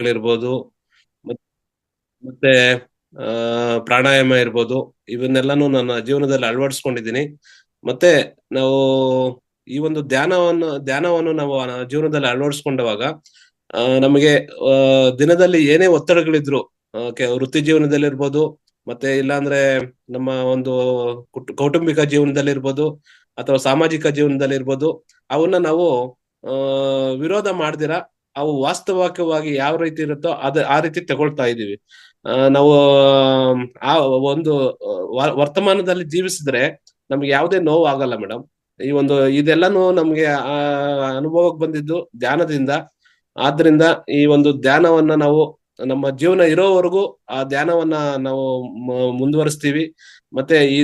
ಧ್ಯಾನಗಳಿರ್ಬೋದು, ಮತ್- ಮತ್ತೆ ಪ್ರಾಣಾಯಾಮ ಇರ್ಬೋದು. ಇವನ್ನೆಲ್ಲಾನು ನನ್ನ ಜೀವನದಲ್ಲಿ ಅಳವಡಿಸ್ಕೊಂಡಿದ್ದೀನಿ. ಮತ್ತೆ ನಾವು ಈ ಒಂದು ಧ್ಯಾನವನ್ನು ನಾವು ಜೀವನದಲ್ಲಿ ಅಳವಡಿಸ್ಕೊಂಡವಾಗ ನಮಗೆ ದಿನದಲ್ಲಿ ಏನೇ ಒತ್ತಡಗಳಿದ್ರು, ವೃತ್ತಿ ಜೀವನದಲ್ಲಿರ್ಬೋದು, ಮತ್ತೆ ಇಲ್ಲಾಂದ್ರೆ ನಮ್ಮ ಒಂದು ಕೌಟುಂಬಿಕ ಜೀವನದಲ್ಲಿರ್ಬೋದು, ಅಥವಾ ಸಾಮಾಜಿಕ ಜೀವನದಲ್ಲಿರ್ಬೋದು, ಅವನ್ನ ನಾವು ಆ ವಿರೋಧ ಮಾಡ್ದಿರ ಅವು ವಾಸ್ತವಿಕವಾಗಿ ಯಾವ ರೀತಿ ಇರುತ್ತೋ ಆ ರೀತಿ ತಗೊಳ್ತಾ ಇದೀವಿ. ನಾವು ಆ ಒಂದು ವರ್ತಮಾನದಲ್ಲಿ ಜೀವಿಸಿದ್ರೆ ನಮ್ಗೆ ಯಾವುದೇ ನೋವು ಆಗಲ್ಲ ಮೇಡಮ್. ಈ ಒಂದು ಇದೆಲ್ಲಾನು ನಮ್ಗೆ ಅನುಭವಕ್ಕೆ ಬಂದಿದ್ದು ಧ್ಯಾನದಿಂದ. ಆದ್ರಿಂದ ಈ ಒಂದು ಧ್ಯಾನವನ್ನ ನಾವು ನಮ್ಮ ಜೀವನ ಇರೋವರೆಗೂ ಆ ಧ್ಯಾನವನ್ನ ನಾವು ಮುಂದುವರಿಸ್ತೀವಿ. ಮತ್ತೆ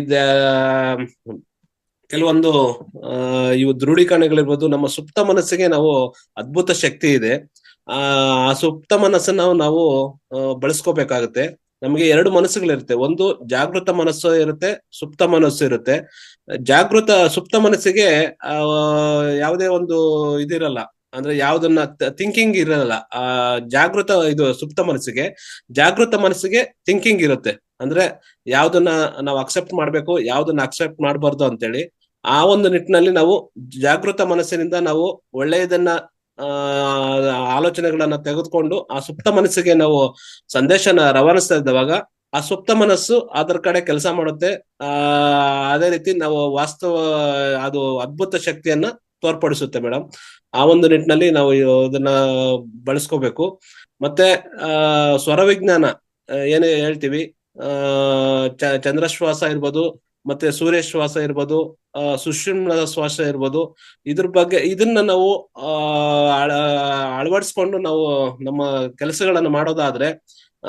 ಕೆಲವೊಂದು ಇವು ದೃಢೀಕರಣಗಳಿರ್ಬೋದು, ನಮ್ಮ ಸುಪ್ತ ಮನಸ್ಸಿಗೆ ನಾವು ಅದ್ಭುತ ಶಕ್ತಿ ಇದೆ. ಆ ಸುಪ್ತ ಮನಸ್ಸನ್ನ ನಾವು ಬಳಸ್ಕೋಬೇಕಾಗುತ್ತೆ. ನಮಗೆ ಎರಡು ಮನಸ್ಸುಗಳಿರುತ್ತೆ. ಒಂದು ಜಾಗೃತ ಮನಸ್ಸು ಇರುತ್ತೆ, ಸುಪ್ತ ಮನಸ್ಸು ಇರುತ್ತೆ. ಸುಪ್ತ ಮನಸ್ಸಿಗೆ ಆ ಯಾವುದೇ ಒಂದು ಇದಿರಲ್ಲ, ಅಂದ್ರೆ ಯಾವ್ದನ್ನ ಥಿಂಕಿಂಗ್ ಇರಲ್ಲ. ಜಾಗೃತ ಮನಸ್ಸಿಗೆ ಥಿಂಕಿಂಗ್ ಇರುತ್ತೆ. ಅಂದ್ರೆ ಯಾವ್ದನ್ನ ನಾವು ಅಕ್ಸೆಪ್ಟ್ ಮಾಡ್ಬೇಕು, ಯಾವ್ದನ್ನ ಅಕ್ಸೆಪ್ಟ್ ಮಾಡಬಾರ್ದು ಅಂತೇಳಿ ಆ ಒಂದು ನಿಟ್ಟಿನಲ್ಲಿ ನಾವು ಜಾಗೃತ ಮನಸ್ಸಿನಿಂದ ನಾವು ಒಳ್ಳೆಯದನ್ನ ಆ ಆಲೋಚನೆಗಳನ್ನ ತೆಗೆದುಕೊಂಡು ಆ ಸುಪ್ತ ಮನಸ್ಸಿಗೆ ನಾವು ಸಂದೇಶನ ರವಾನಿಸ್ತಾ ಇದ್ದವಾಗ ಆ ಸುಪ್ತ ಮನಸ್ಸು ಅದರ ಕಡೆ ಕೆಲಸ ಮಾಡುತ್ತೆ. ಆ ಅದೇ ರೀತಿ ನಾವು ಅದು ಅದ್ಭುತ ಶಕ್ತಿಯನ್ನ ತೋರ್ಪಡಿಸುತ್ತೆ ಮೇಡಮ್. ಆ ಒಂದು ನಿಟ್ಟಿನಲ್ಲಿ ನಾವು ಇದನ್ನ ಬಳಸ್ಕೋಬೇಕು. ಮತ್ತೆ ಸ್ವರ ವಿಜ್ಞಾನ ಏನೇ ಹೇಳ್ತೀವಿ, ಚಂದ್ರಶ್ವಾಸ ಇರ್ಬೋದು, ಮತ್ತೆ ಸೂರ್ಯ ಶ್ವಾಸ ಇರ್ಬೋದು, ಸುಷುಮ್ನ ಶ್ವಾಸ ಇರ್ಬೋದು. ಇದನ್ನ ನಾವು ಅಳವಡಿಸ್ಕೊಂಡು ನಾವು ನಮ್ಮ ಕೆಲಸಗಳನ್ನ ಮಾಡೋದಾದ್ರೆ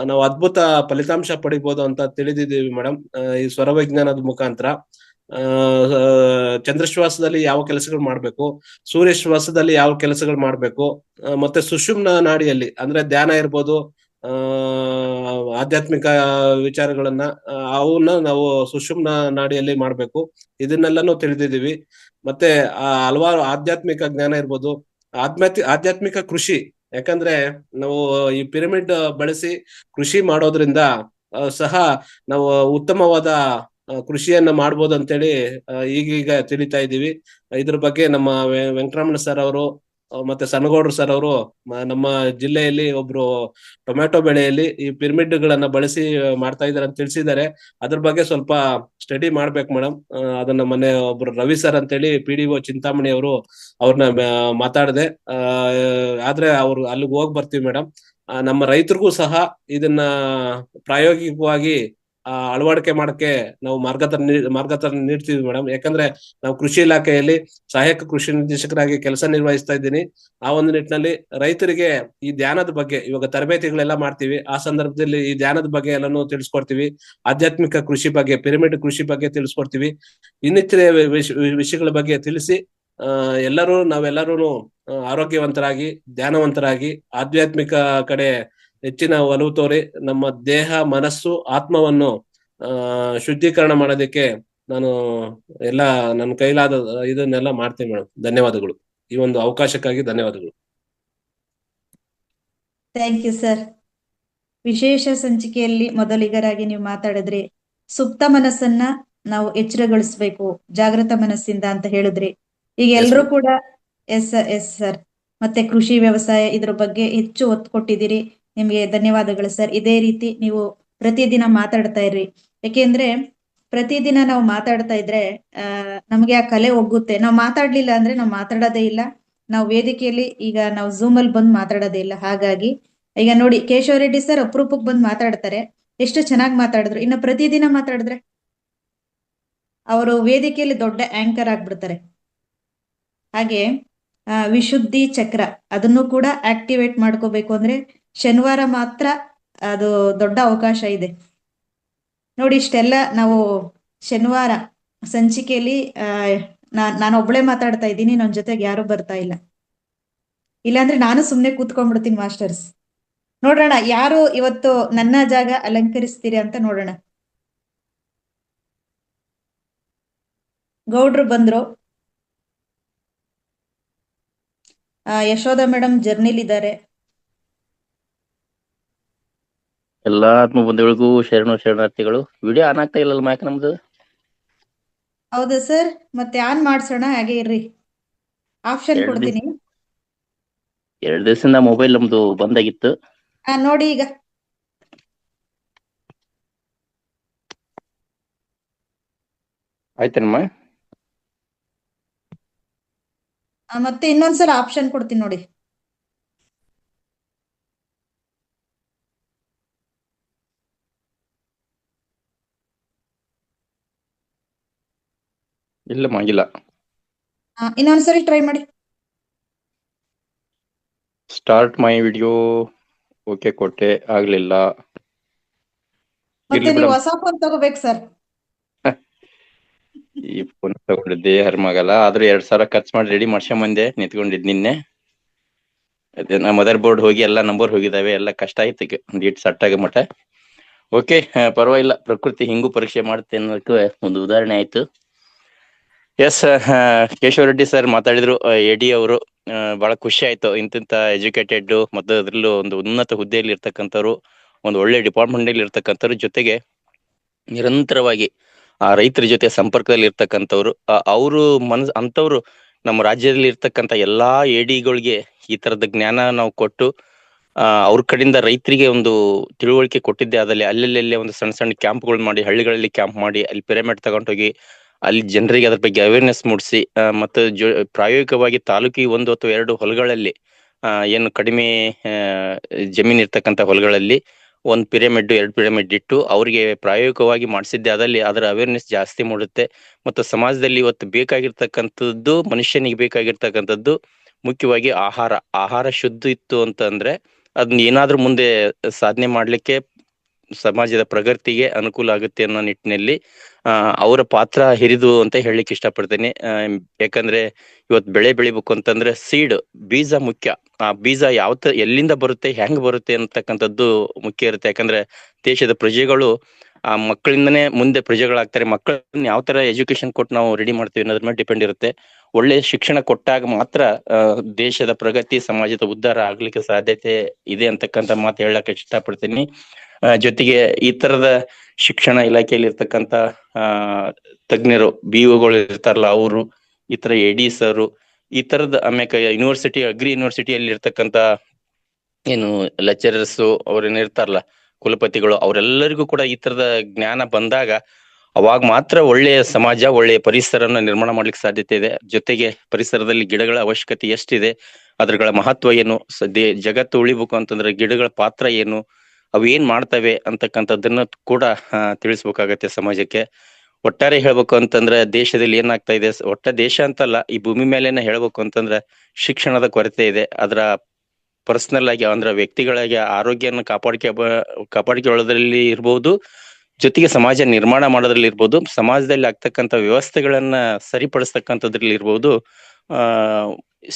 ನಾವು ಅದ್ಭುತ ಫಲಿತಾಂಶ ಪಡಿಬಹುದು ಅಂತ ತಿಳಿದಿದ್ದೀವಿ ಮೇಡಮ್. ಈ ಸ್ವರ ವಿಜ್ಞಾನದ ಮುಖಾಂತರ ಚಂದ್ರಶ್ವಾಸದಲ್ಲಿ ಯಾವ ಕೆಲಸಗಳು ಮಾಡ್ಬೇಕು, ಸೂರ್ಯ ಶ್ವಾಸದಲ್ಲಿ ಯಾವ ಕೆಲಸಗಳು ಮಾಡ್ಬೇಕು, ಮತ್ತೆ ಸುಷುಮ್ನ ನಾಡಿಯಲ್ಲಿ ಅಂದ್ರೆ ಧ್ಯಾನ ಇರ್ಬೋದು, ಆಧ್ಯಾತ್ಮಿಕ ವಿಚಾರಗಳನ್ನ ಅವನ್ನ ನಾವು ಸುಷುಮ್ನ ನಾಡಿಯಲ್ಲಿ ಮಾಡ್ಬೇಕು. ಇದನ್ನೆಲ್ಲಾನು ತಿಳಿದಿದ್ದೀವಿ. ಮತ್ತೆ ಹಲವಾರು ಆಧ್ಯಾತ್ಮಿಕ ಜ್ಞಾನ ಇರ್ಬೋದು, ಆಧ್ಯಾತ್ಮಿಕ ಕೃಷಿ. ಯಾಕಂದ್ರೆ ನಾವು ಈ ಪಿರಮಿಡ್ ಬಳಸಿ ಕೃಷಿ ಮಾಡೋದ್ರಿಂದ ಸಹ ನಾವು ಉತ್ತಮವಾದ ಕೃಷಿಯನ್ನ ಮಾಡ್ಬೋದು ಅಂತೇಳಿ ಈಗೀಗ ತಿಳಿತಾ ಇದ್ದೀವಿ. ಇದ್ರ ಬಗ್ಗೆ ನಮ್ಮ ವೆಂಕಟರಮಣ ಸರ್ ಅವರು ಮತ್ತೆ ಸನಗೌಡ್ರು ಸರ್ ಅವರು ನಮ್ಮ ಜಿಲ್ಲೆಯಲ್ಲಿ ಒಬ್ರು ಟೊಮ್ಯಾಟೊ ಬೆಳೆಯಲ್ಲಿ ಈ ಪಿರಮಿಡ್ ಗಳನ್ನ ಬಳಸಿ ಮಾಡ್ತಾ ಇದಾರೆ ಅಂತ ತಿಳಿಸಿದ್ದಾರೆ. ಅದ್ರ ಬಗ್ಗೆ ಸ್ವಲ್ಪ ಸ್ಟಡಿ ಮಾಡ್ಬೇಕು ಮೇಡಮ್. ಅದನ್ನ ಮೊನ್ನೆ ಒಬ್ರು ರವಿ ಸರ್ ಅಂತೇಳಿ PDO ಚಿಂತಾಮಣಿ ಅವರು ಅವ್ರನ್ನ ಮಾತಾಡದೆ. ಆದ್ರೆ ಅವ್ರು ಅಲ್ಲಿಗೆ ಹೋಗಿ ಬರ್ತೀವಿ ಮೇಡಮ್. ನಮ್ಮ ರೈತರಿಗೂ ಸಹ ಇದನ್ನ ಪ್ರಾಯೋಗಿಕವಾಗಿ ಅಳವಡಿಕೆ ಮಾಡಕ್ಕೆ ನಾವು ಮಾರ್ಗದರ್ಶನ ನೀಡ್ತೀವಿ ಮೇಡಮ್. ಯಾಕಂದ್ರೆ ನಾವು ಕೃಷಿ ಇಲಾಖೆಯಲ್ಲಿ ಸಹಾಯಕ ಕೃಷಿ ನಿರ್ದೇಶಕರಾಗಿ ಕೆಲಸ ನಿರ್ವಹಿಸ್ತಾ ಇದ್ದೀನಿ. ಆ ಒಂದು ನಿಟ್ಟಿನಲ್ಲಿ ರೈತರಿಗೆ ಈ ಧ್ಯಾನದ ಬಗ್ಗೆ ಇವಾಗ ತರಬೇತಿಗಳೆಲ್ಲ ಮಾಡ್ತೀವಿ. ಆ ಸಂದರ್ಭದಲ್ಲಿ ಈ ಧ್ಯಾನದ ಬಗ್ಗೆ ಎಲ್ಲಾನು ತಿಳಿಸ್ಕೊಡ್ತೀವಿ. ಆಧ್ಯಾತ್ಮಿಕ ಕೃಷಿ ಬಗ್ಗೆ, ಪಿರಮಿಡ್ ಕೃಷಿ ಬಗ್ಗೆ ತಿಳಿಸ್ಕೊಡ್ತೀವಿ. ಇನ್ನಿತರೆ ವಿಷಯಗಳ ಬಗ್ಗೆ ತಿಳಿಸಿ ನಾವೆಲ್ಲರೂ ಆರೋಗ್ಯವಂತರಾಗಿ, ಧ್ಯಾನವಂತರಾಗಿ, ಆಧ್ಯಾತ್ಮಿಕ ಕಡೆ ಹೆಚ್ಚಿನ ಒಲವು ತೋರಿ ನಮ್ಮ ದೇಹ, ಮನಸ್ಸು, ಆತ್ಮವನ್ನು ಶುದ್ಧೀಕರಣ ಮಾಡೋದಕ್ಕೆ ನಾನು ಎಲ್ಲ ನನ್ನ ಕೈಲಾದ ಇದನ್ನೆಲ್ಲ ಮಾಡ್ತೀನಿ ಮೇಡಮ್. ಧನ್ಯವಾದಗಳು. ಈ ಒಂದು ಅವಕಾಶಕ್ಕಾಗಿ ಧನ್ಯವಾದಗಳು. Thank you sir. ವಿಶೇಷ ಸಂಚಿಕೆಯಲ್ಲಿ ಮೊದಲಿಗರಾಗಿ ನೀವು ಮಾತಾಡಿದ್ರಿ. ಸುಪ್ತ ಮನಸ್ಸನ್ನ ನಾವು ಎಚ್ಚರಗೊಳಿಸ್ಬೇಕು ಜಾಗೃತ ಮನಸ್ಸಿಂದ ಅಂತ ಹೇಳಿದ್ರಿ. ಈಗ ಎಲ್ರೂ ಕೂಡ ಎಸ್ ಸರ್. ಮತ್ತೆ ಕೃಷಿ ವ್ಯವಸಾಯ ಇದ್ರ ಬಗ್ಗೆ ಹೆಚ್ಚು ಒತ್ತು ಕೊಟ್ಟಿದ್ದೀರಿ. ನಿಮ್ಗೆ ಧನ್ಯವಾದಗಳು ಸರ್. ಇದೇ ರೀತಿ ನೀವು ಪ್ರತಿದಿನ ಮಾತಾಡ್ತಾ ಇರ್ರಿ. ಯಾಕೆಂದ್ರೆ ಪ್ರತಿದಿನ ನಾವು ಮಾತಾಡ್ತಾ ಇದ್ರೆ ನಮ್ಗೆ ಆ ಕಲೆ ಒಗ್ಗುತ್ತೆ. ನಾವು ಮಾತಾಡ್ಲಿಲ್ಲ ಅಂದ್ರೆ ನಾವು ಮಾತಾಡೋದೇ ಇಲ್ಲ. ನಾವು ವೇದಿಕೆಯಲ್ಲಿ ಈಗ ನಾವು ಝೂಮ್ ಅಲ್ಲಿ ಬಂದು ಮಾತಾಡೋದೇ ಇಲ್ಲ. ಹಾಗಾಗಿ ಈಗ ನೋಡಿ, ಕೇಶವ ರೆಡ್ಡಿ ಸರ್ ಅಪರೂಪಕ್ಕೆ ಬಂದು ಮಾತಾಡ್ತಾರೆ. ಎಷ್ಟು ಚೆನ್ನಾಗಿ ಮಾತಾಡಿದ್ರು. ಇನ್ನು ಪ್ರತಿದಿನ ಮಾತಾಡಿದ್ರೆ ಅವರು ವೇದಿಕೆಯಲ್ಲಿ ದೊಡ್ಡ ಆಂಕರ್ ಆಗ್ಬಿಡ್ತಾರೆ. ಹಾಗೆ ವಿಶುದ್ಧಿ ಚಕ್ರ ಅದನ್ನು ಕೂಡ ಆಕ್ಟಿವೇಟ್ ಮಾಡ್ಕೋಬೇಕು ಅಂದ್ರೆ ಶನಿವಾರ ಮಾತ್ರ ಅದು ದೊಡ್ಡ ಅವಕಾಶ ಇದೆ. ನೋಡಿ, ಇಷ್ಟೆಲ್ಲ ನಾವು ಶನಿವಾರ ಸಂಚಿಕೆಯಲ್ಲಿ ನಾನು ಒಬ್ಳೆ ಮಾತಾಡ್ತಾ ಇದ್ದೀನಿ. ನನ್ನ ಜೊತೆಗೆ ಯಾರು ಬರ್ತಾ ಇಲ್ಲ. ಇಲ್ಲಾಂದ್ರೆ ನಾನು ಸುಮ್ನೆ ಕೂತ್ಕೊಂಡ್ಬಿಡ್ತೀನಿ ಮಾಸ್ಟರ್ಸ್. ನೋಡೋಣ ಯಾರು ಇವತ್ತು ನನ್ನ ಜಾಗ ಅಲಂಕರಿಸ್ತೀರಿ ಅಂತ ನೋಡೋಣ. ಗೌಡ್ರು ಬಂದ್ರು. ಯಶೋಧ ಮೇಡಮ್ ಜರ್ನಿಲಿದ್ದಾರೆ. ಎಲ್ಲಾ ಆತ್ಮ ಬಂಧುಗಳಿಗೂ ಶರಣಾರ್ಥಿಗಳು. ವಿಡಿಯೋ ಆನ್ ಆಗ್ತಾ ಇಲ್ಲಲ್ಲ ಮ್ಯಾಕ್ ನಮ್ದು? ಹೌದಾ ಸರ್? ಮತ್ತೆ ಆನ್ ಮಾಡ್ಸೋಣ, ಹಾಗೆ ಇರ್ರಿ. ಆಪ್ಷನ್ ಕೊಡ್ತೀನಿ. 2 ದಿವಸದಿಂದ ಮೊಬೈಲ್ ನಮ್ದು ಬಂದಾಗಿತ್ತು. ನೋಡಿ ಈಗ. ಆಯ್ತೇನಮ್ಮ? ಮತ್ತೆ ಇನ್ನೊಂದ್ಸಲ ಆಪ್ಷನ್ ಕೊಡ್ತೀನಿ ನೋಡಿ. ಇಲ್ಲಮ್ಮ, ಆಗಿಲ್ಲ. ಇನ್ನೊಂದ್ಸರಿ ಟ್ರೈ ಮಾಡಿ. Start my video. ಓಕೆ ಕೊಟ್ಟೆ, ಆಗ್ಲಿಲ್ಲ. ಮತ್ತೆ ನೀವು ಹೊಸ ಫೋನ್ ತಗೋಬೇಕು ಸರ್. ಈ ಫೋನ್ ತಗೊಂಡಿದ್ದೆ ಹರ್ಮಗಲ್ಲ, ಆದ್ರೂ 2,000 ಖರ್ಚು ಮಾಡಿ ರೆಡಿ ಮಾಡ್ಸ್ಕೊಂಬಂದೆ, ನಿಂತ್ಕೊಂಡಿದ್ ನಿನ್ನೆ. ಅದೇ ನಾ ಮದರ್ ಬೋರ್ಡ್ ಹೋಗಿ ಎಲ್ಲ ನಂಬರ್ ಹೋಗಿದಾವೆ, ಎಲ್ಲ ಕಷ್ಟ ಆಯ್ತು ಒಂದೀಟ್ ಸೆಟ್ ಆಗೋ ಮಟ್ಟ. ಓಕೆ, ಪರವಾಗಿಲ್ಲ, ಪ್ರಕೃತಿ ಹಿಂಗೂ ಪರೀಕ್ಷೆ ಮಾಡುತ್ತೆ ಅನ್ನೋದಕ್ಕೆ ಒಂದು ಉದಾಹರಣೆ ಆಯ್ತು. ಎಸ್, ಕೇಶವ ರೆಡ್ಡಿ ಸರ್ ಮಾತಾಡಿದ್ರು, ಎಡಿ ಅವರು. ಬಹಳ ಖುಷಿ ಆಯ್ತು. ಇಂತಿಂತ ಎಜುಕೇಟೆಡ್ ಮತ್ತು ಅದ್ರಲ್ಲೂ ಒಂದು ಉನ್ನತ ಹುದ್ದೆಯಲ್ಲಿ ಇರ್ತಕ್ಕಂಥವ್ರು, ಒಂದು ಒಳ್ಳೆ ಡಿಪಾರ್ಟ್ಮೆಂಟ್ ಅಲ್ಲಿ ಇರ್ತಕ್ಕಂಥವ್ರ ಜೊತೆಗೆ ನಿರಂತರವಾಗಿ ಆ ರೈತರ ಜೊತೆ ಸಂಪರ್ಕದಲ್ಲಿ ಇರ್ತಕ್ಕಂಥವ್ರು, ಅವರು ಅಂತವ್ರು ನಮ್ಮ ರಾಜ್ಯದಲ್ಲಿ ಇರ್ತಕ್ಕಂಥ ಎಲ್ಲಾ ಎಡಿಗಳಿಗೆ ಈ ತರದ ಜ್ಞಾನ ನಾವು ಕೊಟ್ಟು ಅವ್ರ ಕಡೆಯಿಂದ ರೈತರಿಗೆ ಒಂದು ತಿಳುವಳಿಕೆ ಕೊಟ್ಟಿದ್ದೆ. ಅದಲ್ಲಿ ಅಲ್ಲಲ್ಲಿ ಒಂದು ಸಣ್ಣ ಸಣ್ಣ ಕ್ಯಾಂಪ್ಗಳು ಮಾಡಿ, ಹಳ್ಳಿಗಳಲ್ಲಿ ಕ್ಯಾಂಪ್ ಮಾಡಿ, ಅಲ್ಲಿ ಪಿರಮಿಡ್ ತಗೊಂಡೋಗಿ ಅಲ್ಲಿ ಜನರಿಗೆ ಅದ್ರ ಬಗ್ಗೆ ಅವೇರ್ನೆಸ್ ಮೂಡಿಸಿ, ಮತ್ತು ಪ್ರಾಯೋಗಿಕವಾಗಿ ತಾಲೂಕಿಗೆ 1 ಅಥವಾ 2 ಹೊಲಗಳಲ್ಲಿ, ಏನು ಕಡಿಮೆ ಜಮೀನ್ ಇರ್ತಕ್ಕಂಥ ಹೊಲಗಳಲ್ಲಿ 1 ಪಿರಮಿಡ್ 2 ಪಿರಮಿಡ್ ಇಟ್ಟು ಅವರಿಗೆ ಪ್ರಾಯೋಗಿಕವಾಗಿ ಮಾಡಿಸಿದ್ದೆ. ಅದಲ್ಲಿ ಅದರ ಅವೇರ್ನೆಸ್ ಜಾಸ್ತಿ ಮೂಡುತ್ತೆ. ಮತ್ತು ಸಮಾಜದಲ್ಲಿ ಇವತ್ತು ಬೇಕಾಗಿರ್ತಕ್ಕಂಥದ್ದು, ಮನುಷ್ಯನಿಗೆ ಬೇಕಾಗಿರ್ತಕ್ಕಂಥದ್ದು ಮುಖ್ಯವಾಗಿ ಆಹಾರ ಶುದ್ಧ ಇತ್ತು ಅಂತಂದ್ರೆ ಅದನ್ನ ಏನಾದ್ರೂ ಮುಂದೆ ಸಾಧನೆ ಮಾಡ್ಲಿಕ್ಕೆ, ಸಮಾಜದ ಪ್ರಗತಿಗೆ ಅನುಕೂಲ ಆಗುತ್ತೆ ಅನ್ನೋ ನಿಟ್ಟಿನಲ್ಲಿ ಅವರ ಪಾತ್ರ ಹಿರಿದು ಅಂತ ಹೇಳಲಿಕ್ಕೆ ಇಷ್ಟಪಡ್ತೇನೆ. ಯಾಕಂದ್ರೆ ಇವತ್ತು ಬೆಳೆ ಬೆಳಿಬೇಕು ಅಂತಂದ್ರೆ ಬೀಜ ಮುಖ್ಯ. ಆ ಬೀಜ ಎಲ್ಲಿಂದ ಬರುತ್ತೆ, ಹೆಂಗ್ ಬರುತ್ತೆ ಅಂತಕ್ಕಂಥದ್ದು ಮುಖ್ಯ ಇರುತ್ತೆ. ಯಾಕಂದ್ರೆ ದೇಶದ ಪ್ರಜೆಗಳು ಆ ಮಕ್ಕಳಿಂದನೇ ಮುಂದೆ ಪ್ರಜೆಗಳಾಗ್ತಾರೆ. ಮಕ್ಕಳನ್ನ ಯಾವ ತರ ಎಜುಕೇಶನ್ ಕೊಟ್ಟು ನಾವು ರೆಡಿ ಮಾಡ್ತೀವಿ ಅನ್ನೋದ್ರ ಮೇಲೆ ಡಿಪೆಂಡ್ ಇರುತ್ತೆ. ಒಳ್ಳೆ ಶಿಕ್ಷಣ ಕೊಟ್ಟಾಗ ಮಾತ್ರ ದೇಶದ ಪ್ರಗತಿ, ಸಮಾಜದ ಉದ್ಧಾರ ಆಗ್ಲಿಕ್ಕೆ ಸಾಧ್ಯತೆ ಇದೆ ಅಂತಕ್ಕಂಥ ಮಾತು ಹೇಳಕ್ ಇಷ್ಟಪಡ್ತೀನಿ. ಜೊತೆಗೆ ಈ ತರದ ಶಿಕ್ಷಣ ಇಲಾಖೆಯಲ್ಲಿ ಇರ್ತಕ್ಕಂಥ ತಜ್ಞರು, BOಗಳು ಇರ್ತಾರಲ್ಲ, ಅವರು, ಈ ತರ ಎಡಿಸ್ ಅವರು, ಈ ತರದ ಆಮ್ಯಾಕ ಯೂನಿವರ್ಸಿಟಿ, ಅಗ್ರಿ ಯೂನಿವರ್ಸಿಟಿಯಲ್ಲಿ ಇರ್ತಕ್ಕಂಥ ಏನು ಲೆಕ್ಚರರ್ಸ್ ಅವ್ರೇನ್ ಇರ್ತಾರಲ್ಲ, ಕುಲಪತಿಗಳು, ಅವರೆಲ್ಲರಿಗೂ ಕೂಡ ಈ ತರದ ಜ್ಞಾನ ಬಂದಾಗ ಅವಾಗ ಮಾತ್ರ ಒಳ್ಳೆಯ ಸಮಾಜ, ಒಳ್ಳೆಯ ಪರಿಸರನ ನಿರ್ಮಾಣ ಮಾಡ್ಲಿಕ್ಕೆ ಸಾಧ್ಯತೆ ಇದೆ. ಜೊತೆಗೆ ಪರಿಸರದಲ್ಲಿ ಗಿಡಗಳ ಅವಶ್ಯಕತೆ ಎಷ್ಟಿದೆ, ಅದ್ರಗಳ ಮಹತ್ವ ಏನು, ಜಗತ್ತು ಉಳಿಬೇಕು ಅಂತಂದ್ರೆ ಗಿಡಗಳ ಪಾತ್ರ ಏನು, ಅವು ಏನ್ ಮಾಡ್ತವೆ ಅಂತಕ್ಕಂಥದ್ದನ್ನ ಕೂಡ ತಿಳಿಸ್ಬೇಕಾಗತ್ತೆ ಸಮಾಜಕ್ಕೆ. ಒಟ್ಟಾರೆ ಹೇಳ್ಬೇಕು ಅಂತಂದ್ರೆ ದೇಶದಲ್ಲಿ ಏನಾಗ್ತಾ ಇದೆ, ದೇಶ ಅಂತಲ್ಲ, ಈ ಭೂಮಿ ಮೇಲೆನೆ ಹೇಳ್ಬೇಕು ಅಂತಂದ್ರೆ ಶಿಕ್ಷಣದ ಕೊರತೆ ಇದೆ. ಅದರ ಪರ್ಸನಲ್ ಆಗಿ ಅಂದ್ರೆ ವ್ಯಕ್ತಿಗಳಾಗಿ ಆರೋಗ್ಯನ ಕಾಪಾಡಿಕೊಳ್ಳೋದ್ರಲ್ಲಿ ಇರ್ಬೋದು, ಜೊತೆಗೆ ಸಮಾಜ ನಿರ್ಮಾಣ ಮಾಡೋದ್ರಲ್ಲಿ ಇರ್ಬೋದು, ಸಮಾಜದಲ್ಲಿ ಆಗ್ತಕ್ಕಂಥ ವ್ಯವಸ್ಥೆಗಳನ್ನ ಸರಿಪಡಿಸ್ತಕ್ಕಂಥದ್ರಲ್ಲಿ ಇರ್ಬೋದು.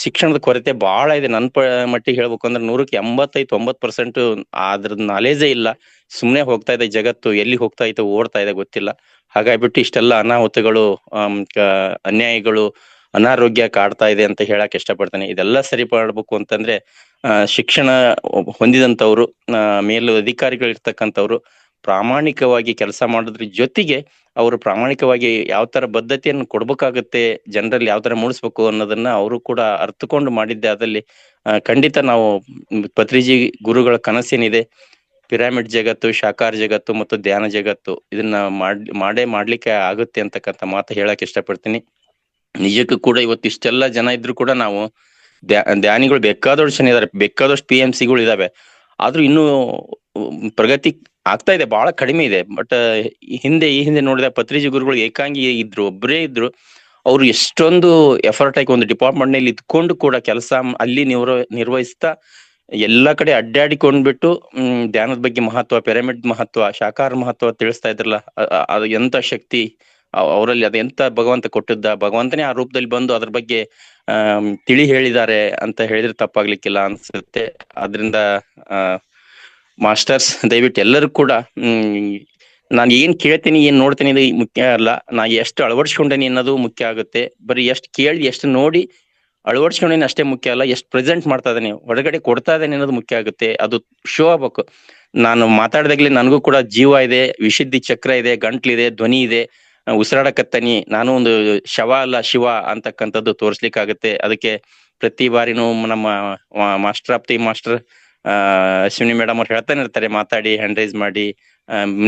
ಶಿಕ್ಷಣದ ಕೊರತೆ ಬಹಳ ಇದೆ. ನನ್ನ ಮಟ್ಟಿಗೆ ಹೇಳ್ಬೇಕು ಅಂದ್ರೆ 100ಕ್ಕೆ 85-90% ಅದ್ರದ್ದು ನಾಲೇಜೇ ಇಲ್ಲ. ಸುಮ್ನೆ ಹೋಗ್ತಾ ಇದೆ ಜಗತ್ತು, ಎಲ್ಲಿ ಹೋಗ್ತಾ ಇದೆ, ಓಡ್ತಾ ಇದೆ ಗೊತ್ತಿಲ್ಲ. ಹಾಗಾಗ್ಬಿಟ್ಟು ಇಷ್ಟೆಲ್ಲ ಅನಾಹುತಗಳು, ಅನ್ಯಾಯಗಳು, ಅನಾರೋಗ್ಯ ಕಾಡ್ತಾ ಇದೆ ಅಂತ ಹೇಳಕ್ ಇಷ್ಟಪಡ್ತೇನೆ. ಇದೆಲ್ಲ ಸರಿಪಡ್ಬೇಕು ಅಂತಂದ್ರೆ ಶಿಕ್ಷಣ ಹೊಂದಿದಂತವ್ರು, ಮೇಲು ಅಧಿಕಾರಿಗಳು ಇರ್ತಕ್ಕಂಥವ್ರು ಪ್ರಾಮಾಣಿಕವಾಗಿ ಕೆಲಸ ಮಾಡೋದ್ರ ಜೊತೆಗೆ ಅವರು ಪ್ರಾಮಾಣಿಕವಾಗಿ ಯಾವ ತರ ಬದ್ಧತೆಯನ್ನು ಕೊಡ್ಬೇಕಾಗತ್ತೆ, ಜನರಲ್ಲಿ ಯಾವ ತರ ಮೂಡಿಸ್ಬೇಕು ಅನ್ನೋದನ್ನ ಅವರು ಕೂಡ ಅರ್ಥಕೊಂಡು ಮಾಡಿದ್ದೆ. ಅದಲ್ಲಿ ಖಂಡಿತ ನಾವು ಪತ್ರಿಜಿ ಗುರುಗಳ ಕನಸೇನಿದೆ, ಪಿರಾಮಿಡ್ ಜಗತ್ತು, ಶಾಖಾಹಾರ ಜಗತ್ತು ಮತ್ತು ಧ್ಯಾನ ಜಗತ್ತು, ಇದನ್ನ ಮಾಡ್ಲಿಕ್ಕೆ ಆಗುತ್ತೆ ಅಂತಕ್ಕಂಥ ಮಾತು ಹೇಳಕ್ ಇಷ್ಟಪಡ್ತೀನಿ. ನಿಜಕ್ಕೂ ಕೂಡ ಇವತ್ತು ಇಷ್ಟೆಲ್ಲ ಜನ ಇದ್ರು ಕೂಡ ನಾವು ಧ್ಯಾನಿಗಳು ಬೇಕಾದಷ್ಟು ಜನ ಇದಾರೆ, ಬೇಕಾದಷ್ಟು PMCಗಳು ಇದಾವೆ. ಆದ್ರೂ ಇನ್ನೂ ಪ್ರಗತಿ ಆಗ್ತಾ ಇದೆ, ಬಹಳ ಕಡಿಮೆ ಇದೆ. ಬಟ್ ಈ ಹಿಂದೆ ನೋಡಿದ ಪತ್ರಿಜಿ ಗುರುಗಳು ಏಕಾಂಗಿ ಇದ್ರು, ಒಬ್ಬರೇ ಇದ್ರು. ಅವ್ರು ಎಷ್ಟೊಂದು ಎಫರ್ಟ್ ಆಗಿ ಒಂದು ಡಿಪಾರ್ಟ್ಮೆಂಟ್ ನಲ್ಲಿ ಇದ್ಕೊಂಡು ಕೂಡ ಕೆಲಸ ಅಲ್ಲಿ ನಿರ್ವಹಿಸ್ತಾ ಎಲ್ಲಾ ಕಡೆ ಅಡ್ಡಾಡಿಕೊಂಡ್ಬಿಟ್ಟು ಧ್ಯಾನದ ಬಗ್ಗೆ ಮಹತ್ವ, ಪಿರಮಿಡ್ ಮಹತ್ವ, ಶಾಖಾಹಾರ ಮಹತ್ವ ತಿಳಿಸ್ತಾ ಇದ್ರಲ್ಲ, ಅದು ಎಂತ ಶಕ್ತಿ ಅವರಲ್ಲಿ, ಅದು ಎಂತ ಭಗವಂತ ಕೊಟ್ಟಿದ್ದ, ಭಗವಂತನೇ ಆ ರೂಪದಲ್ಲಿ ಬಂದು ಅದ್ರ ಬಗ್ಗೆ ತಿಳಿ ಹೇಳಿದ್ದಾರೆ ಅಂತ ಹೇಳಿದ್ರೆ ತಪ್ಪಾಗ್ಲಿಕ್ಕಿಲ್ಲ ಅನ್ಸುತ್ತೆ. ಆದ್ರಿಂದ ಮಾಸ್ಟರ್ಸ್ ದಯವಿಟ್ಟು ಎಲ್ಲರೂ ಕೂಡ ನಾನು ಏನ್ ಕೇಳ್ತೀನಿ, ಏನ್ ನೋಡ್ತೀನಿ ಇದು ಮುಖ್ಯ ಅಲ್ಲ, ನಾ ಎಷ್ಟು ಅಳವಡಿಸ್ಕೊಂಡೇನಿ ಅನ್ನೋದು ಮುಖ್ಯ ಆಗುತ್ತೆ. ಬರೀ ಎಷ್ಟು ಕೇಳಿ, ಎಷ್ಟು ನೋಡಿ ಅಳವಡಿಸ್ಕೊಂಡೇನೆ ಅಷ್ಟೇ ಮುಖ್ಯ ಅಲ್ಲ, ಎಷ್ಟು ಪ್ರೆಸೆಂಟ್ ಮಾಡ್ತಾ ಇದ್ದಾನೆ, ಹೊರಗಡೆ ಕೊಡ್ತಾ ಇದ್ದಾನೆ ಅನ್ನೋದು ಮುಖ್ಯ ಆಗುತ್ತೆ. ಅದು ಶೋ ಆಗ್ಬೇಕು. ನಾನು ಮಾತಾಡ್ದಾಗ್ಲೇ ನನಗೂ ಕೂಡ ಜೀವ ಇದೆ, ವಿಶುದ್ಧಿ ಚಕ್ರ ಇದೆ, ಗಂಟ್ಲಿದೆ, ಧ್ವನಿ ಇದೆ, ಉಸಿರಾಡಕತ್ತಾನಿ, ನಾನು ಒಂದು ಶವ ಅಲ್ಲ ಶಿವ ಅಂತಕ್ಕಂಥದ್ದು ತೋರಿಸ್ಲಿಕ್ಕಾಗತ್ತೆ. ಅದಕ್ಕೆ ಪ್ರತಿ ಬಾರಿನೂ ನಮ್ಮ master of the master Ashwini madam ಅವ್ರು ಹೇಳ್ತಾನೆ ಇರ್ತಾರೆ, ಮಾತಾಡಿ ಹ್ಯಾಂಡ್ ರೈಸ್ ಮಾಡಿ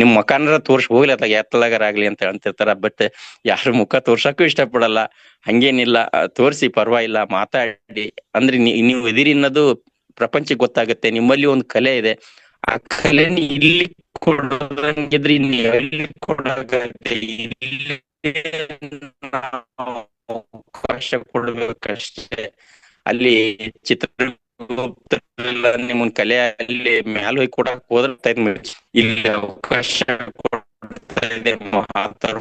ನಿಮ್ ಮುಖಾನರ ತೋರ್ಸಿ ಹೋಗ್ಲಿ ಅತ್ತ ಎತ್ತಲಾಗರಾಗ್ಲಿ ಅಂತ ಹೇಳ್ತಿರ್ತಾರ. ಬಟ್ ಯಾರು ಮುಖ ತೋರ್ಸಕ್ಕೂ ಇಷ್ಟಪಡಲ್ಲ. ಹಂಗೇನಿಲ್ಲ, ತೋರ್ಸಿ ಪರವಾಗಿಲ್ಲ, ಮಾತಾಡಿ. ಅಂದ್ರೆ ನೀವು ಎದಿರಿ ಅನ್ನೋದು ಪ್ರಪಂಚಕ್ಕೆ ಗೊತ್ತಾಗುತ್ತೆ. ನಿಮ್ಮಲ್ಲಿ ಒಂದು ಕಲೆ ಇದೆ, ಆ ಕಲೆ ಇಲ್ಲಿ ಕೊಡೋದಂಗಿದ್ರೆ ಇನ್ನು ಎಲ್ಲಿ ಕೊಡಾಗತ್ತೆ, ಇಲ್ಲಿ ಅವಕಾಶ ಕೊಡ್ಬೇಕಷ್ಟೇ. ಅಲ್ಲಿ ಚಿತ್ರಗುಪ್ತರೆಲ್ಲ ನಿಮ್ಮನ್ ಕಲೆ ಅಲ್ಲಿ ಮ್ಯಾಲ ಹೋಗಿ ಕೊಡಕ್ ಹೋದ್ರೆ ಇಲ್ಲಿ ಅವಕಾಶ ಕೊಡ್ತಾ ಇದೆ ಮಹಾತರ.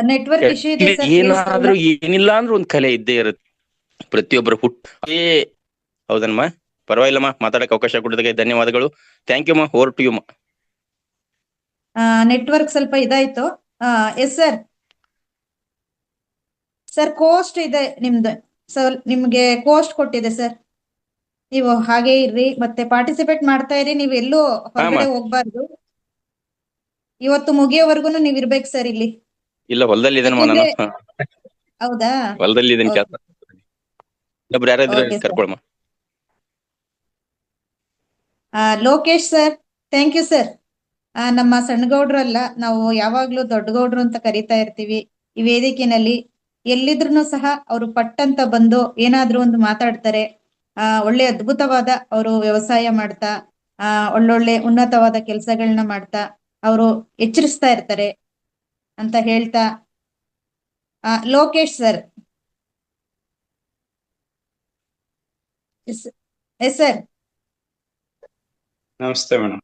ನೆಟ್ವರ್ಕ್ ಇಶ್ಯೂ ಇದೆ ಸರ್. ಏನಾದ್ರೂ ಏನಿಲ್ಲ ಅಂದ್ರೂ ಒಂದ್ ಕಲೆ ಇದ್ದೇ ಇರುತ್ತೆ ಪ್ರತಿಯೊಬ್ಬರು ಹುಟ್ಟೇ. ಹೌದನ್ಮ, ಪರವಾಗಿಲ್ಲಮ್ಮ, ಮಾತಾಡಕ್ ಅವಕಾಶ ಕೊಡೋದಕ್ಕೆ ಧನ್ಯವಾದಗಳು. ಥ್ಯಾಂಕ್ ಯು ಮಾ. ಓವರ್ ಟು ಯು ಮಾ. ನೆಟ್ವರ್ಕ್ ಸ್ವಲ್ಪ ಇದಾಯ್ತು. Yes sir. ಸರ್ ಕೋಸ್ಟ್ ಇದೆ ನಿಮ್ದು, ಸರ್ ನಿಮ್ಗೆ ಕೋಸ್ಟ್ ಕೊಟ್ಟಿದೆ ಸರ್. ನೀವು ಹಾಗೆ ಇರ್ರಿ, ಮತ್ತೆ ಪಾರ್ಟಿಸಿಪೇಟ್ ಮಾಡ್ತಾ ಇರಿ. ನೀವು ಎಲ್ಲೂ ಹೊರಗಡೆ ಹೋಗ್ಬಾರ್ದು. ಇವತ್ತು ಮುಗಿಯೋವರೆಗೂ ನೀವ್ ಇರ್ಬೇಕು ಸರ್ ಇಲ್ಲಿ. ಇಲ್ಲ, ಹೊಲದಲ್ಲಿ ಇದೇನಮ್ಮ ನಾನು. ಹೌದಾ? ಹೊಲದಲ್ಲಿ ಇದೇನು ಕೆಲಸ. ಒಬ್ರು ಯಾರಾದ್ರೂ ಕರ್ಕೊಳಮ್ಮ. Lokesh sir, thank you sir. ನಮ್ಮ ಸಣ್ಣಗೌಡ್ರಲ್ಲ, ನಾವು ಯಾವಾಗ್ಲೂ ದೊಡ್ಡ ಗೌಡ್ರು ಅಂತ ಕರಿತಾ ಇರ್ತೀವಿ. ಈ ವೇದಿಕೆನಲ್ಲಿ ಎಲ್ಲಿದ್ರು ಸಹ ಅವರು ಪಟ್ಟಂತ ಬಂದು ಏನಾದ್ರೂ ಒಂದು ಮಾತಾಡ್ತಾರೆ. ಒಳ್ಳೆ ಅದ್ಭುತವಾದ ಅವರು ವ್ಯವಸಾಯ ಮಾಡ್ತಾ, ಒಳ್ಳೊಳ್ಳೆ ಉನ್ನತವಾದ ಕೆಲಸಗಳನ್ನ ಮಾಡ್ತಾ ಅವರು ಎಚ್ಚರಿಸ್ತಾ ಇರ್ತಾರೆ ಅಂತ ಹೇಳ್ತಾ, ಲೋಕೇಶ್ ಸರ್. Yes sir. ನಮಸ್ತೆ ಮೇಡಮ್.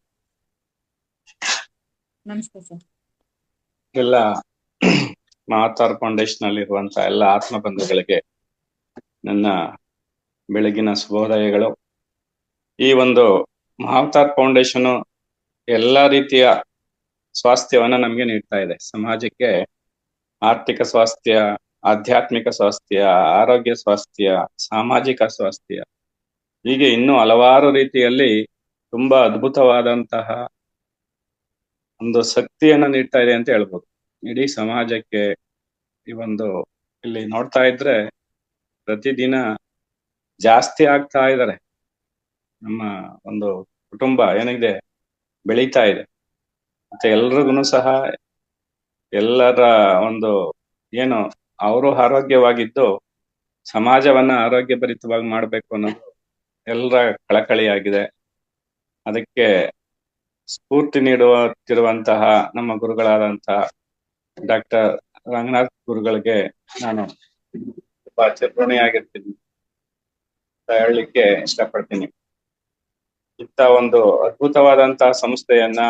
ನಮಸ್ತೆ ಸರ್. ಎಲ್ಲ ಮಹಾತಾರ್ ಫೌಂಡೇಶನ್ ಅಲ್ಲಿ ಇರುವಂತಹ ಎಲ್ಲ ಆತ್ಮ ಬಂಧುಗಳಿಗೆ ನನ್ನ ಬೆಳಗಿನ ಶುಭೋದಯಗಳು. ಈ ಒಂದು ಮಹಾತಾರ್ ಫೌಂಡೇಶನ್ ಎಲ್ಲಾ ರೀತಿಯ ಸ್ವಾಸ್ಥ್ಯವನ್ನ ನಮ್ಗೆ ನೀಡ್ತಾ ಇದೆ. ಸಮಾಜಕ್ಕೆ ಆರ್ಥಿಕ ಸ್ವಾಸ್ಥ್ಯ, ಆಧ್ಯಾತ್ಮಿಕ ಸ್ವಾಸ್ಥ್ಯ, ಆರೋಗ್ಯ ಸ್ವಾಸ್ಥ್ಯ, ಸಾಮಾಜಿಕ ಸ್ವಾಸ್ಥ್ಯ, ಹೀಗೆ ಇನ್ನೂ ಹಲವಾರು ರೀತಿಯಲ್ಲಿ ತುಂಬಾ ಅದ್ಭುತವಾದಂತಹ ಒಂದು ಶಕ್ತಿಯನ್ನ ನೀಡ್ತಾ ಇದೆ ಅಂತ ಹೇಳ್ಬೋದು ಇಡೀ ಸಮಾಜಕ್ಕೆ. ಈ ಒಂದು ಇಲ್ಲಿ ನೋಡ್ತಾ ಇದ್ರೆ ಪ್ರತಿದಿನ ಜಾಸ್ತಿ ಆಗ್ತಾ ಇದ್ದಾರೆ. ನಮ್ಮ ಒಂದು ಕುಟುಂಬ ಏನಿದೆ ಬೆಳೀತಾ ಇದೆ. ಮತ್ತೆ ಎಲ್ರಿಗೂ ಸಹ ಎಲ್ಲರ ಒಂದು ಏನು ಅವರು ಆರೋಗ್ಯವಾಗಿದ್ದು ಸಮಾಜವನ್ನ ಆರೋಗ್ಯಭರಿತವಾಗಿ ಮಾಡ್ಬೇಕು ಅನ್ನೋದು ಎಲ್ಲರ ಕಳಕಳಿಯಾಗಿದೆ. ಅದಕ್ಕೆ ಸ್ಫೂರ್ತಿ ನೀಡುತ್ತಿರುವಂತಹ ನಮ್ಮ ಗುರುಗಳಾದಂತಹ ಡಾಕ್ಟರ್ ರಂಗನಾಥ್ ಗುರುಗಳಿಗೆ ನಾನು ತುಂಬಾ ಚಿರಋಣಿಯಾಗಿರ್ತೀನಿ ಅಂತ ಹೇಳಲಿಕ್ಕೆ ಇಷ್ಟಪಡ್ತೀನಿ. ಇಂಥ ಒಂದು ಅದ್ಭುತವಾದಂತಹ ಸಂಸ್ಥೆಯನ್ನ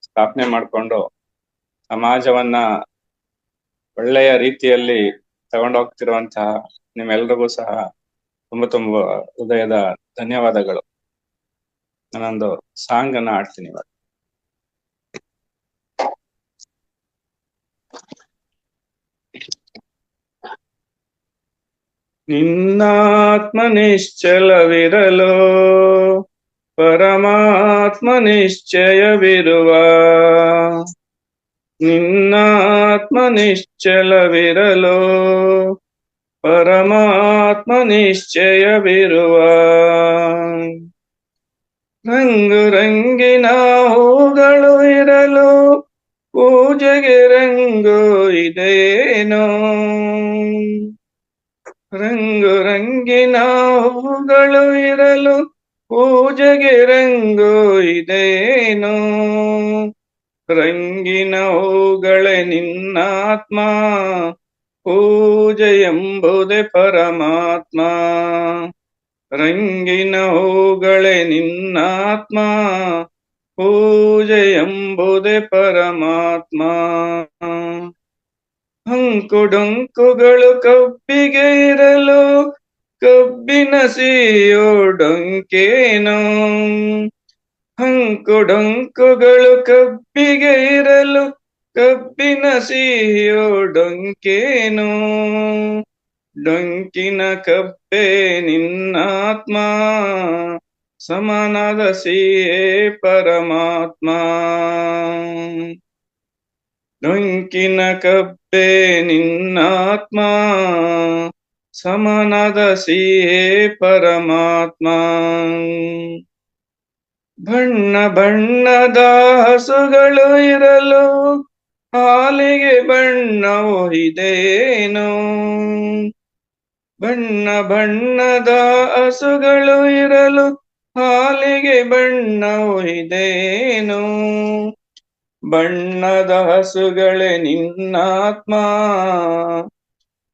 ಸ್ಥಾಪನೆ ಮಾಡಿಕೊಂಡು ಸಮಾಜವನ್ನ ಒಳ್ಳೆಯ ರೀತಿಯಲ್ಲಿ ತಗೊಂಡೋಗ್ತಿರುವಂತಹ ನಿಮ್ಮೆಲ್ರಿಗೂ ಸಹ ತುಂಬ ಹೃದಯದ ಧನ್ಯವಾದಗಳು. ನಾನೊಂದು ಸಾಂಗ್ ಅನ್ನ ಆಡ್ತೀನಿ ಇವಾಗ. ನಿನ್ನಾತ್ಮ ನಿಶ್ಚಲವಿರಲು ಪರಮಾತ್ಮ ನಿಶ್ಚಯವಿರುವ, ನಿನ್ನಾತ್ಮ ನಿಶ್ಚಲವಿರಲು ಪರಮಾತ್ಮ ನಿಶ್ಚಯವಿರುವ, ರಂಗು ರಂಗಿನ ಹೂಗಳು ಇರಲು ಪೂಜೆಗೆ ರಂಗು ಇದೇನೋ, ರಂಗು ರಂಗಿನ ಹೂಗಳು ಇರಲು ಪೂಜೆಗೆ ರಂಗು ಇದೇನೋ, ರಂಗಿನ ಹೂಗಳೇ ನಿನ್ನಾತ್ಮ, ಪೂಜೆ ಎಂಬುದೇ ಪರಮಾತ್ಮ, ರಂಗಿನ ಹೂಗಳೇ ನಿನ್ನಾತ್ಮ, ಪೂಜೆ ಎಂಬುದೇ ಪರಮಾತ್ಮ. ಅಂಕುಡೊಂಕುಗಳು ಕಬ್ಬಿಗೆ ಇರಲು ಕಬ್ಬಿನ ಸಿಹಿಯೊಡೊಂಕೇನೋ, ಅಂಕುಡೊಂಕುಗಳು ಕಬ್ಬಿಗೆ ಇರಲು ಕಬ್ಬಿನ ಸಿಹಿಯೊಡೊಂಕೇನೋ, ಡೊಂಕಿನ ಕಪ್ಪೆ ನಿನ್ನಾತ್ಮ ಸಮನಾದ ಸಿಯೇ ಪರಮಾತ್ಮ. ಡೊಂಕಿನ ಕಪ್ಪೆ ನಿನ್ನಾತ್ಮ ಸಮನಾದ ಸಿಯೇ ಪರಮಾತ್ಮ. ಬಣ್ಣ ಬಣ್ಣದ ಹಸುಗಳು ಇರಲು ಹಾಲಿಗೆ ಬಣ್ಣವು ಇದೇನು. ಬಣ್ಣ ಬಣ್ಣದ ಹಸುಗಳು ಇರಲು ಹಾಲಿಗೆ ಬಣ್ಣವು ಇದೇನು. ಬಣ್ಣದ ಹಸುಗಳೇ ನಿನ್ನಾತ್ಮ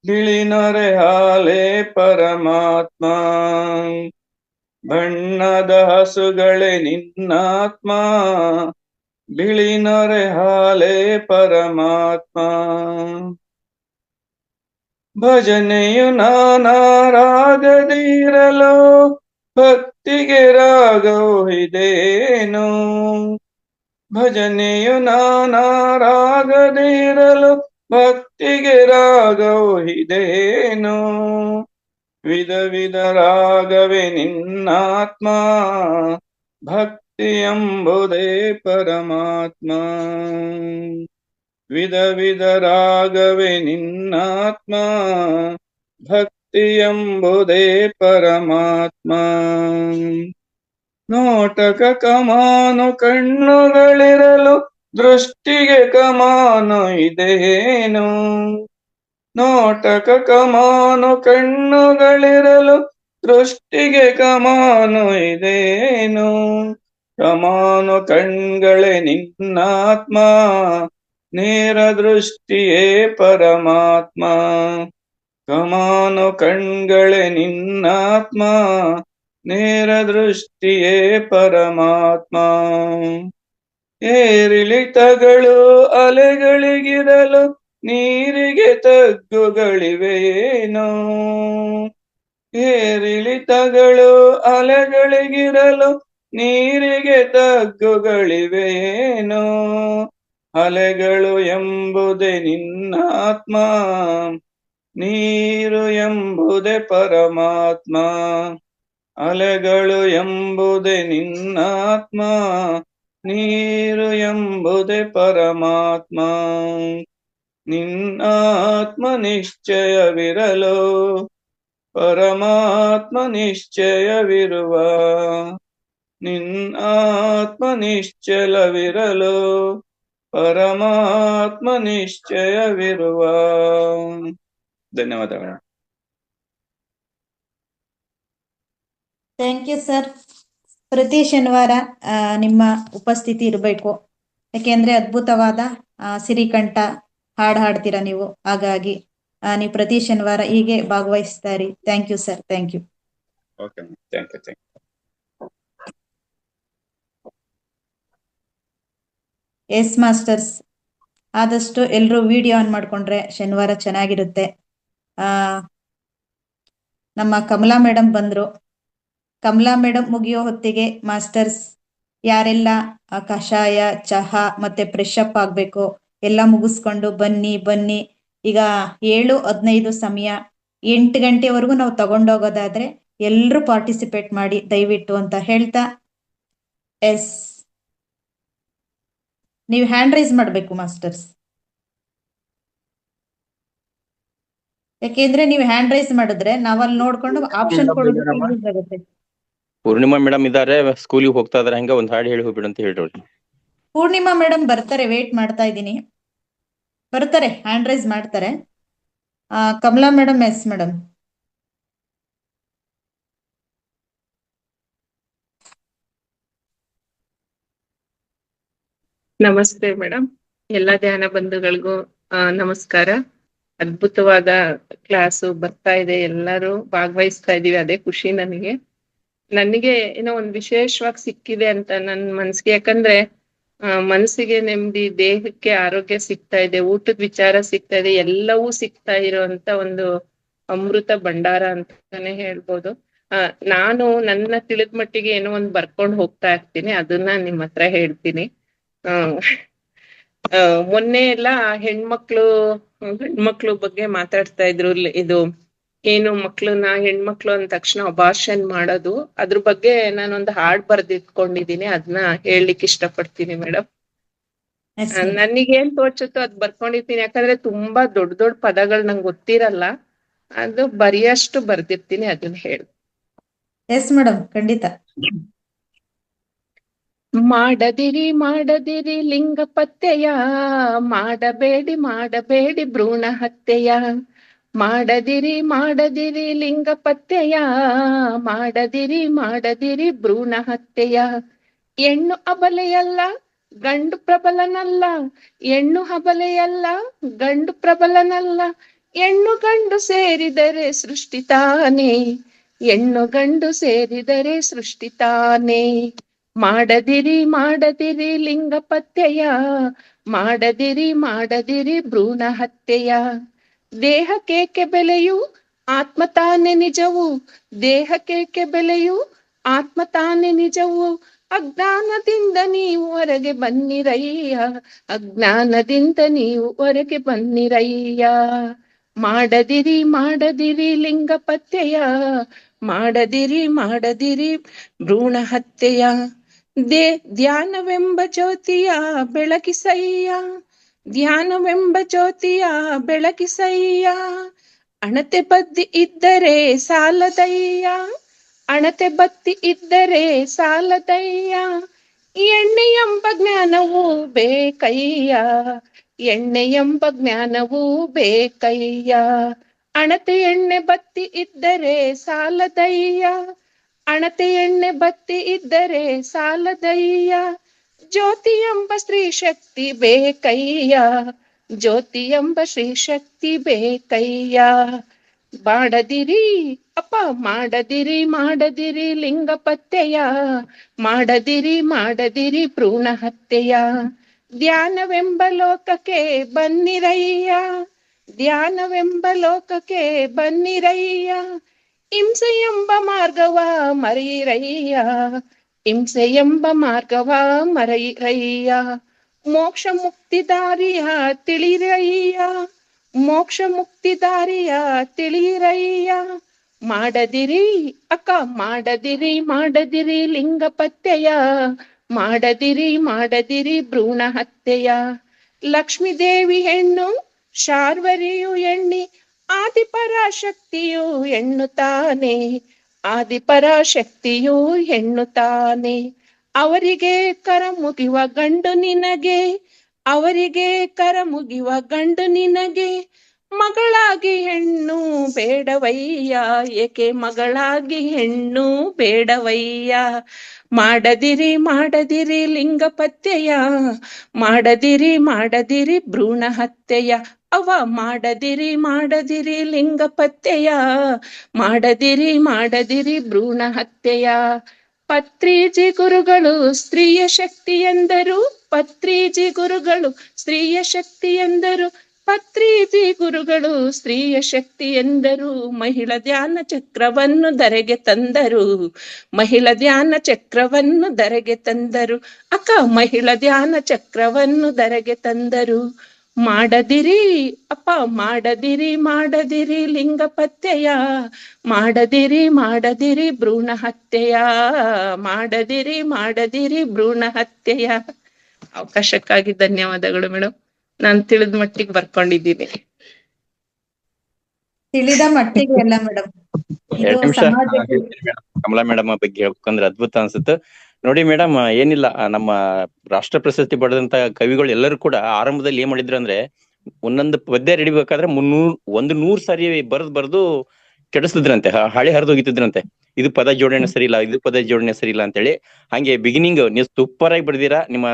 ಬಿಳಿ ನೊರೆ ಹಾಲೇ ಪರಮಾತ್ಮ. ಬಣ್ಣದ ಹಸುಗಳೇ ನಿನ್ನಾತ್ಮ ಬಿಳಿ ನೊರೆ ಹಾಲೇ ಪರಮಾತ್ಮ. ಭಜನೆಯು ನಾನಾ ರಾಗದಿರಲು ಭಕ್ತಿಗೆ ರಾಗವು ಇದೇನು. ಭಜನೆಯು ನಾನಾ ರಾಗದಿರಲು ಭಕ್ತಿಗೆ ರಾಗವು ಇದೇನು. ವಿಧ ವಿಧ ರಾಗವೇ ನಿನ್ನಾತ್ಮ ಭಕ್ತಿ ಎಂಬುದೇ ಪರಮಾತ್ಮ. ವಿಧ ವಿಧ ರಾಗವೇ ನಿನ್ನಾತ್ಮ ಭಕ್ತಿ ಎಂಬುದೇ ಪರಮಾತ್ಮ. ನೋಟಕ ಕಮಾನು ಕಣ್ಣುಗಳಿರಲು ದೃಷ್ಟಿಗೆ ಕಮಾನು ಇದೇನು. ನೋಟಕ ಕಮಾನು ಕಣ್ಣುಗಳಿರಲು ದೃಷ್ಟಿಗೆ ಕಮಾನು ಇದೇನು. ಕಮಾನು ಕಣ್ಗಳೇ ನಿನ್ನಾತ್ಮ ನೇರ ದೃಷ್ಟಿಯೇ ಪರಮಾತ್ಮ. ಕಮಾನು ಕಣ್ಗಳೇ ನಿನ್ನಾತ್ಮ ನೇರ ದೃಷ್ಟಿಯೇ ಪರಮಾತ್ಮ. ಏರಿಳಿತಗಳು ಅಲೆಗಳಿಗಿರಲು ನೀರಿಗೆ ತಗ್ಗುಗಳಿವೆಯೇನೋ. ಏರಿಳಿತಗಳು ಅಲೆಗಳಿಗಿರಲು ನೀರಿಗೆ ತಗ್ಗುಗಳಿವೆಯೇನೋ. ಅಲೆಗಳು ಎಂಬುದೇ ನಿನ್ನಾತ್ಮ ನೀರು ಎಂಬುದೇ ಪರಮಾತ್ಮ. ಅಲೆಗಳು ಎಂಬುದೇ ನಿನ್ನಾತ್ಮ ನೀರು ಎಂಬುದೇ ಪರಮಾತ್ಮ. ನಿನ್ನಾತ್ಮ ನಿಶ್ಚಯವಿರಲು ಪರಮಾತ್ಮ ನಿಶ್ಚಯವಿರುವ. ನಿನ್ನಾತ್ಮ ನಿಶ್ಚಲವಿರಲು ಪರಮಾತ್ಮ ನಿಶ್ಚಯವಿರುವ. ಧನ್ಯವಾದಗಳು. Thank you sir. ಪ್ರತಿ ಶನಿವಾರ ನಿಮ್ಮ ಉಪಸ್ಥಿತಿ ಇರಬೇಕು. ಯಾಕೆಂದ್ರೆ ಅದ್ಭುತವಾದ ಸಿರಿಕಂಠ ಹಾಡು ಹಾಡ್ತೀರಾ ನೀವು. ಹಾಗಾಗಿ ನೀವು ಪ್ರತಿ ಶನಿವಾರ ಹೀಗೆ ಭಾಗವಹಿಸ್ತಾ ಇರಿ. Thank you sir. Thank you. Okay, thank you. Yes masters, ಆದಷ್ಟು ಎಲ್ಲರೂ ವಿಡಿಯೋ ಆನ್ ಮಾಡ್ಕೊಂಡ್ರೆ ಶನಿವಾರ ಚೆನ್ನಾಗಿರುತ್ತೆ. ನಮ್ಮ ಕಮಲಾ ಮೇಡಮ್ ಬಂದ್ರು. ಕಮಲಾ ಮೇಡಮ್ ಮುಗಿಯೋ ಹೊತ್ತಿಗೆ ಮಾಸ್ಟರ್ಸ್ ಯಾರೆಲ್ಲ ಕಷಾಯ ಚಹಾ ಮತ್ತೆ ಫ್ರೆಶ್ ಅಪ್ ಆಗ್ಬೇಕು ಎಲ್ಲ ಮುಗಿಸ್ಕೊಂಡು ಬನ್ನಿ. ಈಗ 7:15 ಸಮಯ. 8 ಗಂಟೆವರೆಗೂ ನಾವು ತಗೊಂಡೋಗೋದಾದ್ರೆ ಎಲ್ಲರೂ ಪಾರ್ಟಿಸಿಪೇಟ್ ಮಾಡಿ ದಯವಿಟ್ಟು ಅಂತ ಹೇಳ್ತಾ, ಎಸ್ ನೀವು ಹ್ಯಾಂಡ್ ರೈಸ್ ಮಾಡಬೇಕು ಮಾಸ್ಟರ್ಸ್. ಯಾಕೆಂದ್ರೆ ನೀವು ಹ್ಯಾಂಡ್ ರೈಸ್ ಮಾಡಿದ್ರೆ ನಾವಲ್ಲಿ ನೋಡ್ಕೊಂಡು ಆಪ್ಷನ್ ಕೊಡೋದಕ್ಕೆ ಯೂಸ್ ಆಗುತ್ತೆ. ಪೂರ್ಣಿಮಾ ಮೇಡಮ್ ಇದಾರೆ, ಸ್ಕೂಲಿಗೆ ಹೋಗ್ತಾ ಇದಾರೆ. ಹಂಗ ಒಂದ್ ಹಾಡು ಹೇಳಿ ಹೋಗ್ಬಿಡು ಅಂತ ಹೇಳ್ರಿ. ಪೂರ್ಣಿಮಾ ಮೇಡಮ್ ಬರ್ತಾರೆ, ವೇಟ್ ಮಾಡ್ತಾ ಇದ್ದೀನಿ. ಬರ್ತಾರೆ, ಹ್ಯಾಂಡ್ ರೈಸ್ ಮಾಡ್ತಾರೆ. Kamala madam, yes madam. ನಮಸ್ತೆ ಮೇಡಮ್. ಎಲ್ಲ ಧ್ಯಾನ ಬಂಧುಗಳಿಗೂ ನಮಸ್ಕಾರ. ಅದ್ಭುತವಾದ ಕ್ಲಾಸು ಬರ್ತಾ ಇದೆ, ಎಲ್ಲರೂ ಭಾಗವಹಿಸ್ತಾ ಇದೀವಿ, ಅದೇ ಖುಷಿ ನನಗೆ. ಏನೋ ಒಂದು ವಿಶೇಷವಾಗಿ ಸಿಕ್ಕಿದೆ ಅಂತ ನನ್ನ ಮನ್ಸಿಗೆ. ಯಾಕಂದ್ರೆ ಮನಸ್ಸಿಗೆ ನೆಮ್ಮದಿ, ದೇಹಕ್ಕೆ ಆರೋಗ್ಯ ಸಿಗ್ತಾ ಇದೆ, ಊಟದ ವಿಚಾರ ಸಿಗ್ತಾ ಇದೆ, ಎಲ್ಲವೂ ಸಿಗ್ತಾ ಇರೋಂತ ಒಂದು ಅಮೃತ ಭಂಡಾರ ಅಂತಾನೆ ಹೇಳ್ಬೋದು. ನಾನು ನನ್ನ ತಿಳಿದ ಮಟ್ಟಿಗೆ ಏನೋ ಒಂದು ಬರ್ಕೊಂಡು ಹೋಗ್ತಾ ಇರ್ತೀನಿ, ಅದನ್ನ ನಿಮ್ಮ ಹತ್ರ ಹೇಳ್ತೀನಿ. ಮೊನ್ನೆ ಎಲ್ಲ ಹೆಣ್ಮಕ್ಳು ಬಗ್ಗೆ ಮಾತಾಡ್ತಾ ಇದ್ರು. ಇದು ಏನು ಹೆಣ್ಮಕ್ಳು ಅಂದ ತಕ್ಷಣ ಅಬಾರ್ಷನ್ ಮಾಡೋದು, ಅದ್ರ ಬಗ್ಗೆ ನಾನೊಂದು ಹಾಡ್ ಬರ್ದಿಟ್ಕೊಂಡಿದೀನಿ, ಅದನ್ನ ಹೇಳಲಿಕ್ಕೆ ಇಷ್ಟಪಡ್ತೀನಿ ಮೇಡಮ್. Yes madam. ನನಗೇನ್ ತೋಚುತ್ತೋ ಅದ್ ಬರ್ಕೊಂಡಿರ್ತೀನಿ, ಯಾಕಂದ್ರೆ ತುಂಬಾ ದೊಡ್ಡ ದೊಡ್ಡ ಪದಗಳು ನಂಗೆ ಗೊತ್ತಿರಲ್ಲ, ಅದು ಬರೆಯಷ್ಟು ಬರ್ದಿರ್ತೀನಿ, ಅದನ್ನ ಹೇಳಿ. ಎಸ್ ಮೇಡಮ್, ಖಂಡಿತ. ಮಾಡದಿರಿ ಲಿಂಗ ಪತ್ತೆಯ, ಮಾಡಬೇಡಿ ಭ್ರೂಣ ಹತ್ಯೆಯ. ಮಾಡದಿರಿ ಲಿಂಗ ಪತ್ತೆಯ, ಮಾಡದಿರಿ ಭ್ರೂಣ ಹತ್ಯೆಯ. ಹೆಣ್ಣು ಅಬಲೆಯಲ್ಲ ಗಂಡು ಪ್ರಬಲನಲ್ಲ, ಹೆಣ್ಣು ಅಬಲೆಯಲ್ಲ ಗಂಡು ಪ್ರಬಲನಲ್ಲ. ಹೆಣ್ಣು ಗಂಡು ಸೇರಿದರೆ ಸೃಷ್ಟಿ ತಾನೇ, ಹೆಣ್ಣು ಗಂಡು ಸೇರಿದರೆ ಸೃಷ್ಟಿ ತಾನೇ. ಮಾಡದಿರಿ ಲಿಂಗ ಪತ್ತೆಯ, ಮಾಡದಿರಿ ಭ್ರೂಣ ಹತ್ಯೆಯ. ದೇಹಕ್ಕೇಕೆ ಬೆಲೆಯು ಆತ್ಮ ತಾನೇ ನಿಜವು, ದೇಹಕ್ಕೇಕೆ ಬೆಲೆಯು ಆತ್ಮ ತಾನೇ ನಿಜವು. ಅಜ್ಞಾನದಿಂದ ನೀವು ಹೊರಗೆ ಬನ್ನಿರಯ್ಯ, ಅಜ್ಞಾನದಿಂದ ನೀವು ಹೊರಗೆ ಬನ್ನಿರಯ್ಯ. ಮಾಡದಿರಿ ಲಿಂಗ ಪತ್ತೆಯ, ಮಾಡದಿರಿ ಭ್ರೂಣ ಹತ್ಯೆಯ. ಧ್ಯಾನವೆಂಬ ಜ್ಯೋತಿಯ ಬೆಳಕಿಸಯ್ಯ, ಧ್ಯಾನವೆಂಬ ಜ್ಯೋತಿಯ ಬೆಳಕಿಸಯ್ಯ. ಅಣತೆ ಬದ್ದಿ ಇದ್ದರೆ ಸಾಲದಯ್ಯ, ಅಣತೆ ಬತ್ತಿ ಇದ್ದರೆ ಸಾಲದಯ್ಯ. ಎಣ್ಣೆ ಎಂಬ ಜ್ಞಾನವೂ ಬೇಕಯ್ಯ, ಎಣ್ಣೆ ಎಂಬ ಜ್ಞಾನವೂ ಬೇಕಯ್ಯ. ಅಣತೆ ಎಣ್ಣೆ ಬತ್ತಿ ಇದ್ದರೆ ಸಾಲದಯ್ಯ, ಅಣತೆ ಎಣ್ಣೆ ಬತ್ತಿ ಇದ್ದರೆ ಸಾಲದಯ್ಯ. ಜ್ಯೋತಿ ಎಂಬ ಸ್ತ್ರೀ ಶಕ್ತಿ ಬೇಕಯ್ಯ, ಜ್ಯೋತಿ ಎಂಬ ಶ್ರೀ ಶಕ್ತಿ ಬೇಕಯ್ಯ. ಮಾಡದಿರಿ ಮಾಡದಿರಿ ಲಿಂಗ ಪತ್ತೆಯ, ಮಾಡದಿರಿ ಭ್ರೂಣ ಹತ್ಯೆಯ. ಧ್ಯಾನವೆಂಬ ಲೋಕಕ್ಕೆ ಬನ್ನಿರಯ್ಯ, ಧ್ಯಾನವೆಂಬ ಲೋಕಕ್ಕೆ ಬನ್ನಿರಯ್ಯ. ಹಿಂಸೆ ಎಂಬ ಮಾರ್ಗವ ಮರೆಯಿರಯ್ಯ, ಹಿಂಸೆ ಎಂಬ ಮಾರ್ಗವ ಮರೆಯಿರಯ್ಯ. ಮೋಕ್ಷ ಮುಕ್ತಿ ದಾರಿಯ ತಿಳಿರಯ್ಯ, ಮೋಕ್ಷ ಮುಕ್ತಿ ದಾರಿಯ ತಿಳಿರಯ್ಯ. ಮಾಡದಿರಿ ಮಾಡದಿರಿ ಲಿಂಗ ಪತ್ತೆಯ, ಮಾಡದಿರಿ ಭ್ರೂಣ ಹತ್ಯೆಯ. ಲಕ್ಷ್ಮೀ ದೇವಿ ಹೆಣ್ಣು ಶಾರ್ವರಿಯು ಎಣ್ಣಿ, ಆದಿಪರಾಶಕ್ತಿಯು ಹೆಣ್ಣು ತಾನೆ, ಆದಿಪರಾಶಕ್ತಿಯು ಹೆಣ್ಣು ತಾನೆ. ಅವರಿಗೆ ಕರ ಮುಗಿವ ಗಂಡು ನಿನಗೆ, ಅವರಿಗೆ ಕರ ಮುಗಿವ ಗಂಡು ನಿನಗೆ. ಮಗಳಾಗಿ ಹೆಣ್ಣು ಬೇಡವಯ್ಯ, ಏಕೆ ಮಗಳಾಗಿ ಹೆಣ್ಣು ಬೇಡವಯ್ಯ. ಮಾಡದಿರಿ ಲಿಂಗ ಪತ್ತೆಯ, ಮಾಡದಿರಿ ಭ್ರೂಣ ಹತ್ಯೆಯ. ಅವ ಮಾಡದಿರಿ ಲಿಂಗ ಪತ್ತೆಯ, ಮಾಡದಿರಿ ಭ್ರೂಣ ಹತ್ಯೆಯ. ಪತ್ರಿಜಿ ಗುರುಗಳು ಸ್ತ್ರೀಯ ಶಕ್ತಿ ಎಂದರು, ಪತ್ರಿಜಿ ಗುರುಗಳು ಸ್ತ್ರೀಯ ಶಕ್ತಿ ಎಂದರು, ಪತ್ರಿಜಿ ಗುರುಗಳು ಸ್ತ್ರೀಯ ಶಕ್ತಿ ಎಂದರು. ಮಹಿಳಾ ಧ್ಯಾನ ಚಕ್ರವನ್ನು ಧರೆಗೆ ತಂದರು, ಮಹಿಳಾ ಧ್ಯಾನ ಚಕ್ರವನ್ನು ಧರೆಗೆ ತಂದರು. ಮಹಿಳಾ ಧ್ಯಾನ ಚಕ್ರವನ್ನು ಧರೆಗೆ ತಂದರು. ಮಾಡದಿರಿ ಮಾಡದಿರಿ ಲಿಂಗ ಪತ್ತೆಯ, ಮಾಡದಿರಿ ಭ್ರೂಣ ಹತ್ಯೆಯ, ಮಾಡದಿರಿ ಭ್ರೂಣ ಹತ್ಯೆಯ. ಅವಕಾಶಕ್ಕಾಗಿ ಧನ್ಯವಾದಗಳು ಮೇಡಮ್. ನಾನು ತಿಳಿದ ಮಟ್ಟಿಗೆ ಬರ್ಕೊಂಡಿದ್ದೀನಿ. ತಿಳಿದ ಮಟ್ಟಿಗೆ ಅಲ್ಲ ಮೇಡಮ್, ಇದು ಸಮಾಜಕ್ಕೆ. ಕಮಲಾ ಮೇಡಮ್ ಬಗ್ಗೆ ಹೇಳ್ಬೇಕಂದ್ರೆ ಅದ್ಭುತ ಅನ್ಸುತ್ತೆ ನೋಡಿ ಮೇಡಮ್. ಏನಿಲ್ಲ, ನಮ್ಮ ರಾಷ್ಟ್ರ ಪ್ರಶಸ್ತಿ ಪಡೆದಂತ ಕವಿಗಳು ಎಲ್ಲರೂ ಕೂಡ ಆರಂಭದಲ್ಲಿ ಏನ್ ಮಾಡಿದ್ರು ಅಂದ್ರೆ, ಒಂದೊಂದು ಪದ್ಯ ಹಿಡಿಬೇಕಾದ್ರೆ 100 ಸಾರಿ ಬರ್ದು ಕೆಡಿಸ್ತಿದ್ರಂತೆ, ಹಳಿ ಹರಿದು ಹೋಗಿತಿದ್ರಂತೆ. ಇದು ಪದ ಜೋಡಣೆ ಸರಿ ಇಲ್ಲ, ಇದು ಪದ ಜೋಡಣೆ ಸರಿ ಇಲ್ಲ ಅಂತೇಳಿ. ಹಂಗೆ ಬಿಗಿನಿಂಗ್ ನೀವು ಸೂಪರ್ ಆಗಿ ಬರ್ದಿರಾ, ನಿಮ್ಮ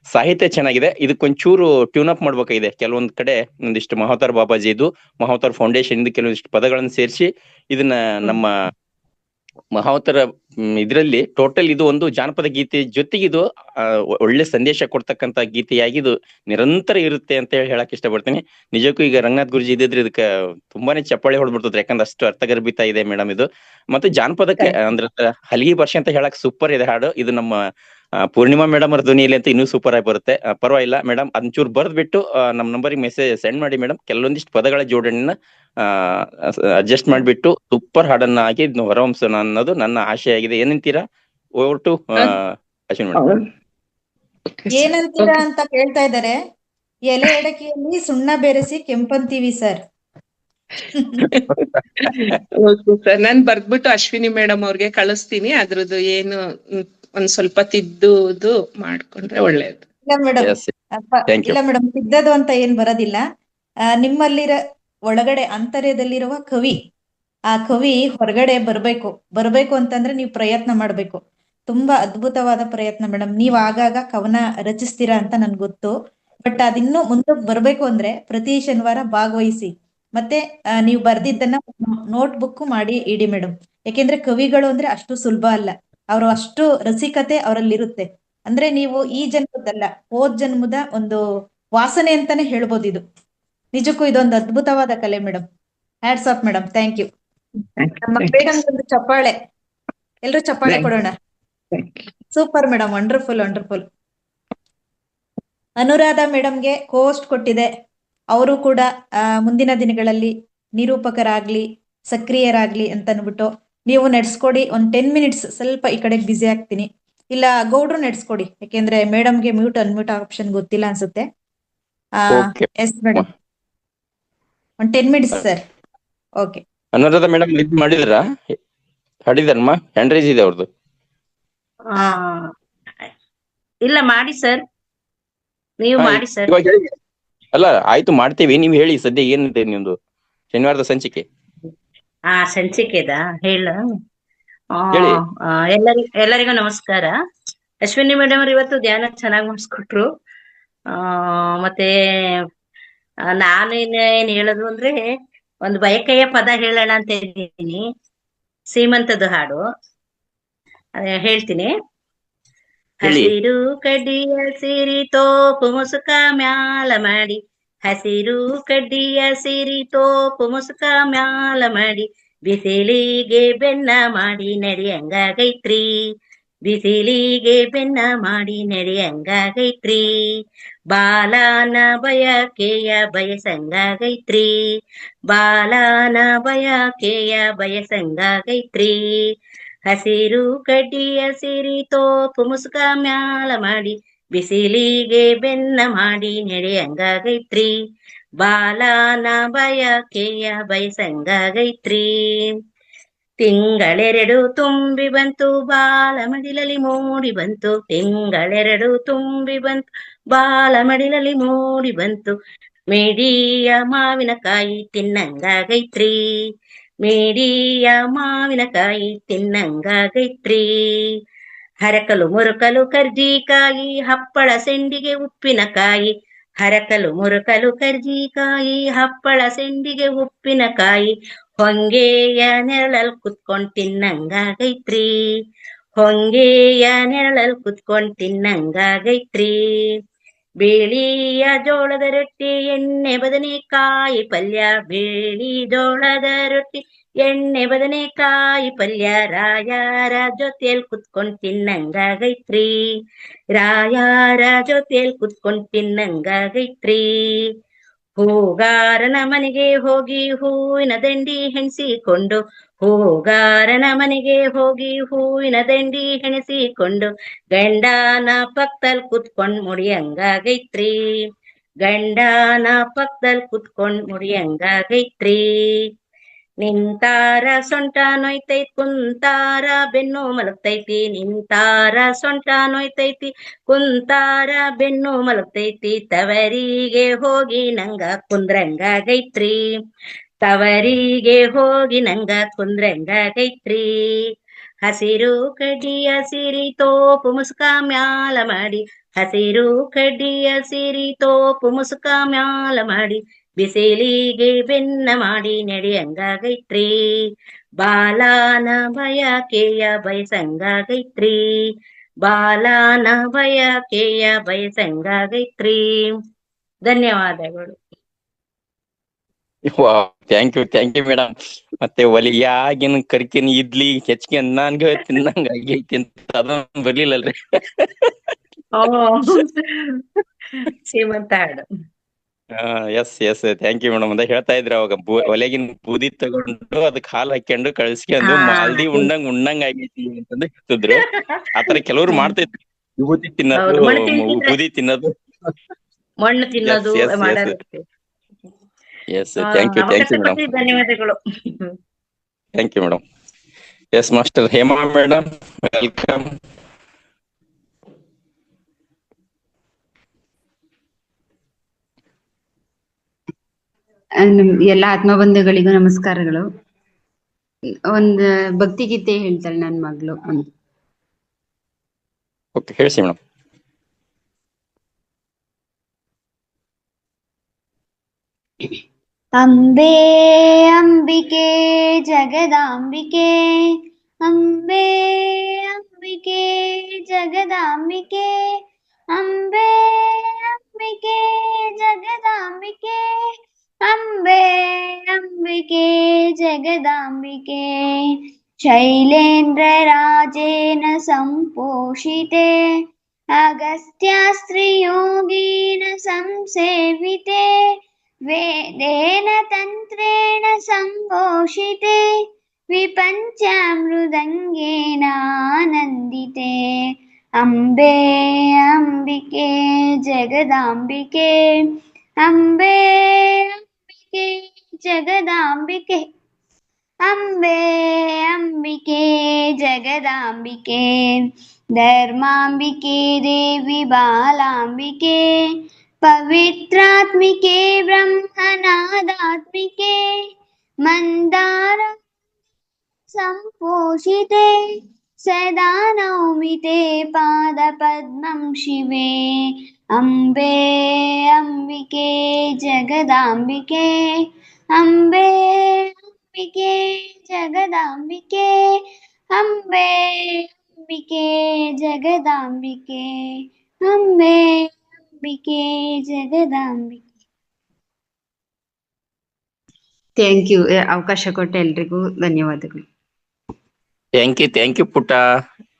ಸಾಹಿತ್ಯ ಚೆನ್ನಾಗಿದೆ, ಇದಕ್ಕೊಂಚೂರು ಟ್ಯೂನ್ ಅಪ್ ಮಾಡ್ಬೇಕಾಗಿದೆ. ಕೆಲವೊಂದ್ ಕಡೆ ಒಂದಿಷ್ಟು ಮಹೋತಾರ್ ಬಾಬಾಜಿದು, ಮಹೋತಾರ್ ಫೌಂಡೇಶನ್ ಇಂದ ಕೆಲವೊಂದಿಷ್ಟು ಪದಗಳನ್ನು ಸೇರಿಸಿ ಇದನ್ನ ನಮ್ಮ ಮಹೋತ್ತರ ಇದ್ರಲ್ಲಿ ಟೋಟಲ್ ಇದು ಒಂದು ಜಾನಪದ ಗೀತೆ ಜೊತೆಗೆ ಇದು ಒಳ್ಳೆ ಸಂದೇಶ ಕೊಡ್ತಕ್ಕಂತ ಗೀತೆಯಾಗಿ ಇದು ನಿರಂತರ ಇರುತ್ತೆ ಅಂತ ಹೇಳಕ್ ಇಷ್ಟಪಡ್ತೀನಿ. ನಿಜಕ್ಕೂ ಈಗ ರಂಗನಾಥ್ ಗುರುಜಿ ಇದ್ದಿದ್ರೆ ಇದಕ್ಕೆ ತುಂಬಾನೇ ಚಪ್ಪಾಳೆ ಹೊಡ್ಬಿಡ್ತದೆ, ಯಾಕಂದ್ರೆ ಅಷ್ಟು ಅರ್ಥಗರ್ಭಿತ ಇದೆ ಮೇಡಮ್ ಇದು. ಮತ್ತೆ ಜಾನಪದಕ್ಕೆ ಅಂದ್ರೆ ಹಲಗಿ ಭಾಷೆ ಅಂತ ಹೇಳಕ್ ಸೂಪರ್ ಇದೆ ಹಾಡು. ಇದು ನಮ್ಮ ಪೂರ್ಣಿಮಾ ಮೇಡಮ್ ಅವ್ರ ಧ್ವನಿಯಲ್ಲಿ ಅಂತ ಇನ್ನೂ ಸೂಪರ್ ಆಗಿ ಬರುತ್ತೆ. ಪರವಾಗಿಲ್ಲ ಮೇಡಮ್, ಒಂಚೂರು ಬರ್ದ್ಬಿಟ್ಟು ನಮ್ಮ ನಂಬರಿಗೆ ಮೆಸೇಜ್ ಸೆಂಡ್ ಮಾಡಿ ಮೇಡಮ್. ಕೆಲವೊಂದಿಷ್ಟು ಪದಗಳ ಜೋಡಣೆನ ಅಡ್ಜಸ್ಟ್ ಮಾಡಿಬಿಟ್ಟು ಸೂಪರ್ ಹಾಡನ್ನ ಆಗಿ ಹೊರಹೊಮ್ಸೋಣ ಅನ್ನೋದು ನನ್ನ ಆಶೆ ಆಗಿದೆ. ಏನಂತೀರಾ? Over to Ashwin madam. ಏನಂತೀರಾ ಅಂತ ಕೇಳ್ತಾ ಇದ್ದಾರೆ. ಎಲೆ ಎಡಕಿಯಲ್ಲಿ ಸುಣ್ಣ ಬೆರೆಸಿ ಕೆಂಪಂತೀವಿ ಸರ್. ಓಕೆ ಸರ್, ನಾನ್ ಬರ್ದ್ಬಿಟ್ಟು ಅಶ್ವಿನಿ ಮೇಡಮ್ ಅವ್ರಿಗೆ ಕಳಿಸ್ತೀನಿ. ಅದ್ರದ್ದು ಏನು ಒಂದ್ ಸ್ವಲ್ಪ ತಿದ್ದುದು ಮಾಡ್ಕೊಂಡ್ರೆ ಒಳ್ಳೇದು. ಇಲ್ಲ ಮೇಡಮ್, Yes, thank you. ಇಲ್ಲ ಮೇಡಮ್, ತಿದ್ದದು ಅಂತ ಏನ್ ಬರೋದಿಲ್ಲ. ಒಳಗಡೆ ಆಂತರ್ಯದಲ್ಲಿರುವ ಕವಿ, ಆ ಕವಿ ಹೊರಗಡೆ ಬರ್ಬೇಕು ಅಂತಂದ್ರೆ ನೀವು ಪ್ರಯತ್ನ ಮಾಡ್ಬೇಕು. ತುಂಬಾ ಅದ್ಭುತವಾದ ಪ್ರಯತ್ನ ಮೇಡಮ್. ನೀವ್ ಆಗಾಗ ಕವನ ರಚಿಸ್ತೀರಾ ಅಂತ ನನ್ಗೆ ಗೊತ್ತು. ಬಟ್ ಅದಿನ್ನೂ ಮುಂದಕ್ಕೆ ಬರ್ಬೇಕು ಅಂದ್ರೆ ಪ್ರತಿ ಶನಿವಾರ ಭಾಗವಹಿಸಿ. ಮತ್ತೆ ನೀವು ಬರ್ದಿದ್ದನ್ನ ನೋಟ್ ಬುಕ್ ಮಾಡಿ ಇಡಿ ಮೇಡಮ್. ಯಾಕೆಂದ್ರೆ ಕವಿಗಳು ಅಂದ್ರೆ ಅಷ್ಟು ಸುಲಭ ಅಲ್ಲ. ಅವರು ಅಷ್ಟು ರಸಿಕತೆ ಅವರಲ್ಲಿರುತ್ತೆ. ಅಂದ್ರೆ ನೀವು ಈ ಜನ್ಮದಲ್ಲ, ಹೋದ್ ಜನ್ಮದ ಒಂದು ವಾಸನೆ ಅಂತಾನೆ ಹೇಳ್ಬೋದು ಇದು. ನಿಜಕ್ಕೂ ಇದೊಂದು ಅದ್ಭುತವಾದ ಕಲೆ madam. Hats off madam, thank you. ನಮ್ಮ ಮೇಡಮ್ ಒಂದು ಚಪ್ಪಾಳೆ, ಎಲ್ರು ಚಪ್ಪಾಳೆ ಕೊಡೋಣ. Super madam, wonderful wonderful. Anuradha ಮೇಡಮ್ಗೆ ಕೋಸ್ಟ್ ಕೊಟ್ಟಿದೆ. ಅವರು ಕೂಡ ಮುಂದಿನ ದಿನಗಳಲ್ಲಿ ನಿರೂಪಕರಾಗ್ಲಿ, ಸಕ್ರಿಯರಾಗ್ಲಿ ಅಂತ ಅನ್ಬಿಟ್ಟು ನೀವು ನಡೆಸ್ಕೊಡಿ. ಒಂದ್ 10 ಮಿನಿಟ್ಸ್ ಸ್ವಲ್ಪ ಈ ಕಡೆಗೆ ಬ್ಯುಸಿ ಆಗ್ತೀನಿ. ಇಲ್ಲ ಗೌಡ್ರು ನಡೆಸ್ಕೊಡಿ, ಯಾಕೆಂದ್ರೆ ಮೇಡಮ್ಗೆ ಮ್ಯೂಟ್ ಅನ್ಮ್ಯೂಟ್ ಆಪ್ಷನ್ ಗೊತ್ತಿಲ್ಲ ಅನ್ಸುತ್ತೆ. ಎಸ್ ಮೇಡಮ್, ಒಂದ್ 10 minutes sir. Okay. Anuradha madam ಇದು ಮಾಡಿದ್ರಾ? ಹಾಡಿದಾರಮ್ಮ? ಹ್ಯಾಂಡ್ ರೈಸ್ ಇದೆ ಅವ್ರದ್ದು. ಇಲ್ಲ ಮಾಡಿ ಸರ್, ನೀವು ಮಾಡಿ ಸರ್. ಇವಾಗ ಹೇಳಿ. ಅಲ್ಲ ಆಯ್ತು, ಮಾಡ್ತೀವಿ. ನೀವ್ ಹೇಳಿ ಸದ್ಯ ಏನಿದೆ ನಿಮ್ದು ಶನಿವಾರದ ಸಂಚಿಕೆ? ಸಂಚಿಕೆದ ಹೇಳ. ಹೇಳಿ. ಎಲ್ಲರಿಗೂ ನಮಸ್ಕಾರ. ಅಶ್ವಿನಿ ಮೇಡಮ್ ಅವ್ರು ಇವತ್ತು ಧ್ಯಾನ ಚೆನ್ನಾಗಿ ಮಾಡಿಸ್ಕೊಟ್ರು. ಮತ್ತೆ ನಾನು ಏನ್ ಹೇಳೋದು ಅಂದ್ರೆ, ಒಂದು ಬಯಕೆಯ ಪದ ಹೇಳೋಣ ಅಂತ ಇದ್ದೀನಿ. ಸೀಮಂತದ ಹಾಡು ಹೇಳ್ತೀನಿ. ಹಸಿರು ಕಡ್ಡಿಯ ಸಿರಿ ತೋಪು ಮುಸುಕ ಮ್ಯಾಲ ಮಾಡಿ, ಹಸಿರು ಕಡ್ಡಿಯ ಸಿರಿ ತೋಪು ಮುಸುಕ ಮ್ಯಾಲ ಮಾಡಿ, ಬಿಸಿಲಿಗೆ ಬೆನ್ನ ಮಾಡಿ ನಡಿಯಂಗಾಗೈತ್ರಿ, ಬಿಸಿಲಿಗೆ ಬೆನ್ನ ಮಾಡಿ ನಡಿಯಂಗಾಗೈತ್ರಿ, ಬಾಲಾನ ಬಯಕೆಯ ಬಯಸಂಗಾಗೈತ್ರಿ, ಬಾಲಾನ ಬಯಕೆಯ ಬಯಸಂಗಾಗೈತ್ರಿ, ಹಸಿರು ಕಡ್ಡಿಯ ಸಿರಿ ತೋಪು ಮುಸುಕ ಮ್ಯಾಲ ಮಾಡಿ, ಬಿಸಿಲಿಗೆ ಬೆನ್ನ ಮಾಡಿ ನಡೆಯಂಗಾಗೈತ್ರಿ, ಬಾಲಾನ ಬಯಕೆಯ ಬಯಸಂಗಾಗೈತ್ರಿ. ತಿಂಗಳೆರಡು ತುಂಬಿ ಬಂತು ಬಾಲ ಮಡಿಲಲ್ಲಿ ಮೂಡಿ ಬಂತು, ತಿಂಗಳೆರಡು ತುಂಬಿ ಬಂತು ಬಾಲ ಮಡಿಲಲ್ಲಿ ಮೂಡಿ ಬಂತು, ಮೇಡಿಯ ಮಾವಿನಕಾಯಿ ತಿನ್ನಂಗಾಗೈತ್ರಿ, ಮೇಡಿಯ ಮಾವಿನಕಾಯಿ ತಿನ್ನಂಗಾಗೈತ್ರಿ, ಹರಕಲು ಮುರುಕಲು ಕರ್ಜಿಕಾಯಿ ಹಪ್ಪಳ ಸೆಂಡಿಗೆ ಉಪ್ಪಿನಕಾಯಿ, ಹರಕಲು ಮುರುಕಲು ಕರ್ಜಿಕಾಯಿ ಹಪ್ಪಳ ಸೆಂಡಿಗೆ ಉಪ್ಪಿನಕಾಯಿ, ಹೊಂಗೆಯ ನೆರಳಲ್ ಕುತ್ಕೊಂಡ್ ತಿನ್ನಂಗಾಗೈತ್ರಿ, ಹೊಂಗೆಯ ನೆರಳಲ್ ಕುತ್ಕೊಂಡ್ ತಿನ್ನಂಗಾಗೈತ್ರಿ, ಬೇಳಿಯ ಜೋಳದ ರೊಟ್ಟಿ ಎಣ್ಣೆ ಬದನೆಕಾಯಿ ಪಲ್ಯ, ಬೇಳಿ ಜೋಳದ ರೊಟ್ಟಿ ಎಣ್ಣೆ ಬದನೆಕಾಯಿ ಪಲ್ಯ, ರಾಯರ ಜೊತೆಲ್ ಕುತ್ಕೊಂಡ್ ತಿನ್ನಂಗಾಗೈತ್ರಿ, ರಾಯರ ಜೊತೆಲ್ ಕುತ್ಕೊಂಡ್ ತಿನ್ನಂಗಾಗೈತ್ರಿ, ಹೂಗಾರನ ಮನೆಗೆ ಹೋಗಿ ಹೂವಿನ ದಂಡಿ ಹೆಣಿಸಿಕೊಂಡು, ಹೂಗಾರನ ಮನೆಗೆ ಹೋಗಿ ಹೂವಿನ ದಂಡಿ ಹೆಣಿಸಿಕೊಂಡು, ಗಂಡನ ಪಕ್ಕದಲ್ಲಿ ಕುತ್ಕೊಂಡ್ ಮುಡಿಯಂಗಾಗೈತ್ರಿ, ಗಂಡನ ಪಕ್ಕದಲ್ಲಿ ಕುತ್ಕೊಂಡ್ ಮುಡಿಯಂಗಾಗೈತ್ರಿ, ನಿಂತಾರ ಸೊಂಟ ನೋಯ್ತೈತಿ ಕುಂತಾರ ಬೆನ್ನು ಮಲಗ್ತೈತಿ, ನಿಂತಾರ ಸೊಂಟ ನೋಯ್ತೈತಿ ಕುಂತಾರ ಬೆನ್ನು ಮಲಗ್ತೈತಿ, ತವರಿಗೆ ಹೋಗಿ ನಂಗ ಕುಂದ್ರಂಗಾಗೈತ್ರಿ, ತವರಿಗೆ ಹೋಗಿ ನಂಗ ಕುಂದ್ರಂಗಾಗೈತ್ರಿ, ಹಸಿರು ಕಡ್ಡಿಯ ಸಿರಿ ತೋಪು ಮುಸುಕ ಮ್ಯಾಲ ಮಾಡಿ, ಹಸಿರು ಕಡ್ಡಿಯ ಸಿರಿ ತೋಪು ಮುಸುಕ ಮ್ಯಾಲ ಮಾಡಿ, ಬಿಸಿಲಿಗೆ ಬೆನ್ನ ಮಾಡಿ ನಡೆಯಂಗಾಗೈತ್ರಿ, ಬಾಲಾನ ಬಯಕೆಯ ಬಯಸಂಗಾಗೈತ್ರಿ, ಬಾಲಾನ ಬಯಕೆಯ ಬಯಸಂಗಾಗೈತ್ರಿ. ಧನ್ಯವಾದಗಳು. Thank you madam. ಮತ್ತೆ ಒಲಿಯಾಗಿನ ಕರ್ಕಿನ ಇಡ್ಲಿ ಹೆಚ್ಚಿಗೆ ಅನ್ನಂಗ ತಿನ್ನಂಗ ಆಗೈತಿ ಅಂತ ಅದೊಂದು ಬರ್ಲಿಲ್ಲಲ್ರಿ. ಓ ಶ್ರೀಮಂತ ಹಾಡು. Yes thank you madam. ಅಂತ ಹೇಳ್ತಾ ಇದ್ರಿ ಅವಾಗ ಒಲೆಗಿನ ಬೂದಿ ತಗೊಂಡು ಅದಕ್ಕೆ ಹಾಲು ಹಾಕೊಂಡು ಕಳ್ಸ್ಕೊಂಡು ಹಾ ಮಾಲ್ದಿ ಉಣ್ಣಂಗ್ ಆಗೈತಿ ಅಂತಂದು ಹೇಳ್ತಿದ್ರು. ಆತರ ಕೆಲವ್ರು ಮಾಡ್ತಿದ್ರು, ವಿಭೂತಿ ತಿನ್ನೋದು, ಹೌದು, ಮಣ್ಣು ತಿಂತಿದ್ರೆ ಬೂದಿ ತಿನ್ನೋದು. ಮಣ್ಣು ತಿನ್ನೋದು ಎಸ್ ಮಾಡೋದಿರುತ್ತೆ. ಥ್ಯಾಂಕ್ ಯು ಅವಕಾಶ ಮೇಡಮ್. ಕೊಟ್ಟಿದ್ದು ಧನ್ಯವಾದಗಳು. Thank you madam. Yes master Hema madam, welcome. ಎಲ್ಲ ಆತ್ಮಬಂಧುಗಳಿಗೂ ನಮಸ್ಕಾರಗಳು. ಒಂದ್ ಭಕ್ತಿಗೀತೆ ಹೇಳ್ತಾಳೆ ನನ್ ಮಗಳು. ಓಕೆ, ಹೇಳಿಸಿ ಮೇಡಮ್. ಅಂಬೆ ಅಂಬಿಕೆ ಜಗದಾಂಬಿಕೆ, ಅಂಬೆ ಅಂಬಿಕೆ ಜಗದಾಂಬಿಕೆ, ಅಂಬೆ ಅಂಬಿಕೆ ಜಗದಾಂಬಿಕೆ, ಅಂಬೆ ಅಂಬಿಕೆ ಜಗದಾಂಬಿಕೆ. ಶೈಲೇಂದ್ರ ರಾಜೇನ ಸಂಪೋಷಿತೆ, ಅಗಸ್ತ್ಯಾಸ್ತ್ರಿ ಯೋಗೀನ ಸಂಸೇವಿತೆ, ವೇದೇನ ತಂತ್ರೇಣ ಸಂಘೋಷಿತೆ, ವಿಪಂಚಾಮೃದಂಗೇನ ಆನಂದಿತೆ. ಅಂಬೆ ಅಂಬಿಕೆ ಜಗದಾಂಬಿಕೆ, ಅಂಬೆ ಅಂಬಿಕೆ ಜಗದಾಂಬಿಕೆ, ಅಂಬೆ ಅಂಬಿಕೆ ಜಗದಾಂಬಿಕೆ. ಧರ್ಮಾಂಬಿಕೆ ದೇವಿ ಬಾಲಾಂಬಿಕೆ, ಪವಿತ್ರಾತ್ಮಿಕೆ ಬ್ರಹ್ಮನಾದಾತ್ಮಿಕೆ, ಮಂದಾರ ಸಂಪೋಷಿತೆ, ಸದಾ ನೌಮಿತೆ ಪಾದ ಪದ್ಮಂ ಶಿವೆ. ಅಂಬೆ ಅಂಬಿಕೆ ಜಗದಾಂಬಿಕೆ, ಅಂಬೆ ಅಂಬಿಕೆ ಜಗದಾಂಬಿಕೆ, ಅಂಬೆ ಅಂಬಿಕೆ ಜಗದಾಂಬಿಕೆ, ಅಂಬೆ ಅಂಬಿಕೆ ಜಗದಾಂಬಿಕೆ. Thank you. ಅವಕಾಶ ಕೊಟ್ಟ ಎಲ್ರಿಗೂ ಧನ್ಯವಾದಗಳು. ಥ್ಯಾಂಕ್ ಯು ಪುಟ್ಟ.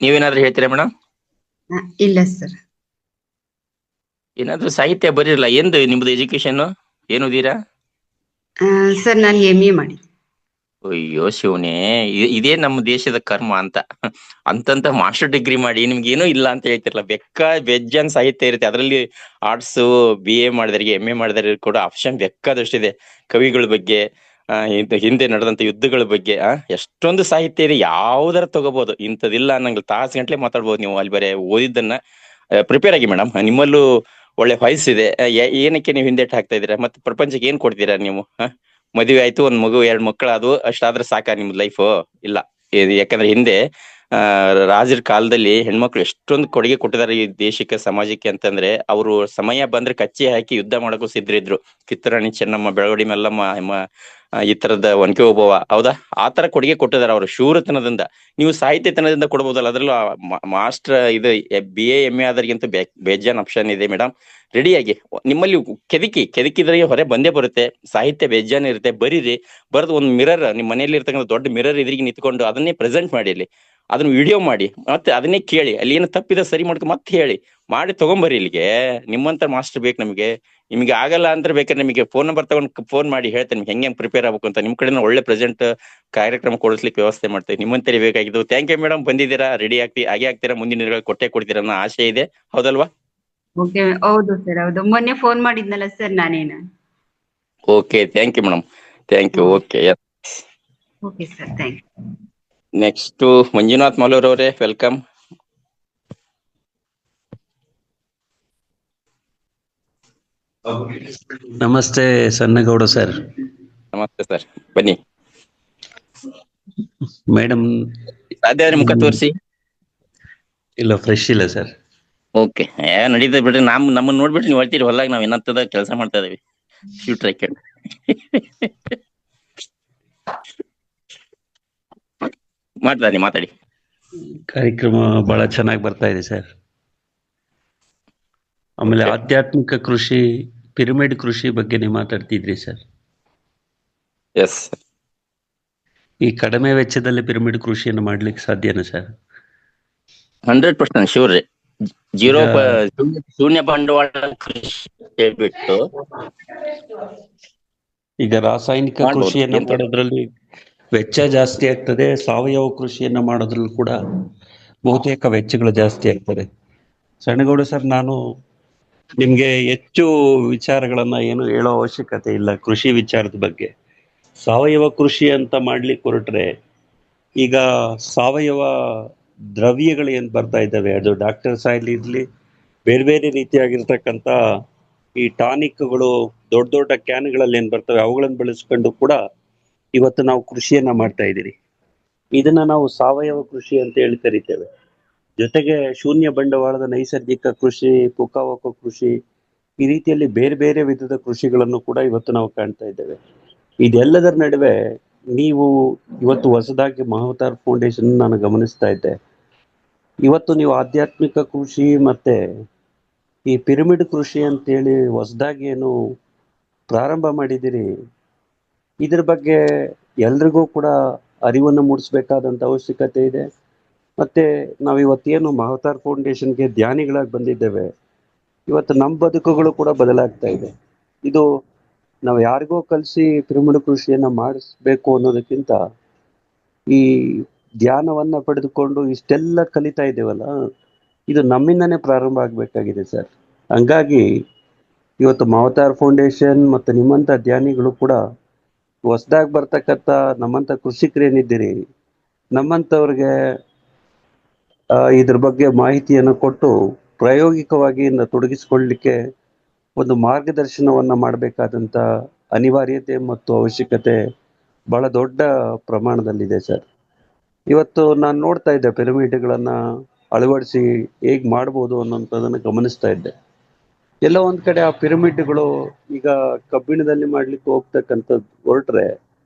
ನೀವೇನಾದ್ರೂ ಹೇಳ್ತೀರಾ ಮೇಡಮ್? ಇಲ್ಲ ಸರ್. ಏನಾದ್ರೂ ಸಾಹಿತ್ಯ ಬರೀರಲ್ಲ. ಎಂದು ನಿಮ್ದು ಎಜುಕೇಶನ್ ಏನು ಓದಿರಾ? ಸರ್ ನಾನು MA ಮಾಡಿ. ಅಯ್ಯೋ ಶಿವನೇ, ಇದೇ ನಮ್ಮ ದೇಶದ ಕರ್ಮ ಅಂತಂತ ಮಾಸ್ಟರ್ ಡಿಗ್ರಿ ಮಾಡಿ ನಿಮ್ಗೆ ಏನೂ ಇಲ್ಲ ಅಂತ ಹೇಳ್ತಿರಲ್ಲ. ಬೆಜ್ಜನ್ ಸಾಹಿತ್ಯ ಇರುತ್ತೆ. ಅದರಲ್ಲಿ ಆರ್ಟ್ಸ್ BA ಮಾಡಿದವರಿಗೆ MA ಮಾಡಿದವರಿಗೆ ಕೂಡ ಆಪ್ಷನ್ ಬೇಕಾದಷ್ಟಿದೆ. ಕವಿಗಳ ಬಗ್ಗೆ, ಹಿಂದೆ ನಡೆದಂತ ಯುದ್ಧಗಳ ಬಗ್ಗೆ ಎಷ್ಟೊಂದು ಸಾಹಿತ್ಯ ಇದೆ. ಯಾವ್ದಾರ ತಗೋಬಹುದು. ಇಂಥದಿಲ್ಲ ಅನ್ನಂಗಿಲ್ಲ. ತಾಸು ಗಂಟ್ಲೆ ಮಾತಾಡ್ಬೋದು ನೀವು. ಅಲ್ಲಿ ಬರೀ ಓದಿದ್ದನ್ನ ಪ್ರಿಪೇರ್ ಆಗಿ ಮೇಡಮ್. ನಿಮ್ಮಲ್ಲೂ ಒಳ್ಳೆ ವಾಯ್ಸ್ ಇದೆ. ಏನಕ್ಕೆ ನೀವು ಹಿಂದೇಟ್ ಹಾಕ್ತಾ ಇದೀರಾ? ಮತ್ತೆ ಪ್ರಪಂಚಕ್ಕೆ ಏನ್ ಕೊಡ್ತೀರಾ ನೀವು? ಮದುವೆ ಆಯ್ತು, ಒಂದ್ ಮಗು, 2 ಮಕ್ಕಳು, ಅದು ಅಷ್ಟಾದ್ರೆ ಸಾಕ ನಿಮ್ದು ಲೈಫ್? ಇಲ್ಲ. ಯಾಕಂದ್ರೆ ಹಿಂದೆ ರಾಜರ ಕಾಲದಲ್ಲಿ ಹೆಣ್ಮಕ್ಳು ಎಷ್ಟೊಂದು ಕೊಡುಗೆ ಕೊಟ್ಟಿದ್ದಾರೆ ಈ ದೇಶಕ್ಕೆ, ಸಮಾಜಕ್ಕೆ ಅಂತಂದ್ರೆ ಅವರು ಸಮಯ ಬಂದ್ರೆ ಕಚ್ಚಿ ಹಾಕಿ ಯುದ್ಧ ಮಾಡಕ್ಕೂ ಸಿದ್ರಿದ್ರು. ಕಿತ್ತೂರಾಣಿ ಚೆನ್ನಮ್ಮ, ಬೆಳವಡಿ ಮಲ್ಲಮ್ಮ, ಈ ತರದ ಒನಕೆ ಓಬವ್ವ, ಹೌದಾ? ಆತರ ಕೊಡುಗೆ ಕೊಟ್ಟಿದ್ದಾರೆ ಅವರು ಶೂರತನದಿಂದ. ನೀವು ಸಾಹಿತ್ಯತನದಿಂದ ಕೊಡ್ಬೋದಲ್ಲ. ಅದ್ರಲ್ಲೂ ಮಾಸ್ಟರ್ ಇದು BA MA ಆದ್ರಿಗಿಂತ ಬೇಜಾನ್ ಆಪ್ಷನ್ ಇದೆ ಮೇಡಮ್. ರೆಡಿಯಾಗಿ ನಿಮ್ಮಲ್ಲಿ ಕೆದಕಿದ್ರೆ ಹೊರೆ ಬಂದೇ ಬರುತ್ತೆ. ಸಾಹಿತ್ಯ ಬೇಜಾನ್ ಇರುತ್ತೆ. ಬರೀರಿ. ಬರೆದು ಒಂದು ಮಿರರ್, ನಿಮ್ಮ ಮನೆಯಲ್ಲಿ ಇರ್ತಕ್ಕಂಥ ದೊಡ್ಡ ಮಿರರ್ ಎದುರಿಗೆ ನಿಂತ್ಕೊಂಡು ಅದನ್ನೇ ಪ್ರೆಸೆಂಟ್ ಮಾಡಿ, ಅಲ್ಲಿ ಅದನ್ನ ವಿಡಿಯೋ ಮಾಡಿ, ಮತ್ತೆ ಅದನ್ನೇ ಕೇಳಿ, ಅಲ್ಲಿ ಏನು ತಪ್ಪಿದೆ ಸರಿ ಮಾಡ್ಕೊಂಡು ಮತ್ತೆ ಹೇಳಿ ಮಾಡಿ ತಗೊಂಬರ್ರಿ ಇಲ್ಲಿಗೆ. ನಿಮ್ಮಂತ ಮಾಸ್ಟರ್ ಬೇಕು ನಮಗೆ. ನಿಮ್ಗೆ ಆಗಲ್ಲ ಅಂದ್ರೆ ಬೇಕಾದ್ರೆ ನಿಮಗೆ ಫೋನ್ ನಂಬರ್ ತಗೊಂಡು ಫೋನ್ ಮಾಡಿ ಹೇಳ್ತೇನೆ ನಿಮ್ಗೆ ಹೆಂಗೆ ಪ್ರಿಪೇರ್ ಆಗ್ಬೇಕು ಅಂತ. ನಿಮ್ ಕಡೆ ಒಳ್ಳೆ ಪ್ರೆಸೆಂಟ್ ಕಾರ್ಯಕ್ರಮ ಕೊಡಿಸ್ಲಿಕ್ಕೆ ವ್ಯವಸ್ಥೆ ಮಾಡ್ತೇವೆ. ನಿಮ್ಮಂತಲ್ಲಿ ಬೇಕಾಗಿದ್ದು. Thank you madam. ಬಂದಿದ್ದೀರಾ, ರೆಡಿ ಆಗ್ತೀರಾ, ಮುಂದಿನ ದಿನಗಳಲ್ಲಿ ಕೊಟ್ಟೆ ಕೊಡ್ತೀರಾ ಅನ್ನೋ ಆಶೆ ಇದೆ. ಹೌದಲ್ವಾ? ಓಕೆ, ಹೌದು ಸರ್, ಹೌದು. ಮೊನ್ನೆ ಫೋನ್ ಮಾಡಿದ್ನಲ್ಲ ಸರ್ ನಾನೇನು. Okay, thank you madam. Thank you. Okay sir, thank you. Next Manjunath Malur ಅವರೇ, ವೆಲ್ಕಮ್. ನಮಸ್ತೆ ಸಣ್ಣಗೌಡ ಸರ್. ನಮಸ್ತೆ ಸರ್, ಬನ್ನಿ. ಮೇಡಮ್ ಸಾಧ್ಯ ಮುಖ ತೋರಿಸಿ. ಇಲ್ಲ, ಫ್ರೆಶ್ ಇಲ್ಲ ಸರ್. ಓಕೆ, ನಡೀತದೆ ಬಿಡ್ರಿ. ನಮ್ಮನ್ನ ನೋಡ್ಬಿಟ್ಟು ನೀವು ಹೇಳ್ತೀರಿ ಹೊಲ್ಲಾಗ ನಾವ್ ಏನಂತದ ಕೆಲಸ ಮಾಡ್ತಾ ಇದೀವಿ. ಶೂಟ್ರ್ ಹಾಕೊಂಡು ಮಾತಾಡಿ. ಕಾರ್ಯಕ್ರಮ ಬಹಳ ಚೆನ್ನಾಗಿ ಬರ್ತಾ ಇದೆ ಸರ್. ಆಮೇಲೆ ಆಧ್ಯಾತ್ಮಿಕ ಕೃಷಿ, ಪಿರಮಿಡ್ ಕೃಷಿ ಬಗ್ಗೆ ನೀವು ಮಾತಾಡ್ತಿದ್ರಿ ಸರ್. ಎಸ್. ಈ ಕಡಿಮೆ ವೆಚ್ಚದಲ್ಲಿ ಪಿರಮಿಡ್ ಕೃಷಿಯನ್ನು ಮಾಡ್ಲಿಕ್ಕೆ ಸಾಧ್ಯನಾ ಸರ್? 100% ಶೂರ್ ರೀ. ಜೀರೋ ಈಗ ಶೂನ್ಯ ಬಂಡವಾಳ ಕೃಷಿ ಬಿಟ್ಟು ಈಗ ರಾಸಾಯನಿಕ ಮಾಡ್ಬೋದು. ಕೃಷಿಯನ್ನ ಏನ್ ತೊಂದ್ರೆ ಮಾಡೋದ್ರಲ್ಲಿ ವೆಚ್ಚ ಜಾಸ್ತಿ ಆಗ್ತದೆ, ಸಾವಯವ ಕೃಷಿಯನ್ನ ಮಾಡೋದ್ರಲ್ಲಿ ಕೂಡ ಬಹುತೇಕ ವೆಚ್ಚಗಳು ಜಾಸ್ತಿ ಆಗ್ತದೆ. ಸಣ್ಣಗೌಡ ಸರ್, ನಾನು ನಿಮ್ಗೆ ಹೆಚ್ಚು ವಿಚಾರಗಳನ್ನ ಏನು ಹೇಳೋ ಅವಶ್ಯಕತೆ ಇಲ್ಲ ಕೃಷಿ ವಿಚಾರದ ಬಗ್ಗೆ. ಸಾವಯವ ಕೃಷಿ ಅಂತ ಮಾಡ್ಲಿಕ್ಕೆ ಹೊರಟ್ರೆ ಈಗ ಸಾವಯವ ದ್ರವ್ಯಗಳು ಏನ್ ಬರ್ತಾ ಇದ್ದಾವೆ, ಅದು ಡಾಕ್ಟರ್ಸ್ ಆಗ್ಲಿ ಇರ್ಲಿ, ಬೇರೆ ಬೇರೆ ರೀತಿಯಾಗಿರ್ತಕ್ಕಂಥ ಈ ಟಾನಿಕ್ಗಳು ದೊಡ್ಡ ದೊಡ್ಡ ಕ್ಯಾನ್ಗಳಲ್ಲಿ ಏನ್ ಬರ್ತವೆ ಅವುಗಳನ್ನು ಬಳಸ್ಕೊಂಡು ಕೂಡ ಇವತ್ತು ನಾವು ಕೃಷಿಯನ್ನ ಮಾಡ್ತಾ ಇದ್ದೀರಿ. ಇದನ್ನ ನಾವು ಸಾವಯವ ಕೃಷಿ ಅಂತ ಹೇಳಿ ಕರಿತೇವೆ. ಜೊತೆಗೆ ಶೂನ್ಯ ಬಂಡವಾಳದ ನೈಸರ್ಗಿಕ ಕೃಷಿ, ಪುಕಾವಕ ಕೃಷಿ, ಈ ರೀತಿಯಲ್ಲಿ ಬೇರೆ ಬೇರೆ ವಿಧದ ಕೃಷಿಗಳನ್ನು ಕೂಡ ಇವತ್ತು ನಾವು ಕಾಣ್ತಾ ಇದ್ದೇವೆ. ಇದೆಲ್ಲದರ ನಡುವೆ ನೀವು ಇವತ್ತು ಹೊಸದಾಗಿ ಮಹಾವತಾರ್ ಫೌಂಡೇಶನ್ ನಾನು ಗಮನಿಸ್ತಾ ಇದ್ದೆ. ಇವತ್ತು ನೀವು ಆಧ್ಯಾತ್ಮಿಕ ಕೃಷಿ ಮತ್ತೆ ಈ ಪಿರಮಿಡ್ ಕೃಷಿ ಅಂತೇಳಿ ಹೊಸದಾಗಿ ಏನು ಪ್ರಾರಂಭ ಮಾಡಿದ್ದೀರಿ, ಇದ್ರ ಬಗ್ಗೆ ಎಲ್ರಿಗೂ ಕೂಡ ಅರಿವನ್ನು ಮೂಡಿಸ್ಬೇಕಾದಂತ ಅವಶ್ಯಕತೆ ಇದೆ. ಮತ್ತೆ ನಾವು ಇವತ್ತೇನು ಮಹಾವತಾರ್ ಫೌಂಡೇಶನ್ಗೆ ಧ್ಯಾನಿಗಳಾಗಿ ಬಂದಿದ್ದೇವೆ, ಇವತ್ತು ನಮ್ಮ ಬದುಕುಗಳು ಕೂಡ ಬದಲಾಗ್ತಾ ಇದೆ. ಇದು ನಾವು ಯಾರಿಗೋ ಕಲಿಸಿ ಪಿರಮಿಡ್ ಕೃಷಿಯನ್ನ ಮಾಡಿಸ್ಬೇಕು ಅನ್ನೋದಕ್ಕಿಂತ ಈ ಧ್ಯಾನವನ್ನ ಪಡೆದುಕೊಂಡು ಇಷ್ಟೆಲ್ಲ ಕಲಿತಾ ಇದ್ದೇವಲ್ಲ, ಇದು ನಮ್ಮಿಂದನೇ ಪ್ರಾರಂಭ ಆಗ್ಬೇಕಾಗಿದೆ ಸರ್. ಹಂಗಾಗಿ ಇವತ್ತು ಮಹಾವತಾರ್ ಫೌಂಡೇಶನ್ ಮತ್ತು ನಿಮ್ಮಂಥ ಧ್ಯಾನಿಗಳು ಕೂಡ ಹೊಸದಾಗಿ ಬರ್ತಕ್ಕಂಥ ನಮ್ಮಂಥ ಕೃಷಿಕರೇನಿದ್ದೀರಿ, ನಮ್ಮಂಥವ್ರಿಗೆ ಇದ್ರ ಬಗ್ಗೆ ಮಾಹಿತಿಯನ್ನು ಕೊಟ್ಟು ಪ್ರಾಯೋಗಿಕವಾಗಿ ತೊಡಗಿಸ್ಕೊಳ್ಳಿಕ್ಕೆ ಒಂದು ಮಾರ್ಗದರ್ಶನವನ್ನ ಮಾಡಬೇಕಾದಂಥ ಅನಿವಾರ್ಯತೆ ಮತ್ತು ಅವಶ್ಯಕತೆ ಬಹಳ ದೊಡ್ಡ ಪ್ರಮಾಣದಲ್ಲಿದೆ ಸರ್. ಇವತ್ತು ನಾನು ನೋಡ್ತಾ ಇದ್ದೆ ಪಿರಮಿಡ್ಗಳನ್ನ ಅಳವಡಿಸಿ ಹೇಗ್ ಮಾಡ್ಬೋದು ಅನ್ನೋಂಥದ್ದನ್ನು ಗಮನಿಸ್ತಾ ಇದ್ದೆ. ಎಲ್ಲೋ ಒಂದ್ ಕಡೆ ಆ ಪಿರಮಿಡ್ಗಳು ಈಗ ಕಬ್ಬಿಣದಲ್ಲಿ ಮಾಡ್ಲಿಕ್ಕೆ ಹೋಗ್ತಕ್ಕಂಥದ್ದು ಹೊರಟ್ರೆ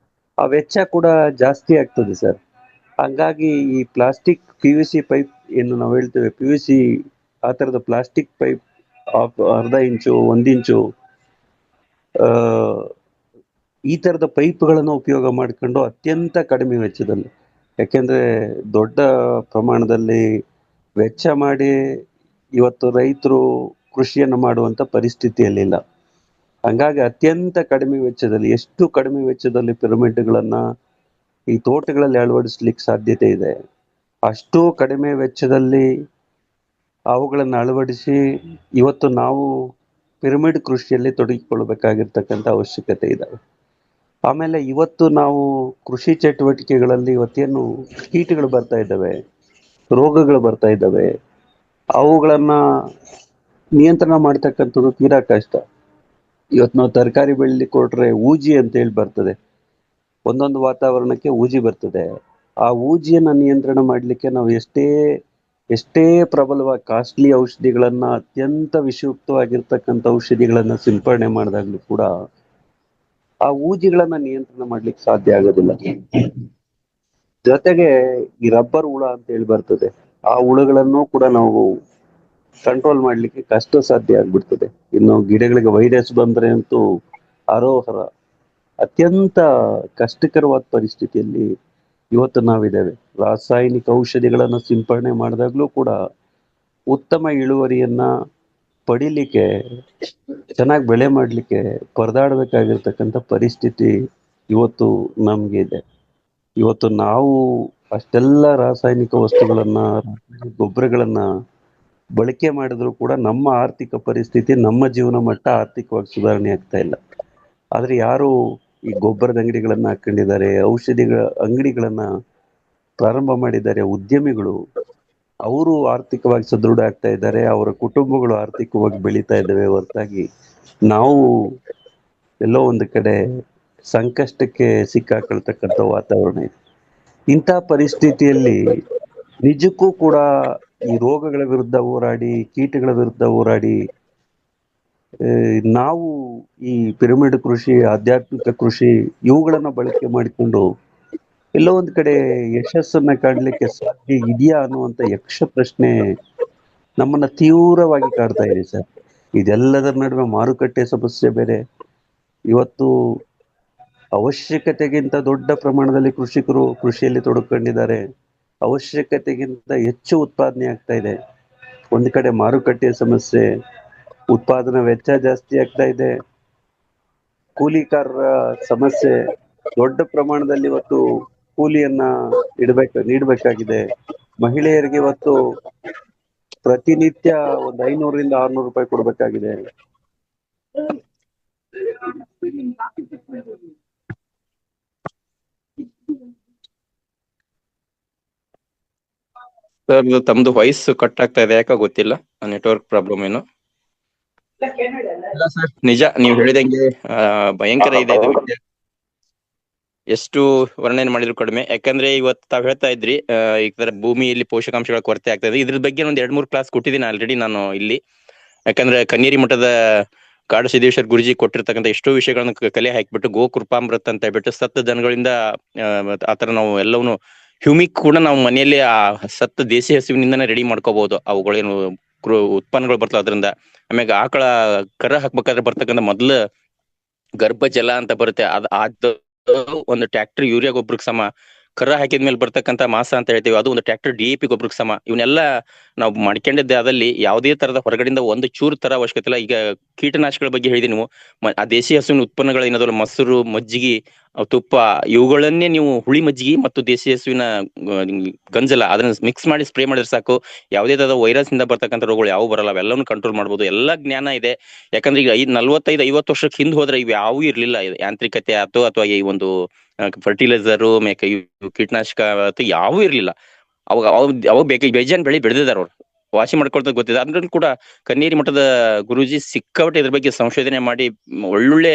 ಆ ವೆಚ್ಚ ಕೂಡ ಜಾಸ್ತಿ ಆಗ್ತದೆ ಸರ್. ಹಂಗಾಗಿ ಈ ಪ್ಲಾಸ್ಟಿಕ್ PVC ಪೈಪ್ ಏನು ನಾವು ಹೇಳ್ತೇವೆ, PVC ಆ ಥರದ ಪ್ಲಾಸ್ಟಿಕ್ ಪೈಪ್ ಅರ್ಧ ಇಂಚು 1 ಇಂಚು ಈ ಥರದ ಪೈಪ್ಗಳನ್ನು ಉಪಯೋಗ ಮಾಡಿಕೊಂಡು ಅತ್ಯಂತ ಕಡಿಮೆ ವೆಚ್ಚದಲ್ಲಿ, ಯಾಕೆಂದ್ರೆ ದೊಡ್ಡ ಪ್ರಮಾಣದಲ್ಲಿ ವೆಚ್ಚ ಮಾಡಿ ಇವತ್ತು ರೈತರು ಕೃಷಿಯನ್ನು ಮಾಡುವಂತ ಪರಿಸ್ಥಿತಿಯಲ್ಲಿಲ್ಲ. ಹಂಗಾಗಿ ಅತ್ಯಂತ ಕಡಿಮೆ ವೆಚ್ಚದಲ್ಲಿ, ಎಷ್ಟು ಕಡಿಮೆ ವೆಚ್ಚದಲ್ಲಿ ಪಿರಮಿಡ್ಗಳನ್ನ ಈ ತೋಟಗಳಲ್ಲಿ ಅಳವಡಿಸ್ಲಿಕ್ಕೆ ಸಾಧ್ಯತೆ ಇದೆ, ಅಷ್ಟು ಕಡಿಮೆ ವೆಚ್ಚದಲ್ಲಿ ಅವುಗಳನ್ನು ಅಳವಡಿಸಿ ಇವತ್ತು ನಾವು ಪಿರಮಿಡ್ ಕೃಷಿಯಲ್ಲಿ ತೊಡಗಿಕೊಳ್ಬೇಕಾಗಿರ್ತಕ್ಕಂಥ ಅವಶ್ಯಕತೆ ಇದೆ. ಆಮೇಲೆ ಇವತ್ತು ನಾವು ಕೃಷಿ ಚಟುವಟಿಕೆಗಳಲ್ಲಿ ಇವತ್ತೇನು ಕೀಟಗಳು ಬರ್ತಾ ಇದ್ದಾವೆ, ರೋಗಗಳು ಬರ್ತಾ ಇದ್ದಾವೆ, ಅವುಗಳನ್ನ ನಿಯಂತ್ರಣ ಮಾಡ್ತಕ್ಕಂಥದ್ದು ತೀರಾ ಕಷ್ಟ. ಇವತ್ತು ನಾವು ತರಕಾರಿ ಬೆಳಿಲಿಕ್ಕೆ ಹೊರಟ್ರೆ ಊಜಿ ಅಂತ ಹೇಳಿ ಬರ್ತದೆ, ಒಂದೊಂದು ವಾತಾವರಣಕ್ಕೆ ಊಜಿ ಬರ್ತದೆ. ಆ ಊಜಿಯನ್ನ ನಿಯಂತ್ರಣ ಮಾಡ್ಲಿಕ್ಕೆ ನಾವು ಎಷ್ಟೇ ಪ್ರಬಲವಾಗಿ ಕಾಸ್ಟ್ಲಿ ಔಷಧಿಗಳನ್ನ, ಅತ್ಯಂತ ವಿಷಯುಕ್ತವಾಗಿರ್ತಕ್ಕಂಥ ಔಷಧಿಗಳನ್ನ ಸಿಂಪರಣೆ ಮಾಡಿದಾಗ್ಲೂ ಕೂಡ ಆ ಊಜಿಗಳನ್ನ ನಿಯಂತ್ರಣ ಮಾಡ್ಲಿಕ್ಕೆ ಸಾಧ್ಯ ಆಗೋದಿಲ್ಲ. ಜೊತೆಗೆ ಈ ರಬ್ಬರ್ ಹುಳ ಅಂತ ಹೇಳಿ ಬರ್ತದೆ, ಆ ಹುಳುಗಳನ್ನು ಕೂಡ ನಾವು ಕಂಟ್ರೋಲ್ ಮಾಡ್ಲಿಕ್ಕೆ ಕಷ್ಟ ಸಾಧ್ಯ ಆಗ್ಬಿಡ್ತದೆ. ಇನ್ನು ಗಿಡಗಳಿಗೆ ವೈರಸ್ ಬಂದ್ರೆ ಅಂತೂ ಅರೋಹರ, ಅತ್ಯಂತ ಕಷ್ಟಕರವಾದ ಪರಿಸ್ಥಿತಿಯಲ್ಲಿ ಇವತ್ತು ನಾವಿದ್ದೇವೆ. ರಾಸಾಯನಿಕ ಔಷಧಿಗಳನ್ನು ಸಿಂಪರಣೆ ಮಾಡಿದಾಗ್ಲೂ ಕೂಡ ಉತ್ತಮ ಇಳುವರಿಯನ್ನ ಪಡಿಲಿಕ್ಕೆ, ಚೆನ್ನಾಗಿ ಬೆಳೆ ಮಾಡ್ಲಿಕ್ಕೆ ಪರದಾಡಬೇಕಾಗಿರ್ತಕ್ಕಂಥ ಪರಿಸ್ಥಿತಿ ಇವತ್ತು ನಮ್ಗೆ ಇದೆ. ಇವತ್ತು ನಾವು ಅಷ್ಟೆಲ್ಲ ರಾಸಾಯನಿಕ ವಸ್ತುಗಳನ್ನ, ಗೊಬ್ಬರಗಳನ್ನ ಬಳಕೆ ಮಾಡಿದ್ರು ಕೂಡ ನಮ್ಮ ಆರ್ಥಿಕ ಪರಿಸ್ಥಿತಿ, ನಮ್ಮ ಜೀವನ ಮಟ್ಟ ಆರ್ಥಿಕವಾಗಿ ಸುಧಾರಣೆ ಆಗ್ತಾ ಇಲ್ಲ. ಆದ್ರೆ ಯಾರು ಈ ಗೊಬ್ಬರದ ಅಂಗಡಿಗಳನ್ನ ಹಾಕೊಂಡಿದ್ದಾರೆ, ಔಷಧಿಗಳ ಅಂಗಡಿಗಳನ್ನ ಪ್ರಾರಂಭ ಮಾಡಿದ್ದಾರೆ ಉದ್ಯಮಿಗಳು, ಅವರು ಆರ್ಥಿಕವಾಗಿ ಸದೃಢ ಆಗ್ತಾ ಇದ್ದಾರೆ, ಅವರ ಕುಟುಂಬಗಳು ಆರ್ಥಿಕವಾಗಿ ಬೆಳೀತಾ ಇದ್ದಾವೆ. ಹೊರತಾಗಿ ನಾವು ಎಲ್ಲೋ ಒಂದು ಕಡೆ ಸಂಕಷ್ಟಕ್ಕೆ ಸಿಕ್ಕಾಕೊಳ್ತಕ್ಕಂಥ ವಾತಾವರಣ ಇದೆ. ಇಂಥ ಪರಿಸ್ಥಿತಿಯಲ್ಲಿ ನಿಜಕ್ಕೂ ಕೂಡ ಈ ರೋಗಗಳ ವಿರುದ್ಧ ಹೋರಾಡಿ, ಕೀಟಗಳ ವಿರುದ್ಧ ಹೋರಾಡಿ, ನಾವು ಈ ಪಿರಮಿಡ್ ಕೃಷಿ, ಆಧ್ಯಾತ್ಮಿಕ ಕೃಷಿ ಇವುಗಳನ್ನ ಬಳಕೆ ಮಾಡಿಕೊಂಡು ಎಲ್ಲೋ ಒಂದ್ ಕಡೆ ಯಶಸ್ಸನ್ನ ಕಾಣಲಿಕ್ಕೆ ಸಾಧ್ಯ ಇದೆಯಾ ಅನ್ನುವಂತ ಯಕ್ಷ ಪ್ರಶ್ನೆ ನಮ್ಮನ್ನ ತೀವ್ರವಾಗಿ ಕಾಡ್ತಾ ಇದೆ ಸರ್. ಇದೆಲ್ಲದರ ನಡುವೆ ಮಾರುಕಟ್ಟೆ ಸಮಸ್ಯೆ ಬೇರೆ. ಇವತ್ತು ಅವಶ್ಯಕತೆಗಿಂತ ದೊಡ್ಡ ಪ್ರಮಾಣದಲ್ಲಿ ಕೃಷಿಕರು ಕೃಷಿಯಲ್ಲಿ ತೊಡಕೊಂಡಿದ್ದಾರೆ. ಅವಶ್ಯಕತೆಗಿಂತ ಹೆಚ್ಚು ಉತ್ಪಾದನೆ ಆಗ್ತಾ ಇದೆ. ಒಂದು ಕಡೆ ಮಾರುಕಟ್ಟೆಯ ಸಮಸ್ಯೆ, ಉತ್ಪಾದನಾ ವೆಚ್ಚ ಜಾಸ್ತಿ ಆಗ್ತಾ ಇದೆ, ಕೂಲಿಕಾರರ ಸಮಸ್ಯೆ, ದೊಡ್ಡ ಪ್ರಮಾಣದಲ್ಲಿ ಇವತ್ತು ಕೂಲಿಯನ್ನ ನೀಡಬೇಕಾಗಿದೆ. ಮಹಿಳೆಯರಿಗೆ ಇವತ್ತು ಪ್ರತಿನಿತ್ಯ ಒಂದು 500ರಿಂದ 600 ರೂಪಾಯಿ ಕೊಡ್ಬೇಕಾಗಿದೆ. ಸರ್ ತಮ್ದು ವಾಯ್ಸ್ ಕಟ್ ಆಗ್ತಾ ಇದೆ, ಯಾಕ ಗೊತ್ತಿಲ್ಲ, ನೆಟ್ವರ್ಕ್ ಪ್ರಾಬ್ಲಮ್ ಏನು. ನಿಜ ನೀವು ಹೇಳಿದಂಗೆ ಭಯಂಕರ ಇದೆ ಇದು ವಿಷಯ. ಎಷ್ಟು ವರ್ಣನೆ ಮಾಡಿದ್ರು ಕಡಿಮೆ. ಯಾಕಂದ್ರೆ ಇವತ್ತು ತಾವ್ ಹೇಳ್ತಾ ಇದ್ರಿ ಈ ತರ ಭೂಮಿಯಲ್ಲಿ ಪೋಷಕಾಂಶಗಳ ಕೊರತೆ ಆಗ್ತಾ ಇದೆ. ಇದ್ರ ಬಗ್ಗೆ ಒಂದ್ 2-3 ಕ್ಲಾಸ್ ಕೊಟ್ಟಿದ್ದೀನಿ ಆಲ್ರೆಡಿ ನಾನು ಇಲ್ಲಿ. ಯಾಕಂದ್ರೆ ಕನ್ನೇರಿ ಮಠದ ಕಾಡು ಸಿದ್ದೇಶ್ವರ ಗುರುಜಿ ಕೊಟ್ಟಿರ್ತಕ್ಕಂಥ ಎಷ್ಟೋ ವಿಷಯಗಳನ್ನು ಕಲೆ ಹಾಕಿಬಿಟ್ಟು ಗೋಕೃಪಾಮೃತ ಅಂತ ಹೇಳ್ಬಿಟ್ಟು ಸತ್ತ ದನಗಳಿಂದ ಆತರ ನಾವು ಎಲ್ಲವನ್ನೂ ಹ್ಯೂಮಿಕ್ ಕೂಡ ನಾವು ಮನೆಯಲ್ಲಿ ಆ ಸತ್ತ ದೇಸಿ ಹಸುವಿನಿಂದನೇ ರೆಡಿ ಮಾಡ್ಕೋಬಹುದು. ಅವುಗಳೇನು ಉತ್ಪನ್ನಗಳು ಬರ್ತವೆ ಅದರಿಂದ. ಆಮ್ಯಾಗ ಆಕಳ ಕರ ಹಾಕ್ಬೇಕಾದ್ರೆ ಬರ್ತಕ್ಕಂಥ ಮೊದ್ಲು ಗರ್ಭ ಜಲ ಅಂತ ಬರುತ್ತೆ, ಅದ್ ಒಂದು ಟ್ರ್ಯಾಕ್ಟರ್ ಯೂರಿಯಾ ಗೊಬ್ಬರಕ್ಕೆ ಸಮ. ಕರ ಹಾಕಿದ್ಮೇಲೆ ಬರ್ತಕ್ಕಂಥ ಮಾಸ ಅಂತ ಹೇಳ್ತೀವಿ, ಅದು ಒಂದು ಟ್ರ್ಯಾಕ್ಟರ್ DAP ಗೊಬ್ಬರಕ್ಕೆ ಸಮ. ಇವನ್ನೆಲ್ಲ ನಾವು ಮಾಡ್ಕೊಂಡಿದ್ದೆ. ಅದಲ್ಲಿ ಯಾವುದೇ ತರದ ಹೊರಗಡೆಯಿಂದ ಒಂದು ಚೂರು ತರ ಅವಶ್ಯಕತೆ ಇಲ್ಲ. ಈಗ ಕೀಟನಾಶಕಗಳ ಬಗ್ಗೆ ಹೇಳಿದೀನಿ ನೀವು, ಆ ದೇಸಿ ಹಸುವಿನ ಉತ್ಪನ್ನಗಳು ಏನದಲ್ಲ, ಮೊಸರು, ಮಜ್ಜಿಗೆ, ತುಪ್ಪ, ಇವುಗಳನ್ನೇ ನೀವು ಹುಳಿ ಮಜ್ಜಿಗೆ ಮತ್ತು ದೇಸಿ ಹಸುವಿನ ಗಂಜಲ ಅದನ್ನ ಮಿಕ್ಸ್ ಮಾಡಿ ಸ್ಪ್ರೇ ಮಾಡಿದ್ರೆ ಸಾಕು. ಯಾವುದೇ ತರದ ವೈರಸ್ ಇಂದ ಬರ್ತಕ್ಕಂಥ ರೋಗಗಳು ಯಾವ ಬರಲ್ಲ, ಅವೆಲ್ಲವನ್ನು ಕಂಟ್ರೋಲ್ ಮಾಡ್ಬೋದು. ಎಲ್ಲ ಜ್ಞಾನ ಇದೆ. ಯಾಕಂದ್ರೆ ಈಗ 45-50 ವರ್ಷಕ್ಕೆ ಹಿಂದೆ ಹೋದ್ರೆ ಇವು ಯಾವೂ ಇರ್ಲಿಲ್ಲ. ಯಾಂತ್ರಿಕತೆ ಅಥವಾ ಈ ಒಂದು ಫರ್ಟಿಲೈಸರು ಕೀಟನಾಶಕ ಯಾವೂ ಇರ್ಲಿಲ್ಲ. ಅವಾಗ ಬೇಜಾನ್ ಬೆಳೆ ಬೆಳೆದಿದ್ದಾರೆ ಅವ್ರು, ವಾಸಿ ಮಾಡ್ಕೊಳ್ತಾ ಗೊತ್ತಿದೆ. ಅದ್ರಲ್ಲಿ ಕೂಡ ಕನ್ನೇರಿ ಮಠದ ಗುರೂಜಿ ಸಿಕ್ಕಾಪಟ್ಟೆ ಇದ್ರ ಬಗ್ಗೆ ಸಂಶೋಧನೆ ಮಾಡಿ ಒಳ್ಳೊಳ್ಳೆ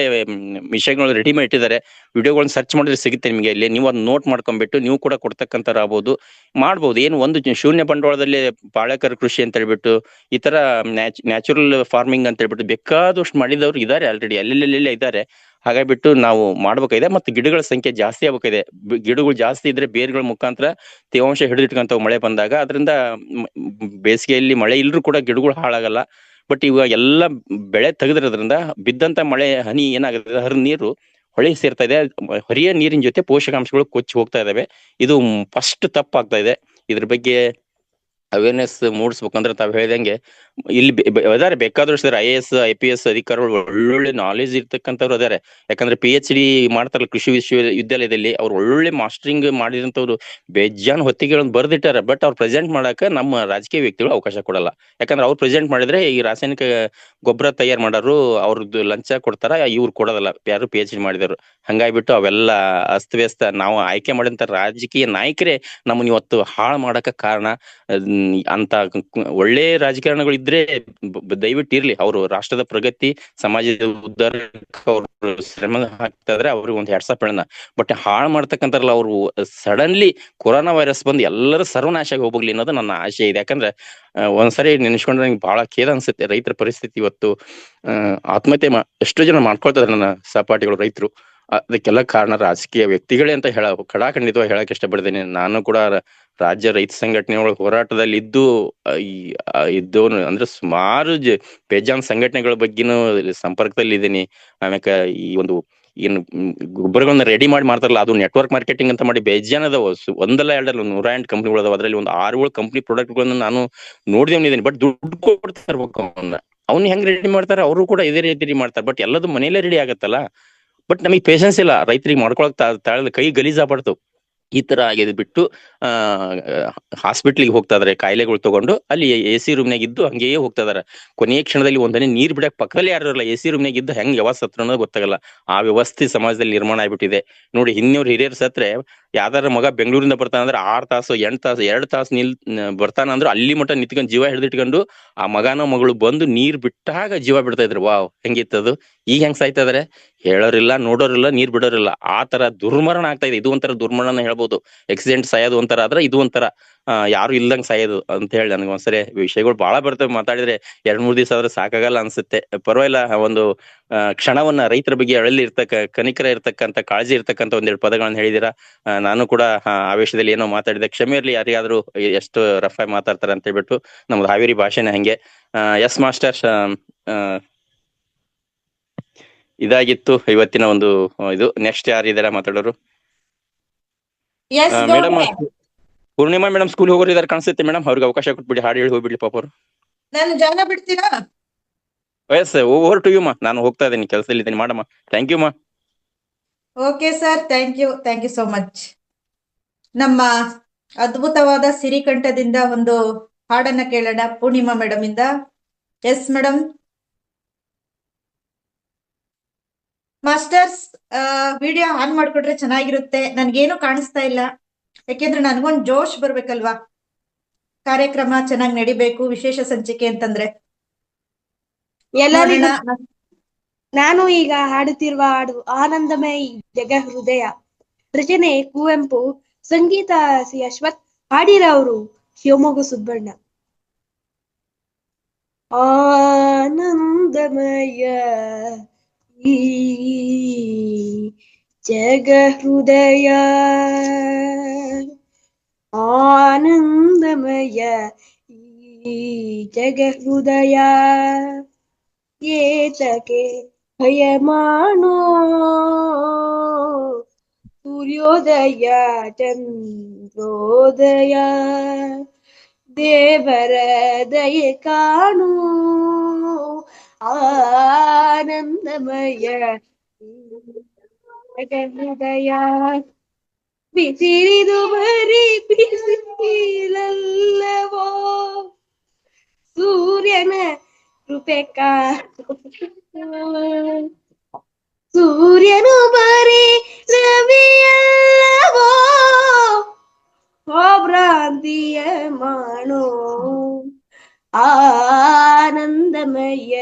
ವಿಷಯಗಳು ರೆಡಿ ಮಾಡಿ ಇಟ್ಟಿದ್ದಾರೆ. ವಿಡಿಯೋಗಳನ್ನ ಸರ್ಚ್ ಮಾಡಿದ್ರೆ ಸಿಗುತ್ತೆ ನಿಮಗೆ. ಇಲ್ಲಿ ನೀವು ಅದನ್ನ ನೋಟ್ ಮಾಡ್ಕೊಂಡ್ಬಿಟ್ಟು ನೀವು ಕೂಡ ಕೊಡ್ತಕ್ಕಂಥವ್ರು ಆಗ್ಬೋದು, ಮಾಡ್ಬೋದು. ಏನು ಒಂದು ಶೂನ್ಯ ಬಂಡವಾಳದಲ್ಲಿ ಪಾಳೇಕರ ಕೃಷಿ ಅಂತ ಹೇಳ್ಬಿಟ್ಟು, ಈ ತರ ನ್ಯಾಚುರಲ್ ಫಾರ್ಮಿಂಗ್ ಅಂತ ಹೇಳ್ಬಿಟ್ಟು ಬೇಕಾದಷ್ಟು ಮಾಡಿದವ್ರು ಇದ್ದಾರೆ ಆಲ್ರೆಡಿ, ಅಲ್ಲೆಲ್ಲೆಲ್ಲ ಇದ್ದಾರೆ. ಹಾಗಾಗ್ಬಿಟ್ಟು ನಾವು ಮಾಡ್ಬೇಕಾಗಿದೆ. ಮತ್ತು ಗಿಡಗಳ ಸಂಖ್ಯೆ ಜಾಸ್ತಿ ಆಗ್ಬೇಕಾಗಿದೆ. ಗಿಡಗಳು ಜಾಸ್ತಿ ಇದ್ರೆ ಬೇರುಗಳ ಮುಖಾಂತರ ತೇವಾಂಶ ಹಿಡಿದಿಟ್ಕೊಂತಾವ್ ಮಳೆ ಬಂದಾಗ. ಅದರಿಂದ ಬೇಸಿಗೆಯಲ್ಲಿ ಮಳೆ ಇಲ್ಲರೂ ಕೂಡ ಗಿಡಗಳು ಹಾಳಾಗಲ್ಲ. ಬಟ್ ಇವಾಗ ಎಲ್ಲ ಬೆಳೆ ತೆಗೆದಿರೋದ್ರಿಂದ ಬಿದ್ದಂತ ಮಳೆ ಹನಿ ಏನಾಗುತ್ತೆ, ಹರಿದ ನೀರು ಹೊಳೆ ಸೇರ್ತಾ ಇದೆ. ಹರಿಯ ನೀರಿನ ಜೊತೆ ಪೋಷಕಾಂಶಗಳು ಕೊಚ್ಚಿ ಹೋಗ್ತಾ ಇದಾವೆ. ಇದು ಫಸ್ಟ್ ತಪ್ಪಾಗ್ತಾ ಇದೆ. ಇದ್ರ ಬಗ್ಗೆ ಅವೇರ್ನೆಸ್ ಮೂಡಿಸ್ಬೇಕಂದ್ರೆ ತಾವ್ ಹೇಳ್ದಂಗೆ ಇಲ್ಲಿ ಇದಾರೆ ಬೇಕಾದಷ್ಟು IAS IPS ಅಧಿಕಾರಿಗಳು ಒಳ್ಳೊಳ್ಳೆ ನಾಲೆಜ್ ಇರ್ತಕ್ಕಂಥವ್ರು ಅದಾರೆ. ಯಾಕಂದ್ರೆ PhD ಮಾಡ್ತಾರಲ್ಲ ಕೃಷಿ ವಿಶ್ವವಿದ್ಯಾಲಯದಲ್ಲಿ, ಅವ್ರು ಒಳ್ಳೊಳ್ಳೆ ಮಾಸ್ಟರಿಂಗ್ ಮಾಡಿದಂಥವ್ರು ಬೇಜಾನ್ ಹೊತ್ತಿಗೆಗಳನ್ನು ಬರ್ದಿಟ್ಟಾರ. ಬಟ್ ಅವ್ರು ಪ್ರೆಸೆಂಟ್ ಮಾಡಾಕ ನಮ್ಮ ರಾಜಕೀಯ ವ್ಯಕ್ತಿಗಳು ಅವಕಾಶ ಕೊಡಲ್ಲ. ಯಾಕಂದ್ರೆ ಅವ್ರು ಪ್ರೆಸೆಂಟ್ ಮಾಡಿದ್ರೆ ಈ ರಾಸಾಯನಿಕ ಗೊಬ್ಬರ ತಯಾರು ಮಾಡೋರು ಅವ್ರದ್ದು ಲಂಚ ಕೊಡ್ತಾರ, ಇವ್ರು ಕೊಡೋದಲ್ಲ, ಯಾರು PhD ಮಾಡಿದವರು. ಹಂಗಾಗ್ಬಿಟ್ಟು ಅವೆಲ್ಲ ಅಸ್ತವ್ಯಸ್ತ. ನಾವು ಆಯ್ಕೆ ಮಾಡಿದಂತ ರಾಜಕೀಯ ನಾಯಕರೇ ನಮ್ಮನ್ನ ಇವತ್ತು ಹಾಳು ಮಾಡಕ ಕಾರಣ. ಅಂತ ಒಳ್ಳೆ ರಾಜಕಾರಣಿಗಳು ಇದ್ರೆ ದಯವಿಟ್ಟು ಇರ್ಲಿ, ಅವರು ರಾಷ್ಟ್ರದ ಪ್ರಗತಿ, ಸಮಾಜದ ಉದ್ಧಾರಕ್ಕೆ ಅವ್ರು ಶ್ರಮ ಹಾಕ್ತಾ ಇದ್ರೆ ಅವ್ರಿಗೆ ಒಂದು ಹ್ಯಾಟ್ಸ್ ಆಫ್ ಹೇಳೋಣ. ಬಟ್ ಹಾಳು ಮಾಡ್ತಕ್ಕಂತಾರಲ್ಲ, ಅವರು ಸಡನ್ಲಿ ಕೊರೋನಾ ವೈರಸ್ ಬಂದು ಎಲ್ಲರೂ ಸರ್ವನಾಶ ಆಗಿ ಹೋಗ್ಲಿ ಅನ್ನೋದು ನನ್ನ ಆಶೆ ಇದೆ. ಯಾಕಂದ್ರೆ ಒಂದ್ಸರಿ ನೆನೆಸ್ಕೊಂಡ್ರೆ ನಂಗೆ ಬಹಳ ಖೇದ ಅನ್ಸುತ್ತೆ. ರೈತರ ಪರಿಸ್ಥಿತಿ ಇವತ್ತು ಆತ್ಮಹತ್ಯೆ ಎಷ್ಟೋ ಜನ ಮಾಡ್ಕೊಳ್ತಾ ಇದಾರೆ ನನ್ನ ಸಹಪಾಠಿಗಳು ರೈತರು. ಅದಕ್ಕೆಲ್ಲ ಕಾರಣ ರಾಜಕೀಯ ವ್ಯಕ್ತಿಗಳೇ ಅಂತ ಖಡಾಖಂಡಿತವಾಗಿ ಹೇಳಕ್ ಇಷ್ಟಪಡ್ತೇನೆ. ನಾನು ಕೂಡ ರಾಜ್ಯ ರೈತ ಸಂಘಟನೆಯೊಳಗೆ ಹೋರಾಟದಲ್ಲಿ ಇದ್ದವನು ಅಂದ್ರೆ ಸುಮಾರು ಬೇಜಾನ್ ಸಂಘಟನೆಗಳ ಬಗ್ಗೆನೂ ಸಂಪರ್ಕದಲ್ಲಿ ಇದ್ದೀನಿ. ಆಮ್ಯಾಕ ಈ ಒಂದು ಏನು ಗೊಬ್ಬರಗಳನ್ನ ರೆಡಿ ಮಾಡ್ತಾರಲ್ಲ, ಅದು ನೆಟ್ವರ್ಕ್ ಮಾರ್ಕೆಟಿಂಗ್ ಅಂತ ಮಾಡಿ ಬೇಜಾನ್ ಅದಾವ. ಒಂದಲ್ಲ ಎರಡಲ್ಲ 108 ಕಂಪ್ನಿಗಳು ಅದಾವ. ಅದರಲ್ಲಿ ಒಂದು 6-7 ಕಂಪ್ನಿ ಪ್ರಾಡಕ್ಟ್ಗಳನ್ನ ನಾನು ನೋಡಿದವನಿದ್ದೀನಿ. ಬಟ್ ದುಡ್ಡು ಕೊಡ್ತಾ ಇರ್ಬೇಕು ಅವ್ನ ಹೆಂಗ್ ರೆಡಿ ಮಾಡ್ತಾರೆ, ಅವರು ಕೂಡ ಇದೇ ರೀತಿ ಮಾಡ್ತಾರೆ. ಬಟ್ ಎಲ್ಲದು ಮನೆಯಲ್ಲೇ ರೆಡಿ ಆಗತ್ತಲ್ಲ. ಬಟ್ ನಮಗೆ ಪೇಷನ್ಸ್ ಇಲ್ಲ, ರೈತರಿಗೆ ಮಾಡ್ಕೊಳಕ್ ತಾಳದ ಕೈ ಗಲೀಜಾಗ್ಬಾರ್ದು. ಈ ತರ ಆಗಿದ್ ಬಿಟ್ಟು ಹಾಸ್ಪಿಟ್ಲಿಗೆ ಹೋಗ್ತಾ ಇದಾರೆ ಕಾಯಿಲೆಗಳು ತಗೊಂಡು, ಅಲ್ಲಿ AC ರೂಮ್ನಾಗ ಇದ್ದು ಹಂಗೆಯೇ ಹೋಗ್ತಾ ಇದಾರೆ. ಕೊನೆಯ ಕ್ಷಣದಲ್ಲಿ ಒಂದನೇ ನೀರ್ ಬಿಡಕ್ ಪಕ್ಕದಲ್ಲಿ ಯಾರು ಇರಲ್ಲ, AC ರೂಮ್ನಾಗ ಇದ್ದು ಹೆಂಗ್ ಯಾವಾಗ ಸತ್ರ ಅನ್ನೋದು ಗೊತ್ತಾಗಲ್ಲ. ಆ ವ್ಯವಸ್ಥೆ ಸಮಾಜದಲ್ಲಿ ನಿರ್ಮಾಣ ಆಗ್ಬಿಟ್ಟಿದೆ ನೋಡಿ. ಹಿಂದಿನವ್ರು ಹಿರಿಯರು ಸತ್ರೆ ಯಾವ್ದಾರ ಮಗ ಬೆಂಗಳೂರಿಂದ ಬರ್ತಾನ ಅಂದ್ರೆ 6 ತಾಸು 8 ತಾಸು 2 ತಾಸು ಬರ್ತಾನ ಅಂದ್ರೆ ಅಲ್ಲಿ ಮಟ್ಟ ನಿಂತ್ಕೊಂಡು ಜೀವ ಹಿಡಿದಿಟ್ಕೊಂಡು ಆ ಮಗನ ಮಗಳು ಬಂದು ನೀರ್ ಬಿಟ್ಟಾಗ ಜೀವ ಬಿಡ್ತಾ ಇದ್ರು. ವಾವ್, ಹೆಂಗಿತ್ತದು. ಈಗ ಹೆಂಗ್ ಸಾಯ್ತಾ ಇದಾರೆ, ಹೇಳೋರಿಲ್ಲ, ನೋಡೋರಿಲ್ಲ, ನೀರ್ ಬಿಡೋರಿಲ್ಲ. ಆ ತರ ದುರ್ಮರಣ ಆಗ್ತಾ ಇದೆ. ಇದು ಒಂಥರ ದುರ್ಮರಣ ಹೇಳ್ಬೋದು. ಆಕ್ಸಿಡೆಂಟ್ ಸಾಯೋದು ಒಂಥರ ಆದ್ರೆ ಇದು ಒಂಥರ ಯಾರು ಇಲ್ದಂಗ್ ಸಾಯೋದು ಅಂತ ಹೇಳಿ ನನಗೆ ಒಂದ್ಸರಿ ವಿಷಯಗಳು ಬಹಳ ಬರ್ತವೆ. ಮಾತಾಡಿದ್ರೆ 2-3 ದಿವಸ ಆದ್ರೆ ಸಾಕಾಗಲ್ಲ ಅನ್ಸುತ್ತೆ. ಪರವಾಗಿಲ್ಲ, ಒಂದು ಕ್ಷಣವನ್ನ ರೈತರ ಬಗ್ಗೆ ಅಳಲಿ ಕನಿಕರ ಇರ್ತಕ್ಕಂಥ ಕಾಳಜಿ ಇರ್ತಕ್ಕಂಥ ಒಂದೆರಡು ಪದಗಳನ್ನ ಹೇಳಿದೀರಾ. ನಾನು ಕೂಡ ಆವೇಶದಲ್ಲಿ ಏನೋ ಮಾತಾಡಿದೆ, ಕ್ಷಮೆ ಇರ್ಲಿ ಯಾರಿಗಾದ್ರೂ ಎಷ್ಟು ರಫ್ ಆಗಿ ಮಾತಾಡ್ತಾರೆ ಅಂತ ಹೇಳ್ಬಿಟ್ಟು. ನಮ್ದು ಹಾವೇರಿ ಭಾಷೆನ ಹಂಗೆ. ಎಸ್ ಮಾಸ್ಟರ್, ಇದಾಗಿತ್ತು ಇವತ್ತಿನ ಒಂದು ಇದು. ನೆಕ್ಸ್ಟ್ ಯಾರಿದಾರ ಮಾತಾಡೋರು? ಎಸ್ ಮೇಡಮ್, ಗೌಡ್ರೆ, ಪೂರ್ಣಿಮಾ ಮೇಡಮ್ ಸ್ಕೂಲ್ ಹೋಗೋರು ಇದಾರೆ ಕಾಣಿಸುತ್ತೆ ಮೇಡಮ್. ಅವ್ರಿಗೆ ಅವಕಾಶ ಕೊಟ್ಬಿಡಿ, ಹಾಡು ಹೇಳಿ ಹೋಗ್ಬಿಡ್ಲಿ ಪಾಪ ಅವರು. ನಾನು ಜಾಗ ಬಿಡ್ತೀರಾ? ಎಸ್, ಓವರ್ ಟು ಯು ಮಾ. ನಾನು ಹೋಗ್ತಾ ಇದ್ದೀನಿ, ಕೆಲಸದಲ್ಲಿ ಇದ್ದೀನಿ. ಮಾಡಮ್ಮ. Thank you ma'am. Okay sir, thank you so much. ನಮ್ಮ ಅದ್ಭುತವಾದ ಸಿರಿಕಂಠದಿಂದ ಒಂದು ಹಾಡನ್ನ ಕೇಳೋಣ ಪೂರ್ಣಿಮಾ ಮೇಡಮ್ ಇಂದ. Yes madam. Masters, video on ಮಾಡ್ಕೊಟ್ರೆ ಚೆನ್ನಾಗಿರುತ್ತೆ. ನನ್ಗೇನು ಕಾಣಿಸ್ತಾ ಇಲ್ಲ, ಯಾಕೆಂದ್ರೆ ನನ್ಗೊಂದ್ ಜೋಶ್ ಬರ್ಬೇಕಲ್ವಾ, ಕಾರ್ಯಕ್ರಮ ಚೆನ್ನಾಗಿ ನಡಿಬೇಕು, ವಿಶೇಷ ಸಂಚಿಕೆ ಅಂತಂದ್ರೆ. ಎಲ್ಲರಿಗೂ ನೋಡೋಣ. ನಾನು ಈಗ ಹಾಡುತ್ತಿರುವ ಹಾಡು ಆನಂದಮಯ ಜಗ ಹೃದಯ. ರಚನೆ ಕುವೆಂಪು, ಸಂಗೀತ ಸಿ ಅಶ್ವಥ್, ಹಾಡಿರವರು ಶಿವಮೊಗ್ಗ ಸುಬ್ಬಣ್ಣ. ಆನಂದಮಯ ಈ ಜಗ ಹೃದಯ, ಆನಂದಮಯ ಈ ಜಗ ಹೃದಯ, ಏತಕ್ಕೆ ಭಯ ಮಾಡೋ ಸೂರ್ಯೋದಯ ಚಂದ್ರೋದಯ, ದೇವರ ದಯೆ ಕಾಣು ಆನಂದಮಯ ಹೃದಯ. ಬಿಸಿರಿದು ಬರೀ ಬಿಸಿಲಲ್ಲವೋ, ಸೂರ್ಯನ ಕೃಪೆ ಸೂರ್ಯನು ಬರೀ ರವಿಯಲ್ಲವೋ, ಭ್ರಾಂತಿಯ ಮಾಡೋ ಆನಂದಮಯ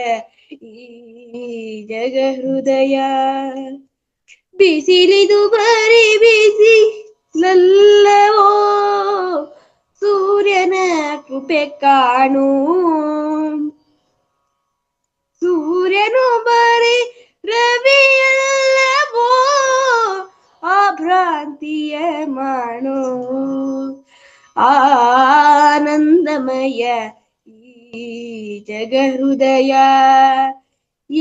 ಈ ಜಗ ಹೃದಯ. ಬಿಸಿಲಿದು ಬರೀ ಬಿಸಿಲಲ್ಲವೋ, ಸೂರ್ಯನ ಕೃಪೆ ಕಾಣು, ಸೂರ್ಯನು ಬರೀ ರವಿಯಲ್ಲವೋ, ಭ್ರಾಂತಿಯ ಮಾಡೋ ಆನಂದಮಯ ಈ ಜಗ ಹೃದಯ,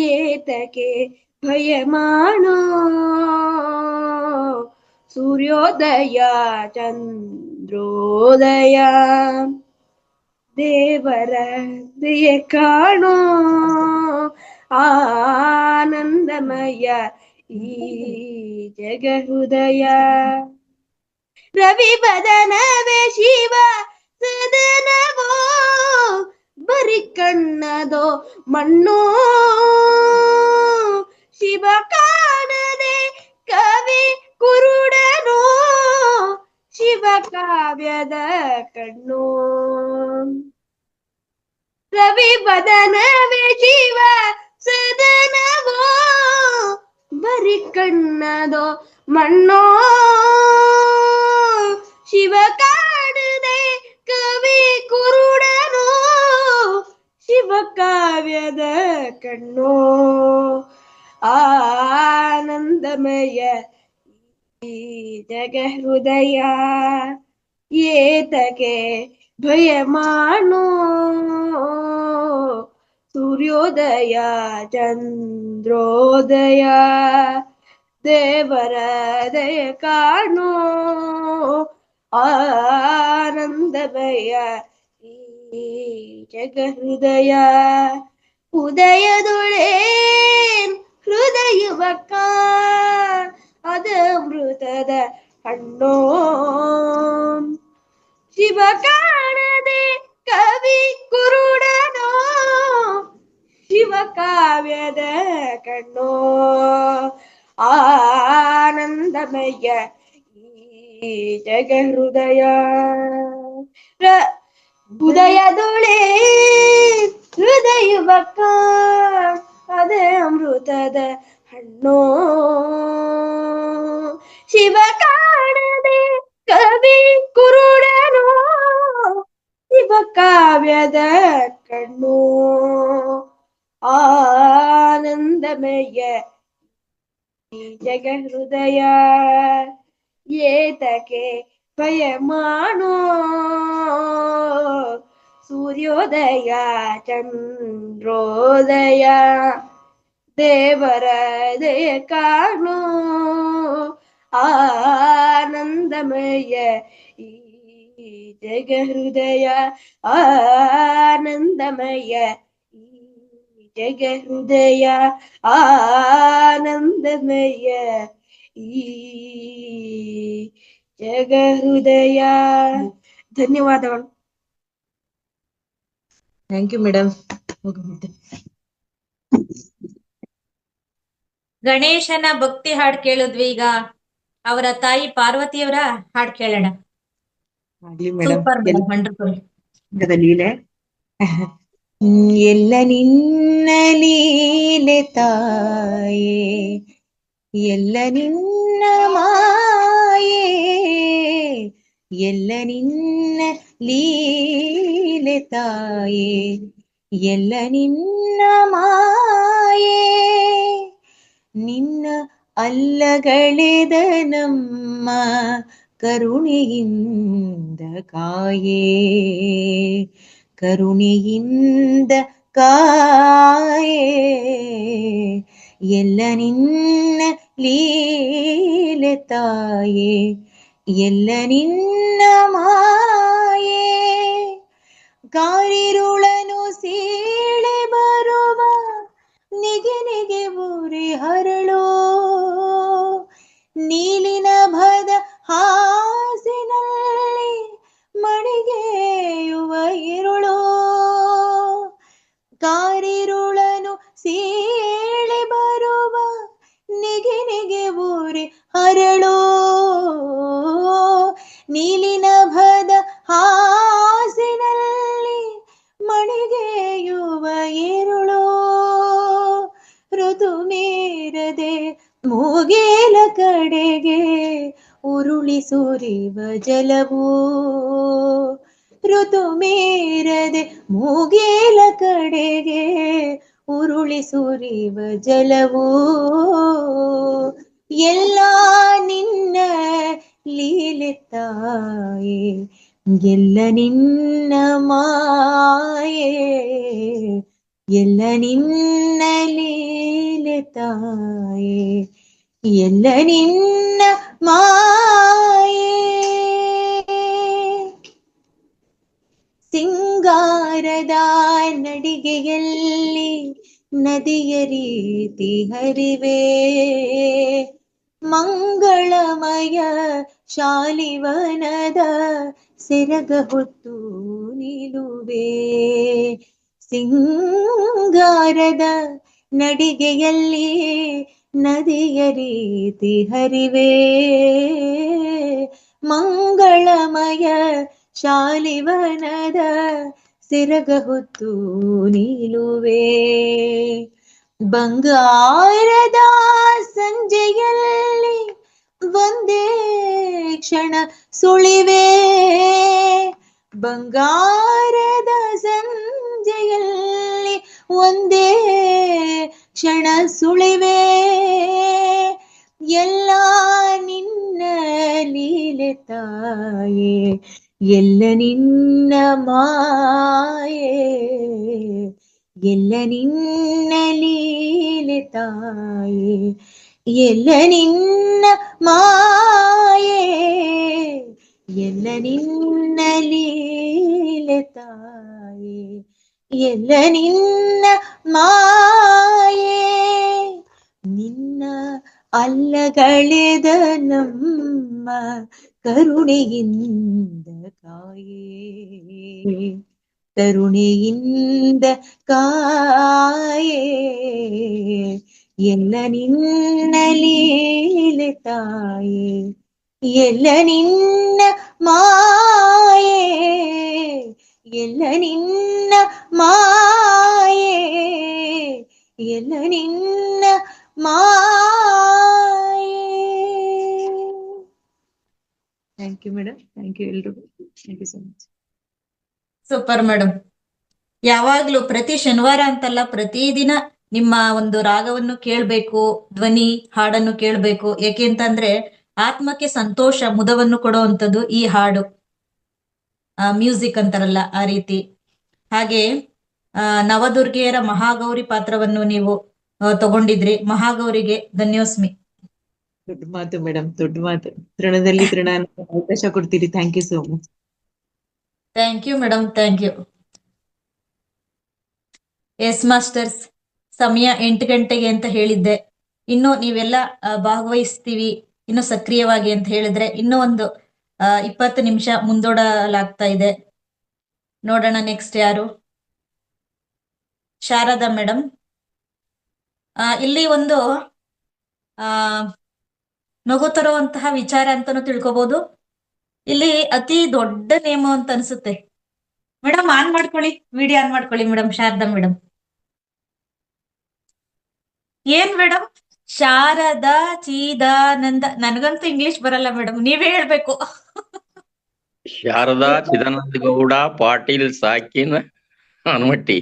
ಏತಕ್ಕೆ ಭಯ ಮಾಡೋ ಸೂರ್ಯೋದಯ ಚಂದ್ರೋದಯ, ದೇವರ ದಯೆ ಕಾಣೋ ಆನಂದಮಯ ಈ ಜಗ ಹೃದಯ. ರವಿ ಬದನವೇ ಶಿವ ಸದನವೋ, ಬರಿ ಕಣ್ಣದೋ ಮಣ್ಣೋ, ಶಿವ ಕಾಣದೆ ಕವಿ ಕುರುಡನೋ, ಶಿವ ಕಾವ್ಯದ ಕಣ್ಣೋ. ರವಿ ಬದನವೇ ಶಿವ ಸದನವೋ, ಬರಿ ಕಣ್ಣದೋ ಮಣ್ಣೋ, ಶಿವ ಕಾಣದೆ ಕವಿ ಕುರುಡನೋ, ಶಿವ ಕಾವ್ಯದ ಕಣ್ಣೋ. ಆನಂದಮಯ ಈ ಜಗ ಹೃದಯ, ಏತಕ್ಕೆ ಭಯ ಮಾಡೋ ಸೂರ್ಯೋದಯ ಚಂದ್ರೋದಯ, ದೇವರ ದಯ ಕಾಣೋ ಆನಂದಮಯ ಈ ಜಗ ಹೃದಯ. ಉದಯದೊಳೆ ಹೃದಯವಕ್ಕ ಅದ ಅಮೃತದ ಹಣ್ಣೋ, ಶಿವ ಕಾಣದೆ ಕವಿ ಕುರುಡನೋ, ಶಿವ ಕಾವ್ಯದ ಕಣ್ಣೋ. ಆನಂದಮಯ ಈ ಜಗ ಹೃದಯ, ಉದಯದೊಳೆ ಹೃದಯವಕ್ಕ ಅದೇ ಅಮೃತದ ಹಣ್ಣೋ, ಶಿವ ಕಾಣದೆ ಕವಿ ಕುರುಡನೋ, ಶಿವ ಕಾವ್ಯದ ಕಣ್ಣೋ. ಆನಂದಮಯ ಈ ಜಗ ಹೃದಯ, ಏತಕ್ಕೆ ಭಯ ಮಾಡೋ ಸೂರ್ಯೋದಯ ಚಂದ್ರೋದಯ, ದೇವರ ದಯ ಕಾಣೋ ಆನಂದಮಯ ಈ ಜಗ ಹೃದಯ ಆನಂದಮಯ ಈ ಜಗ ಹೃದಯ ಆನಂದಮಯ ಈ ಜಗ ಹೃದಯ. ಧನ್ಯವಾದಗಳು. Thank you madam. ಗಣೇಶನ ಭಕ್ತಿ ಹಾಡ್ ಕೇಳಿದ್ವಿ. ಈಗ ಅವರ ತಾಯಿ ಪಾರ್ವತಿಯವರ ಹಾಡ್ ಕೇಳೋಣ. Super madam, wonderful. ಲೀಲೆ ಎಲ್ಲ ನಿನ್ನ ಲೀಲೆ ತಾಯೇ, ಎಲ್ಲ ನಿನ್ನ ಮಾಯೇ, ಎಲ್ಲ ನಿನ್ನ ಲೀಲೆ ತಾಯೇ, ಎಲ್ಲ ನಿನ್ನ ಮಾಯೇ, ನಿನ್ನ ಅಲ್ಲಗಳೆದ ನಮ್ಮ ಕರುಣೆಯಿಂದ ಕಾಯೇ, ಕರುಣೆಯಿಂದ ಕಾಯೇ, ಎಲ್ಲ ನಿನ್ನ ಲೀಲೆ ತಾಯೇ, ಎಲ್ಲ ನಿನ್ನ ಮಾಯೇ, ಕಾರಿರುಳನು ಸೀಳೆ ಬರುವ ನಿಗೆ ನಿಗೆ ಊರಿ ಹರಳೋ, ನೀಲಿನಭದ ಹಾಸಿನಲ್ಲಿ ಮಣಿಗೆಯುವ ಇರುಳೋ, ಕಾರಿರುಳನು ಸೀಳೆ ಬರುವ ನಿಗೆ ನಿಗೆ ಊರಿ ಹರಳೋ, ನೀಲಿನಭದ ಹಾಸಿನಲ್ಲಿ ಮಣಿಗೆಯುವ ಇರುಳೋ, ಋತು ಮೀರದೆ ಮೂಗೇಲ ಕಡೆಗೆ ಉರುಳಿ ಸುರಿವ ಜಲವೋ, ಋತು ಮೀರದೆ ಮೂಗೇಲ ಕಡೆಗೆ ಉರುಳಿ ಸುರಿವ ಜಲವೋ, ಎಲ್ಲ ನಿನ್ನ ಲೀಲೆ ತಾಯೇ, ಎಲ್ಲ ನಿನ್ನ ಮಾಯೇ, ಎಲ್ಲ ನಿನ್ನ ಲೀಲೆ ತಾಯೇ, ಎಲ್ಲ ನಿನ್ನ ಮಾಯೇ, ಸಿಂಗಾರದ ನಡಿಗೆಯಲ್ಲಿ ನದಿಯ ರೀತಿ ಹರಿವೆ, ಮಂಗಳಮಯ ಶಾಲಿವನದ ಸೆರಗ ಹೊತ್ತು ನಿಲುವೆ, ಸಿಂಗಾರದ ನಡಿಗೆಯಲ್ಲಿ ನದಿಯ ರೀತಿ ಹರಿವೆ, ಮಂಗಳಮಯ ಶಾಲಿವನದ ಸೆರಗ ಹೊತ್ತು ನಿಲುವೆ, ಬಂಗಾರದ ಸಂಜೆಯಲ್ಲಿ ಒಂದೇ ಕ್ಷಣ ಸುಳಿವೆ, ಬಂಗಾರದ ಸಂಜೆಯಲ್ಲಿ ಒಂದೇ ಕ್ಷಣ ಸುಳಿವೆ, ಎಲ್ಲ ನಿನ್ನ ಲೀಲೆ ತಾಯೇ, ಎಲ್ಲ ನಿನ್ನ ಮಾಯೇ, ಎಲ್ಲ ನಿನ್ನ ಲೀಲೆ ತಾಯೇ, ಎಲ್ಲ ನಿನ್ನ ಮಾಯೇ, ಎಲ್ಲ ನಿನ್ನ ಲೀಲೆ ತಾಯೇ, ಎಲ್ಲ ನಿನ್ನ ಮಾಯೇ, ನಿನ್ನ ಅಲ್ಲಗಳೆದ ನಮ್ಮ ಕರುಣೆಯಿಂದ ಕಾಯೇ, ಕರುಣೆಯಿಂದ ಕಾಯೇ, ಎಲ್ಲ ನಿನ್ನ ಲೀಲೆ ತಾಯೇ, ಎಲ್ಲ ನಿನ್ನ ಮಾಯೇ, ಎಲ್ಲ ನಿನ್ನ ಮಾಯೇ, ಎಲ್ಲ ನಿನ್ನ ಮಾಯೇ. Thank you madam, thank you ಎಲ್ರಿಗೂ, thank you so much. Super madam. ಯಾವಾಗ್ಲೂ ಪ್ರತಿ ಶನಿವಾರ ಅಂತಲ್ಲ, ಪ್ರತಿದಿನ ನಿಮ್ಮ ಒಂದು ರಾಗವನ್ನು ಕೇಳ್ಬೇಕು, ಧ್ವನಿ ಹಾಡನ್ನು ಕೇಳ್ಬೇಕು. ಯಾಕೆ ಅಂತಂದ್ರೆ ಆತ್ಮಕ್ಕೆ ಸಂತೋಷ, ಮುದವನ್ನು ಕೊಡುವಂಥದ್ದು ಈ ಹಾಡು, ಮ್ಯೂಸಿಕ್ ಅಂತಾರಲ್ಲ ಆ ರೀತಿ. ಹಾಗೆ ನವದುರ್ಗೆಯರ ಮಹಾಗೌರಿ ಪಾತ್ರವನ್ನು ನೀವು ತಗೊಂಡಿದ್ರಿ. ಮಹಾಗೌರಿಗೆ ಧನ್ಯೋಸ್ಮಿ. ದೊಡ್ಡ ಮಾತು ಮೇಡಮ್, ದೊಡ್ಡ ಮಾತು. ತೃಣದಲ್ಲಿ ತೃಣ ಅನ್ನೋ ಅವಕಾಶ ಕೊಡ್ತೀರಿ. Thank you so much. Thank you madam, thank you. Yes masters, ಸಮಯ 8 ಗಂಟೆಗೆ ಅಂತ ಹೇಳಿದ್ದೆ. ಇನ್ನು ನೀವೆಲ್ಲ ಭಾಗವಹಿಸ್ತೀವಿ ಇನ್ನು ಸಕ್ರಿಯವಾಗಿ ಅಂತ ಹೇಳಿದ್ರೆ ಇನ್ನೂ ಒಂದು 20 ನಿಮಿಷ ಮುಂದೂಡಲಾಗ್ತಾ ಇದೆ. ನೋಡೋಣ ನೆಕ್ಸ್ಟ್ ಯಾರು. ಶಾರದಾ ಮೇಡಮ್. ಇಲ್ಲಿ ಒಂದು ನಗು ತರುವಂತಹ ವಿಚಾರ ಅಂತಾನು ತಿಳ್ಕೊಬಹುದು. ಇಲ್ಲಿ ಅತಿ ದೊಡ್ಡ ನೇಮ ಅಂತ ಅನ್ಸುತ್ತೆ. ಮೇಡಮ್ ಆನ್ ಮಾಡ್ಕೊಳ್ಳಿ, ವಿಡಿಯೋ ಆನ್ ಮಾಡ್ಕೊಳ್ಳಿ ಮೇಡಮ್. ಶಾರದಾ ಮೇಡಮ್. ಏನ್ ಮೇಡಮ್? ಶಾರದಾ ಚಿದಾನಂದ. ನನಗಂತೂ ಇಂಗ್ಲಿಷ್ ಬರಲ್ಲ ಮೇಡಮ್, ನೀವೇ ಹೇಳ್ಬೇಕು. ಶಾರದಾ ಚಿದಾನಂದ ಗೌಡ ಪಾಟೀಲ್ ಸಾಕಿನ ಹನುಮಟ್ಟಿ.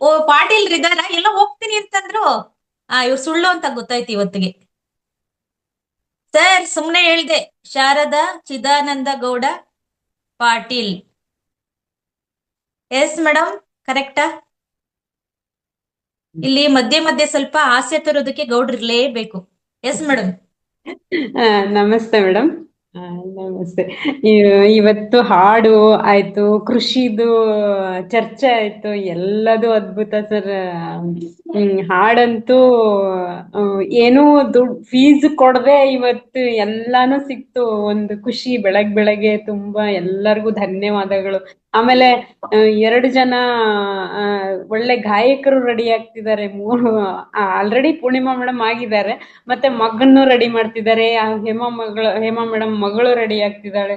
ಓ, ಪಾಟೀಲ್ ಇದಾರ? ಎಲ್ಲ ಹೋಗ್ತೀನಿ ಅಂತಂದ್ರು. ಇವ್ರು ಸುಳ್ಳು ಅಂತ ಗೊತ್ತಾಯ್ತು ಇವತ್ತಿಗೆ. ಸರ್ ಸುಮ್ನೆ ಹೇಳ್ದೆ. ಶಾರದಾ ಚಿದಾನಂದ ಗೌಡ ಪಾಟೀಲ್. ಎಸ್ ಮೇಡಮ್, ಕರೆಕ್ಟಾ? ಇಲ್ಲಿ ಮಧ್ಯೆ ಮಧ್ಯೆ ಸ್ವಲ್ಪ ಹಾಸ್ಯ ತರೋದಕ್ಕೆ ಗೌಡ್ರಿರ್ಲೇಬೇಕು. Yes madam. ನಮಸ್ತೆ ಮೇಡಮ್. ನಮಸ್ತೆ. ಇವತ್ತು ಹಾಡು ಆಯ್ತು, ಕೃಷಿದು ಚರ್ಚೆ ಆಯ್ತು, ಎಲ್ಲದೂ ಅದ್ಭುತ ಸರ್. ಹಾಡಂತೂ ಏನೂ ದುಡ್ಡು ಫೀಸ್ ಕೊಡದೆ ಇವತ್ತು ಎಲ್ಲಾನು ಸಿಕ್ತು. ಒಂದು ಖುಷಿ. ಬೆಳಗ್ಗೆ ತುಂಬಾ ಎಲ್ಲರಿಗೂ ಧನ್ಯವಾದಗಳು. ಆಮೇಲೆ 2 ಜನ ಒಳ್ಳೆ ಗಾಯಕರು ರೆಡಿ ಆಗ್ತಿದ್ದಾರೆ. ಆಲ್ರೆಡಿ ಪೂರ್ಣಿಮಾ ಮೇಡಮ್ ಆಗಿದ್ದಾರೆ, ಮತ್ತೆ ಮಗನ್ನು ರೆಡಿ ಮಾಡ್ತಿದ್ದಾರೆ. ಹೇಮಾ ಮೇಡಮ್ ಮಗಳು ರೆಡಿ ಆಗ್ತಿದ್ದಾಳೆ.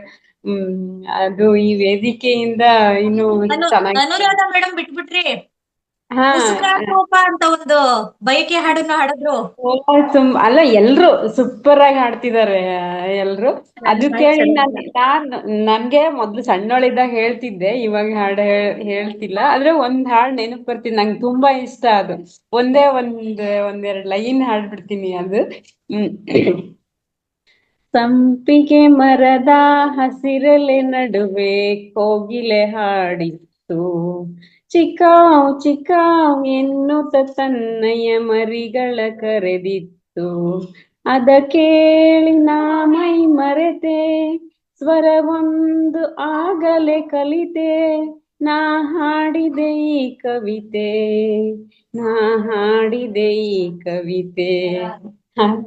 ಅದು ಈ ವೇದಿಕೆಯಿಂದ ಇನ್ನು ಚೆನ್ನಾಗಿ. ಅನುರಾಧ ಮೇಡಮ್ ಬಿಟ್ಬಿಟ್ರಿ. ಹಾ, ಅಂತ ಒಂದು ಬಯಕೆ ಹಾಡನ್ನು ಹಾಡಿದ್ರು. ಅಲ್ಲ, ಎಲ್ರು ಸೂಪರ್ ಆಗಿ ಹಾಡ್ತಿದ್ದಾರೆ ಎಲ್ರು. ಅದು ಕೇಳಿ ನನ್ಗೆ ಮೊದ್ಲು ಸಣ್ಣವಳಿದ್ದಾಗ ಹೇಳ್ತಿದ್ದೆ, ಇವಾಗ ಹಾಡು ಹೇಳ್ತಿಲ್ಲ. ಆದ್ರೆ ಒಂದ್ ಹಾಡ್ ನೆನಪು ಬರ್ತಿದ್ ನಂಗೆ, ತುಂಬಾ ಇಷ್ಟ ಅದು. ಒಂದೆರಡು ಲೈನ್ ಹಾಡ್ಬಿಡ್ತೀನಿ. ಅದು ಸಂಪಿಗೆ ಮರದ ಹಸಿರಲೆ ನಡುವೆ ಕೋಗಿಲೆ ಹಾಡಿತ್ತು, ಚಿಕಾವ್ ಚಿಕಾವ್ ಎನ್ನುತ್ತ ತನ್ನಯ ಮರಿಗಳ ಕರೆದಿತ್ತು. ಅದ ಕೇಳಿ ನಾ ಮೈ ಮರೆತೆ, ಸ್ವರವೊಂದು ಆಗಲೇ ಕಲಿತೆ. ನಾ ಹಾಡಿದೆ ಈ ಕವಿತೆ, ನಾ ಹಾಡಿದೆ ಈ ಕವಿತೆ.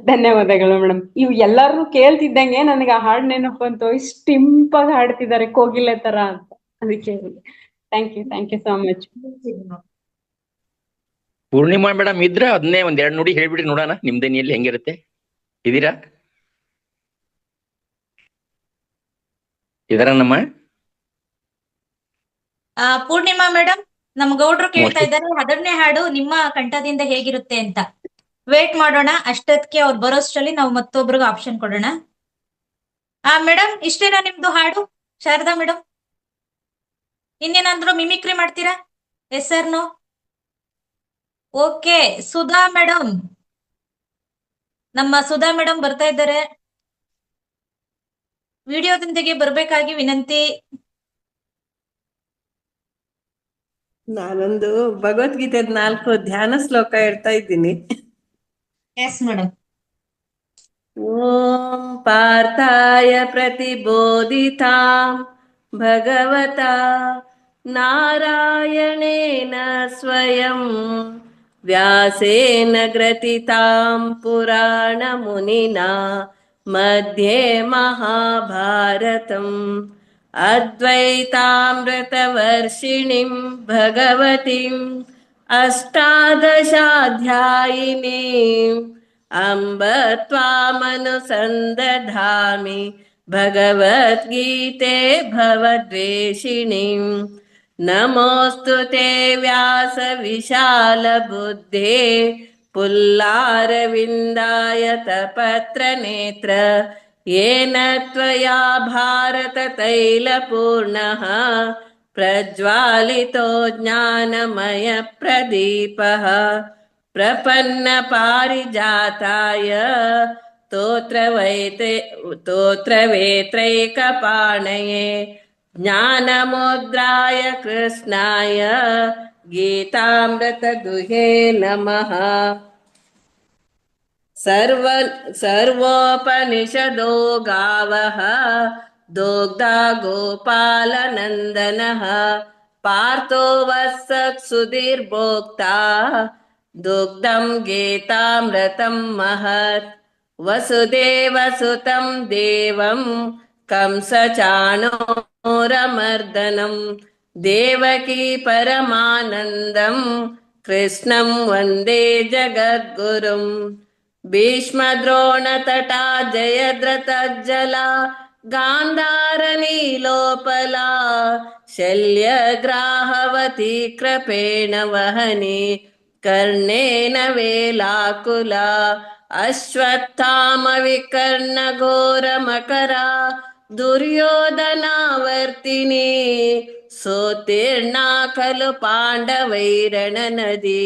ಧನ್ಯವಾದಗಳು ಮೇಡಮ್. ಇವು ಎಲ್ಲಾರು ಕೇಳ್ತಿದ್ದಂಗೆ ನನಗೆ ಆ ಹಾಡ್ ನೆನಪು ಬಂತು. ಇಷ್ಟು ಇಂಪಾಗಿ ಹಾಡ್ತಿದ್ದಾರೆ ಕೋಗಿಲೆ ತರ ಅಂತ. ಅದಕ್ಕೆ thank you so much. Purnima madam ಇದ್ರ ಅದನ್ನೇ ಒಂದ್ 2 ನುಡಿ ಹೇಳ್ಬಿಡಿ ನೋಡೋಣ, ನಿಮ್ದೇನಿಯಲ್ಲಿ ಹೆಂಗಿರುತ್ತೆ. ಇದೀರಾ? ಇದರನ್ನಮ್ಮ ಪೂರ್ಣಿಮಾ ಮೇಡಮ್, ನಮ್ ಗೌಡ್ರು ಕೇಳ್ತಾ ಇದ್ದಾರೆ, ಅದನ್ನೇ ಹಾಡು ನಿಮ್ಮ ಕಂಠದಿಂದ ಹೇಗಿರುತ್ತೆ ಅಂತ. ವೇಟ್ ಮಾಡೋಣ. ಅಷ್ಟೊತ್ತಿಗೆ ಅವ್ರು ಬರೋಷ್ಟರಲ್ಲಿ ನಾವು ಮತ್ತೊಬ್ರಿಗೆ ಆಪ್ಷನ್ ಕೊಡೋಣ. ಮೇಡಮ್, ಇಷ್ಟೇನಾ ನಿಮ್ದು ಹಾಡು? ಶಾರದಾ ಮೇಡಮ್, ಇನ್ನೇನಾದ್ರೂ ಮಿಮಿಕ್ರಿ ಮಾಡ್ತೀರಾ? Yes sir no? Okay. Sudha madam, ನಮ್ಮ ಸುಧಾ ಮೇಡಮ್ ಬರ್ತಾ ಇದ್ದಾರೆ. ವಿಡಿಯೋದೊಂದಿಗೆ ಬರ್ಬೇಕಾಗಿ ವಿನಂತಿ. ನಾನೊಂದು ಭಗವದ್ಗೀತೆ 4 ಧ್ಯಾನ ಶ್ಲೋಕ ಹೇಳ್ತಾ ಇದ್ದೀನಿ. Yes madam. ಓಂ ಪಾರ್ಥಾಯ ಪ್ರತಿಬೋಧಿತಾಂ ಭಗವತಾ ನಾರಾಯಣೇನ ಸ್ವಯಂ ವ್ಯಾಸೇನ ಗ್ರಥಿತಾಂ ಪುರಾಣ ಮುನಿನಾ ಮಧ್ಯೆ ಮಹಾಭಾರತಂ ಅದ್ವೈತಾಮೃತವರ್ಷಿಣಿಂ ಭಗವತಿಂ ಅಷ್ಟಾದಶಾಧ್ಯಾಯಿನೀಂ ಅಂಬ ತ್ವಾಮನುಸಂದಧಾಮಿ ಭಗವದ್ಗೀತೆ ಭವದ್ವೇಷಿಣಿಂ. ನಮೋऽस्तु ते ವ್ಯಾಸ ವಿಶಾಲ ಬುದ್ಧೇ ಪುಲ್ಲಾರವಿಂದಾಯತ ಪತ್ರ ನೇತ್ರ. ಯೇನ ತ್ವಯಾ ಭಾರತ ತೈಲ ಪೂರ್ಣಃ ಪ್ರಜ್ವಾಲಿತೋ ಜ್ಞಾನಮಯ ಪ್ರದೀಪಃ. ಪ್ರಪನ್ನ ಪಾರಿಜಾತಾಯ ಸ್ತೋತ್ರವೇತ್ರೈಕಪಾಣಯೇ ಜ್ಞಾನಮುದ್ರಾಯ ಕೃಷ್ಣಾಯ गीतामृतदुहे नमः। सर्वोपनिषदो गावः दोग्धा गोपालनन्दनः पार्थो वत्सत्सुधीर्भोक्ता दुग्धं गीतामृतं महत्। वसुदेवसुतं देवं कंसचाणूरमर्दनं देवकी परमानन्दं कृष्णं वन्दे जगद्गुरुम्। भीष्मद्रोणतटा जयद्रथज्जला गान्धारनीलोपला शल्यग्राहवती कृपेण वहने कर्णेन वेलाकुला अश्वत्थामविकर्णघोरमकरा दुर्योधनावर्तिनी सोत्तीर्णा खलु पाण्डवैरणनदी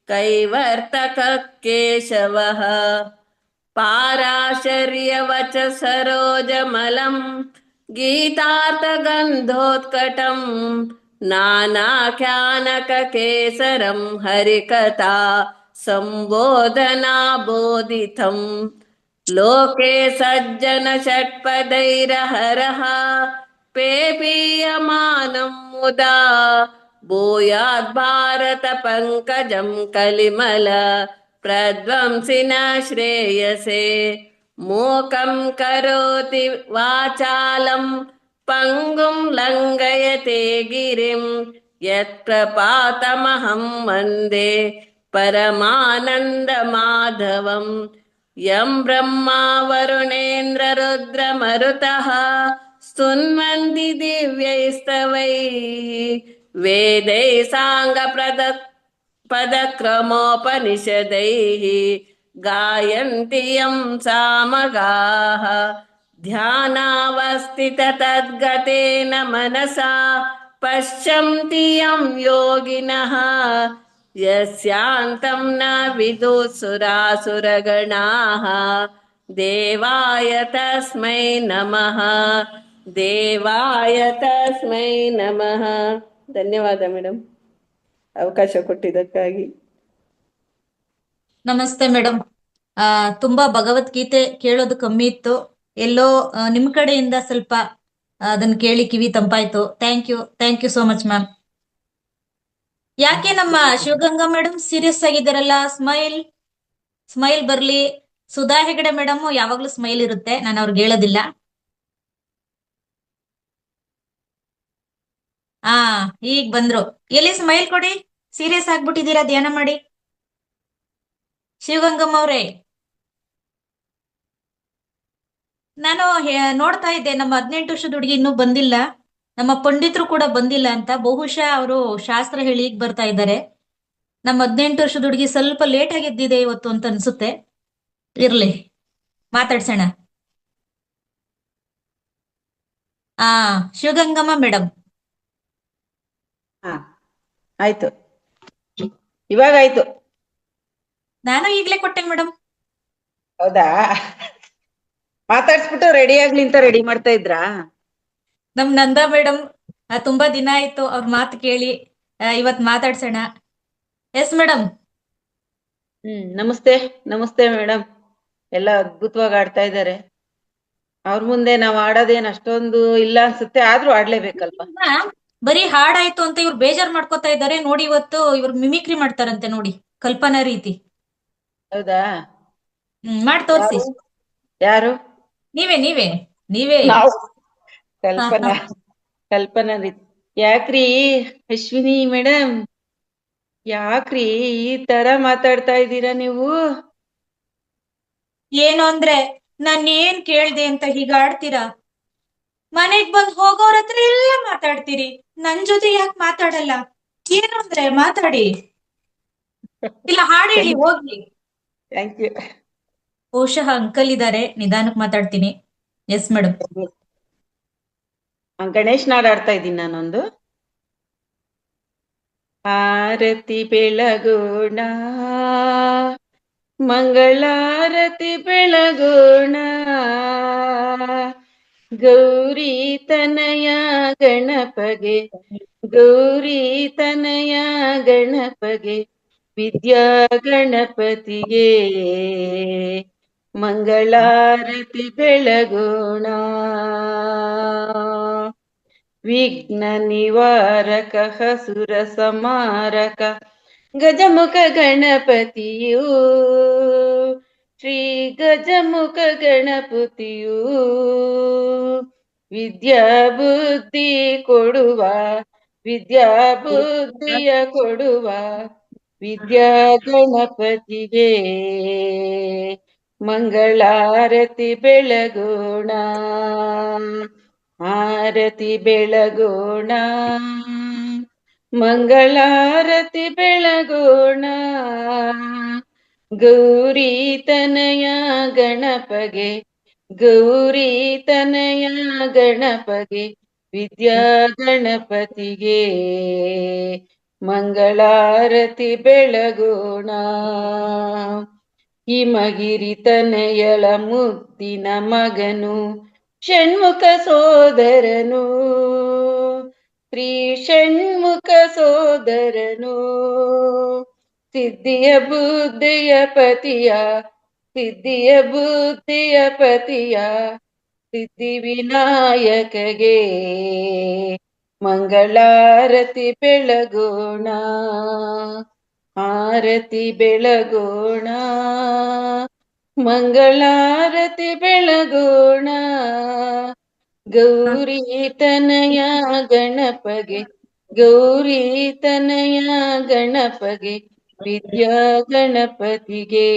कैवर्तक केशवः। पाराशर्यवच सरोजमलं गीतार्थगन्धोत्कटं नानाख्यानककेसरं हरिकथा संबोधनाबोधितं। लोके सज्जन षट्पदैरहरः पेपीयमानं मुदा भूयात् भारत पंकजं कलिमल प्रध्वंसिन श्रेयसे। मूकं करोति वाचालं पंगुं लंघयते गिरिं यत्प्रपातमहं वन्दे परमानन्दमाधवम्। यं ब्रह्मा वरुणेन्द्र रुद्रमरुतः स्तुन्वन्ति दिव्यैस्तवैः वेदैः साङ्गपदक्रमोपनिषदैः गायन्ति यं सामगाः। ध्यानावस्थिततद्गतेन मनसा पश्यन्ति यं योगिनः यस्यान्तं न विदुःसुरासुरगणाः। देवाय तस्मै नमः, ದೇವಾಯ ತಸ್ಮೈ ನಮಃ. ಧನ್ಯವಾದ ಮೇಡಮ್, ಅವಕಾಶ ಕೊಟ್ಟಿದ್ದಕ್ಕಾಗಿ. ನಮಸ್ತೆ ಮೇಡಮ್. ತುಂಬಾ ಭಗವದ್ಗೀತೆ ಕೇಳೋದು ಕಮ್ಮಿ ಇತ್ತು, ಎಲ್ಲೋ ನಿಮ್ ಕಡೆಯಿಂದ ಸ್ವಲ್ಪ ಅದನ್ನ ಕೇಳಿ ಕಿವಿ ತಂಪಾಯ್ತು. Thank you so much ma'am. ಯಾಕೆ ನಮ್ಮ ಶಿವಗಂಗಾ ಮೇಡಮ್ ಸೀರಿಯಸ್ ಆಗಿದ್ದಾರಲ್ಲ? ಸ್ಮೈಲ್ ಬರ್ಲಿ. ಸುಧಾ ಹೆಗಡೆ ಮೇಡಮ್ ಯಾವಾಗ್ಲೂ ಸ್ಮೈಲ್ ಇರುತ್ತೆ, ನಾನು ಅವ್ರಿಗೆ ಹೇಳೋದಿಲ್ಲ. ಈಗ ಬಂದ್ರು. ಎಲ್ಲಿ ಸ್ಮೈಲ್ ಕೊಡಿ. ಸೀರಿಯಸ್ ಆಗ್ಬಿಟ್ಟಿದ್ದೀರಾ, ಧ್ಯಾನ ಮಾಡಿ. ಶಿವಗಂಗಮ್ಮ ಅವ್ರೆ, ನಾನು ನೋಡ್ತಾ ಇದ್ದೆ ನಮ್ಮ 18 ವರ್ಷದ ಹುಡುಗಿ ಇನ್ನೂ ಬಂದಿಲ್ಲ, ನಮ್ಮ ಪಂಡಿತರು ಕೂಡ ಬಂದಿಲ್ಲ ಅಂತ. ಬಹುಶಃ ಅವರು ಶಾಸ್ತ್ರ ಹೇಳಿ ಈಗ ಬರ್ತಾ ಇದ್ದಾರೆ. ನಮ್ಮ 18 ವರ್ಷದ ಹುಡುಗಿ ಸ್ವಲ್ಪ ಲೇಟ್ ಆಗಿ ಎದ್ದಿದೆ ಇವತ್ತು ಅಂತ ಅನ್ಸುತ್ತೆ. ಇರ್ಲಿ, ಮಾತಾಡ್ಸೋಣ. ಶಿವಗಂಗಮ್ಮ ಮೇಡಮ್. ಆಯ್ತು, ಇವಾಗ ಆಯ್ತು. ನಾನು ಈಗ್ಲೇ ಕೊಟ್ಟೆ ಮೇಡಮ್. ಹೌದಾ? ಮಾತಾಡ್ಸ್ಬಿಟ್ಟು ರೆಡಿ ಆಗ್ಲಿ ಅಂತ ರೆಡಿ ಮಾಡ್ತಾ ಇದ್ರಾ? ನಮ್ ನಂದಾ ಮೇಡಮ್ ತುಂಬಾ ದಿನ ಆಯ್ತು ಅವ್ರ ಮಾತು ಕೇಳಿ, ಇವತ್ ಮಾತಾಡ್ಸೋಣ. S madam. ನಮಸ್ತೆ. ನಮಸ್ತೆ ಮೇಡಮ್. ಎಲ್ಲ ಅದ್ಭುತವಾಗಿ ಆಡ್ತಾ ಇದ್ದಾರೆ. ಅವ್ರ ಮುಂದೆ ನಾವ್ ಆಡೋದೇನ್ ಅಷ್ಟೊಂದು ಇಲ್ಲ ಅನ್ಸುತ್ತೆ, ಆದ್ರೂ ಆಡ್ಲೇಬೇಕಲ್ವಾ? ಬರೀ ಹಾಡಾಯ್ತು ಅಂತ ಇವ್ರು ಬೇಜಾರ್ ಮಾಡ್ಕೋತಾ ಇದ್ದಾರೆ ನೋಡಿ. ಇವತ್ತು ಇವ್ರು ಮಿಮಿಕ್ರಿ ಮಾಡ್ತಾರಂತೆ ನೋಡಿ, ಕಲ್ಪನಾ ರೀತಿ. ಹೌದಾ? ಮಾಡಿ ತೋರ್ಸಿ. ಯಾರು? ನೀವೇ. ಕಲ್ಪನಾ ರೀತಿ. ಯಾಕ್ರಿ ಅಶ್ವಿನಿ ಮೇಡಮ್, ಯಾಕ್ರಿ ಈ ತರ ಮಾತಾಡ್ತಾ ಇದ್ದೀರಾ ನೀವು? ಏನು ಅಂದ್ರೆ ನಾನ್ ಏನ್ ಕೇಳ್ದೆ ಅಂತ ಹೀಗ ಆಡ್ತೀರಾ? ಮನೆಗ್ ಬಂದ್ ಹೋಗೋರ ಹತ್ರ ಎಲ್ಲ ಮಾತಾಡ್ತೀರಿ, ನನ್ ಜೊತೆ ಯಾಕೆ ಮಾತಾಡಲ್ಲ? ಏನು ಅಂದ್ರೆ ಮಾತಾಡಿ, ಇಲ್ಲ ಹಾಡ್ ಹೇಳಿ ಹೋಗ್ಲಿ. Thank you. ಬಹುಶಃ ಅಂಕಲ್ ಇದಾರೆ, ನಿಧಾನಕ್ ಮಾತಾಡ್ತೀನಿ. Yes madam. ಗಣೇಶ್ ನಾಡ್ ಆಡ್ತಾ ಇದ್ದೀನಿ ನಾನೊಂದು. ಆರತಿ ಬೆಳಗೋಣ, ಮಂಗಳಾರತಿ ಬೆಳಗೋಣ, ಗೌರಿ ತನಯ ಗಣಪಗೆ ಗೌರಿ ತನಯ ಗಣಪಗೆ ವಿದ್ಯಾ ಗಣಪತಿಗೆ ಮಂಗಳಾರತಿ ಬೆಳಗೋಣ. ವಿಘ್ನ ನಿವಾರಕ ಹಸುರ ಸಮಾರಕ ಗಜಮುಖ ಗಣಪತಿಯು ಶ್ರೀ ಗಜಮುಖ ಗಣಪತಿಯು ವಿದ್ಯಾ ಬುದ್ಧಿ ಕೊಡುವ ವಿದ್ಯಾ ಬುದ್ಧಿಯ ಕೊಡುವ ವಿದ್ಯಾ ಗಣಪತಿಗೆ ಮಂಗಳಾರತಿ ಬೆಳಗೋಣ. ಆರತಿ ಬೆಳಗೋಣ ಮಂಗಳಾರತಿ ಬೆಳಗೋಣ. ಗೌರಿ ತನಯ ಗಣಪಗೆ ಗೌರಿ ತನಯ ಗಣಪಗೆ ವಿದ್ಯಾ ಗಣಪತಿಗೆ ಮಂಗಳಾರತಿ ಬೆಳಗೋಣ. ಹಿಮಗಿರಿ ತನಯಳ ಮುದ್ದಿನ ಮಗನು ಷಣ್ಮುಖ ಸೋದರನು ಶ್ರೀ ಷಣ್ಮುಖ ಸೋದರನು ಸಿದ್ಧಿಯ ಬುದ್ಧಿಯ ಪತಿಯ ಸಿದ್ಧಿಯ ಬುದ್ಧಿಯ ಪತಿಯ ಸಿದ್ಧಿ ವಿನಾಯಕಗೆ ಮಂಗಳಾರತಿ ಬೆಳಗೋಣ. ಆರತಿ ಬೆಳಗೋಣ ಮಂಗಳಾರತಿ ಬೆಳಗೋಣ. ಗೌರಿ ತನಯ ಗಣಪಗೆ ಗೌರಿ ತನಯ ಗಣಪಗೆ ವಿದ್ಯಾ ಗಣಪತಿಗೆ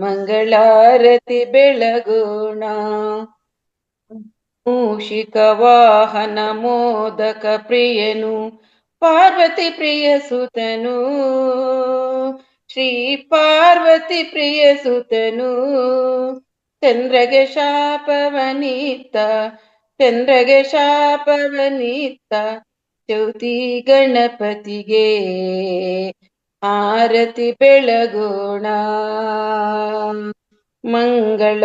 ಮಂಗಳಾರತಿ ಬೆಳಗೋಣ. ಮೂಷಿಕ ವಾಹನ ಮೋದಕ ಪ್ರಿಯನು ಪಾರ್ವತಿ ಪ್ರಿಯ ಸುತನು ಶ್ರೀ ಪಾರ್ವತಿ ಪ್ರಿಯ ಸುತನು ಚಂದ್ರಗೆ ಶಾಪವನಿತ್ತ ಚಂದ್ರಗೆ ಶಾಪವನಿತ್ತ ಚೌತಿ ಗಣಪತಿಗೆ ಆರತಿ ಬೆಳಗೋಣ. ಮಂಗಳ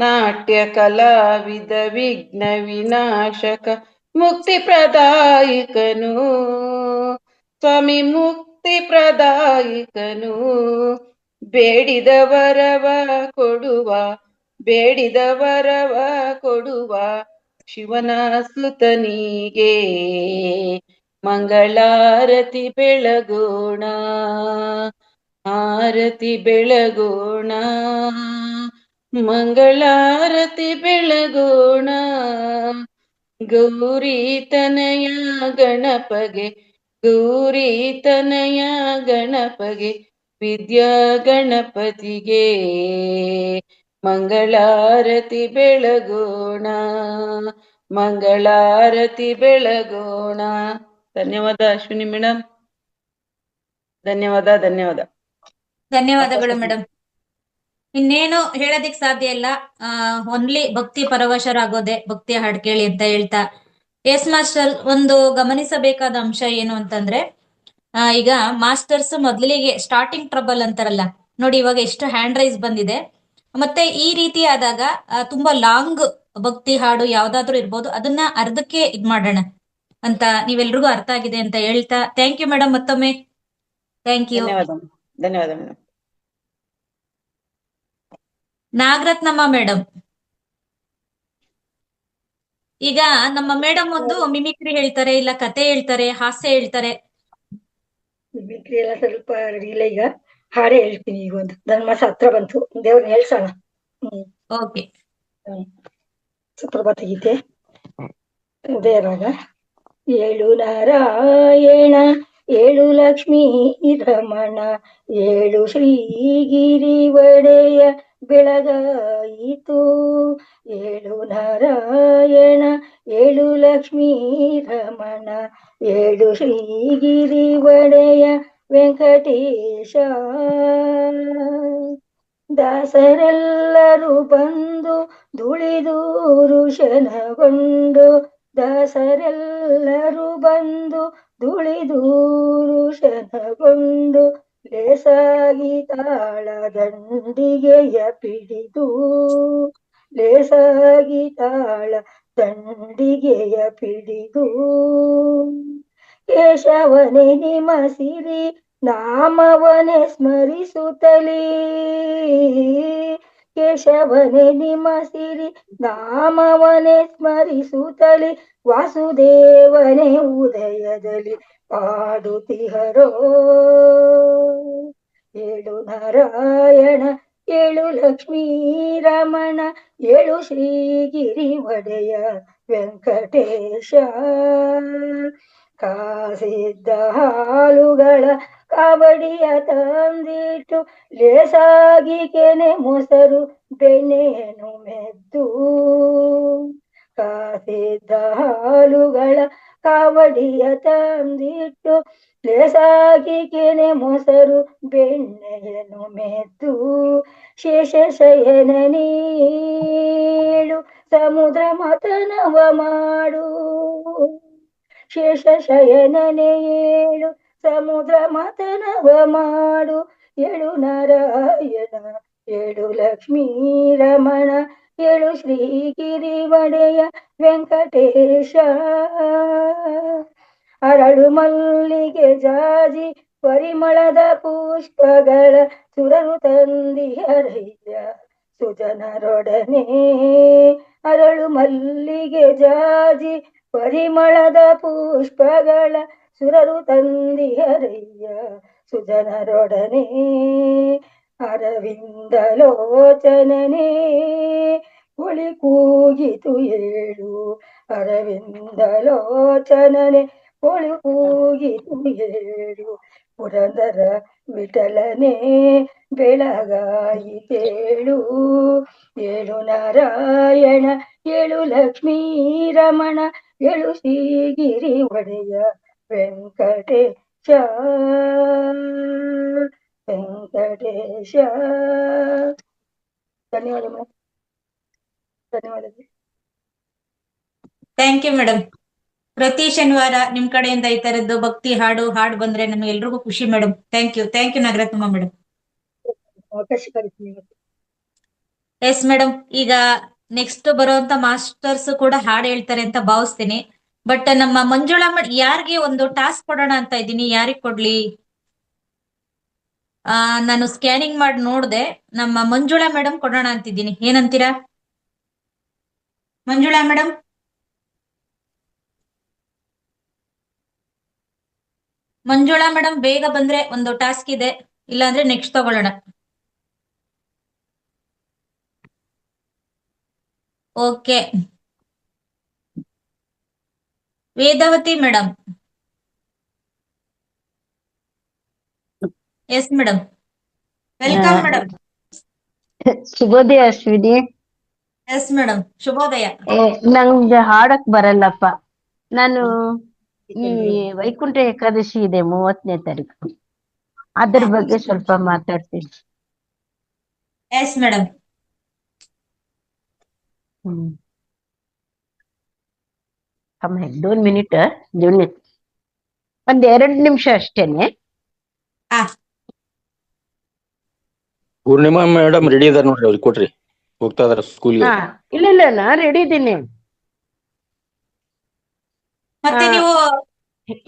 ನಾಟ್ಯ ಕಲಾವಿದ ವಿಘ್ನ ವಿನಾಶಕ ಮುಕ್ತಿ ಪ್ರದಾಯಕನು ಸ್ವಾಮಿ ಮುಕ್ತಿ ಪ್ರದಾಯಕನು ಬೇಡಿದ ವರವ ಕೊಡುವ ಬೇಡಿದ ವರವ ಕೊಡುವ ಶಿವನ ಸುತನಿಗೆ ಮಂಗಳಾರತಿ ಬೆಳಗೋಣ. ಆರತಿ ಬೆಳಗೋಣ ಮಂಗಳಾರತಿ ಬೆಳಗೋಣ. ಗೌರಿ ತನಯ ಗಣಪಗೆ ಗೌರಿ ತನಯ ಗಣಪಗೆ ವಿದ್ಯಾ ಗಣಪತಿಗೆ ಮಂಗಳಾರತಿ ಬೆಳಗೋಣ. ಮಂಗಳಾರತಿ ಬೆಳಗೋಣ. ಧನ್ಯವಾದ ಅಶ್ವಿನಿ ಮೇಡಮ್. ಧನ್ಯವಾದ ಧನ್ಯವಾದ ಧನ್ಯವಾದಗಳು ಮೇಡಮ್. ಇನ್ನೇನು ಹೇಳೋದಿಕ್ ಸಾಧ್ಯ ಇಲ್ಲ. ಓನ್ಲಿ ಭಕ್ತಿ ಪರವಶರಾಗೋದೆ ಭಕ್ತಿ ಹಾಡ್ ಕೇಳಿ ಅಂತ ಹೇಳ್ತಾ, ಎಸ್ ಮಾಸ್ಟರ್, ಒಂದು ಗಮನಿಸಬೇಕಾದ ಅಂಶ ಏನು ಅಂತಂದ್ರೆ, ಈಗ ಮಾಸ್ಟರ್ಸ್ ಮೊದಲಿಗೆ ಸ್ಟಾರ್ಟಿಂಗ್ ಟ್ರಬಲ್ ಅಂತಾರಲ್ಲ ನೋಡಿ, ಇವಾಗ ಎಷ್ಟು ಹ್ಯಾಂಡ್ ರೈಸ್ ಬಂದಿದೆ. ಮತ್ತೆ ಈ ರೀತಿ ಆದಾಗ ತುಂಬಾ ಲಾಂಗ್ ಭಕ್ತಿ ಹಾಡು ಯಾವ್ದಾದ್ರು ಇರ್ಬೋದು, ಅದನ್ನ ಅರ್ಧಕ್ಕೆ ಇದ್ ಮಾಡೋಣ ಅಂತ ನೀವೆಲ್ರಿಗೂ ಅರ್ಥ ಆಗಿದೆ ಅಂತ ಹೇಳ್ತಾ, ಥ್ಯಾಂಕ್ ಯು ಮೇಡಮ್. ಮತ್ತೊಮ್ಮೆ ಥ್ಯಾಂಕ್ ಯು. ಧನ್ಯವಾದ ಧನ್ಯವಾದ ಮೇಡಮ್. ನಾಗರತ್ನಮ್ಮ ಮೇಡಮ್, ಈಗ ನಮ್ಮ ಮೇಡಮ್ ಒಂದು ಮಿಮಿಕ್ರಿ ಹೇಳ್ತಾರೆ, ಇಲ್ಲ ಕತೆ ಹೇಳ್ತಾರೆ, ಹಾಸ್ಯ ಹೇಳ್ತಾರೆ. ಮಿಮಿಕ್ರಿ ಎಲ್ಲ ಸ್ವಲ್ಪ ಇಲ್ಲ, ಈಗ ಹಾಡೇ ಹೇಳ್ತೀನಿ. ಈಗ ಒಂದು ಧನುರ್ಮಾಸ ಹತ್ರ ಬಂತು, ದೇವ್ರನ್ನ ಹೇಳ್ಸೋಣ. ಓಕೆ. ಸುಪ್ರಭಾತ ಗೀತೆ, ಉದಯರಾಗ. ಏಳು ನಾರಾಯಣ ಏಳು ಲಕ್ಷ್ಮೀ ರಮಣ ಏಳು ಶ್ರೀಗಿರಿ ಒಡೆಯ ಬೆಳಗಾಯಿತು. ಏಳು ನಾರಾಯಣ ಏಳು ಲಕ್ಷ್ಮೀ ರಮಣ ಏಳು ಶ್ರೀಗಿರಿ ಒಡೆಯ ವೆಂಕಟೇಶ. ದಾಸರೆಲ್ಲರೂ ಬಂದು ಧೂಳಿದೂರು ಶನಗೊಂಡು ದಾಸರೆಲ್ಲರೂ ಬಂದು ಧೂಳಿದೂರು ಶನಗೊಂಡು ಲೇಸಾಗಿ ತಾಳದಂಡಿಗೆಯ ಪಿಡಿದು ಲೇಸಾಗಿ ತಾಳ ದಂಡಿಗೆಯ ಪಿಡಿದು ಕೇಶವನೇ ನಿಮಸಿರಿ ನಾಮವನೇ ಸ್ಮರಿಸುತ್ತಲೇ ಕೇಶವನೇ ನಿಮಸಿರಿ ನಾಮವನೇ ಸ್ಮರಿಸುತ್ತಲೇ ವಾಸುದೇವನೇ ಉದಯದಲ್ಲಿ ಪಾಡುತ್ತಿಹರೋ ಏಳು ನಾರಾಯಣ ಏಳು ಲಕ್ಷ್ಮೀ ರಮಣ ಏಳು ಶ್ರೀಗಿರಿ ಒಡೆಯ ವೆಂಕಟೇಶ ಕಾಸಿದ್ದ ಹಾಲುಗಳ ಕಾವಡಿಯ ತಂದಿಟ್ಟು ಲೇಸಾಗಿ ಕೆನೆ ಮೊಸರು ಬೆಣ್ಣೆಯನ್ನು ಮೆದ್ದು ಕಾಸಿದ್ದ ಹಾಲುಗಳ ಕಾವಡಿಯ ತಂದಿಟ್ಟು ಲೇಸಾಗಿ ಕೆನೆ ಮೊಸರು ಬೆಣ್ಣೆಯನ್ನು ಮೆದ್ದು ಶೇಷಶಯನ ನೀಳು ಸಮುದ್ರ ಮತನವ ಮಾಡು ಶೇಷಶಯನನೇ ಏಳು ಸಮುದ್ರ ಮತನವ ಮಾಡು ಏಳು ನಾರಾಯಣ ಏಳು ಲಕ್ಷ್ಮೀ ರಮಣ ಏಳು ಶ್ರೀಗಿರಿ ಒಡೆಯ ವೆಂಕಟೇಶ ಅರಳು ಮಲ್ಲಿಗೆ ಜಾಜಿ ಪರಿಮಳದ ಪುಷ್ಪಗಳ ಸುರರು ತಂದಿಹರಯ್ಯ ಸುಜನರೊಡನೆ ಅರಳು ಮಲ್ಲಿಗೆ ಜಾಜಿ ಪರಿಮಳದ ಪುಷ್ಪಗಳ ಸುರರು ತಂದಿಹರಯ್ಯ ಸುಜನರೊಡನೆ ಅರವಿಂದಲೋಚನನೇ ಹುಳಿ ಕೂಗಿತು ಏಳು ಅರವಿಂದಲೋಚನನೆ ಹುಳಿ ಕೂಗಿತು ಏಳು ಪುರಂದರ ವಿಠಲನೆ ಬೆಳಗಾಯಿತೇಳು ಏಳು ನಾರಾಯಣ ಏಳು ಲಕ್ಷ್ಮೀ ರಮಣ ಏಳು ಶ್ರೀಗಿರಿ ಒಡೆಯ ವೆಂಕಟೇಶ ವೆಂಕಟೇಶ. ಧನ್ಯವಾದ ಮೇಡಮ್. ಧನ್ಯವಾದಗಳು. Thank you madam. ಪ್ರತಿ ಶನಿವಾರ ನಿಮ್ ಕಡೆಯಿಂದ ಈ ತರದ್ದು ಭಕ್ತಿ ಹಾಡು ಬಂದ್ರೆ ನಮ್ಗೆ ಎಲ್ರಿಗೂ ಖುಷಿ madam. Thank you Nagaratnamma madam. ಅವಕಾಶ ಕರಿತೀನಿ. ಎಸ್ ಮೇಡಮ್, ಈಗ ನೆಕ್ಸ್ಟ್ ಬರುವಂತ ಮಾಸ್ಟರ್ಸ್ ಕೂಡ ಹಾಡು ಹೇಳ್ತಾರೆ ಅಂತ ಭಾವಿಸ್ತೀನಿ. ಬಟ್ ನಮ್ಮ ಮಂಜುಳಾ ಯಾರಿಗೆ ಒಂದು ಟಾಸ್ಕ್ ಕೊಡೋಣ ಅಂತ ಇದ್ದೀನಿ. ಯಾರಿಗ್ ಕೊಡ್ಲಿ? ನಾನು ಸ್ಕ್ಯಾನಿಂಗ್ ಮಾಡಿ ನೋಡ್ದೆ, ನಮ್ಮ ಮಂಜುಳಾ ಮೇಡಮ್ ಕೊಡೋಣ ಅಂತಿದ್ದೀನಿ. ಏನಂತೀರಾ ಮಂಜುಳಾ ಮೇಡಮ್? ಮಂಜುಳಾ ಮೇಡಮ್ ಬೇಗ ಬಂದ್ರೆ ಒಂದು ಟಾಸ್ಕ್ ಇದೆ, ಇಲ್ಲಾಂದ್ರೆ ನೆಕ್ಸ್ಟ್ ತಗೊಳ್ಳೋಣ. Okay, Vedavathi madam. Yes madam, welcome madam. ಶುಭೋದಯ ಅಶ್ವಿನಿ. ಎಸ್ ಮೇಡಮ್, ಶುಭೋದಯ. ನಂಗೆ ಹಾಡಕ್ ಬರಲ್ಲಪ್ಪ. ನಾನು ಈ ವೈಕುಂಠ ಏಕಾದಶಿ ಇದೆ 30ನೇ ತಾರೀಕು, ಅದ್ರ ಬಗ್ಗೆ ಸ್ವಲ್ಪ ಮಾತಾಡ್ತೀನಿ. Yes madam. ಒಂದು ಮಿನಿಟ್ ಜೂನಿಯರ್, ಒಂದ್ 2 ನಿಮಿಷ ಅಷ್ಟೇನೆ. ಪೂರ್ಣಿಮಾ ಮೇಡಮ್ ರೆಡಿ ಇದಾರೆ ನೋಡ್ರಿ, ಅವ್ರಿಗೆ ಕೊಟ್ರಿ, ಹೋಗ್ತಾ ಇದಾರೆ ಸ್ಕೂಲ್ಗೆ. ಇಲ್ಲ ನಾ ರೆಡಿ ಇದ್ದೀನಿ. ಮತ್ತೆ ನೀವು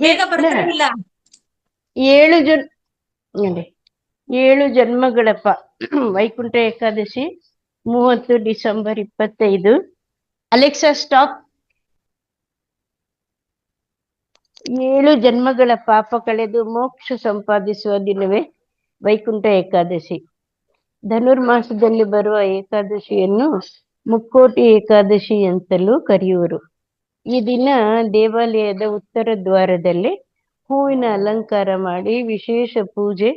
ಬೇಗ ಬರ್ತಿರಲಿಲ್ಲ. 7 ಜನ್ಮಗಳಪ್ಪ. Vaikuntha Ekadashi 30 December 25. Alexa stop. 7 ಜನ್ಮಗಳ ಪಾಪ ಕಳೆದು ಮೋಕ್ಷ ಸಂಪಾದಿಸುವ ದಿನವೇ ವೈಕುಂಠ ಏಕಾದಶಿ. ಧನುರ್ಮಾಸದಲ್ಲಿ ಬರುವ ಏಕಾದಶಿಯನ್ನು ಮುಕ್ಕೋಟಿ ಏಕಾದಶಿ ಅಂತಲೂ ಕರೆಯುವರು. ಈ ದಿನ ದೇವಾಲಯದ ಉತ್ತರ ದ್ವಾರದಲ್ಲಿ ಹೂವಿನ ಅಲಂಕಾರ ಮಾಡಿ ವಿಶೇಷ ಪೂಜೆ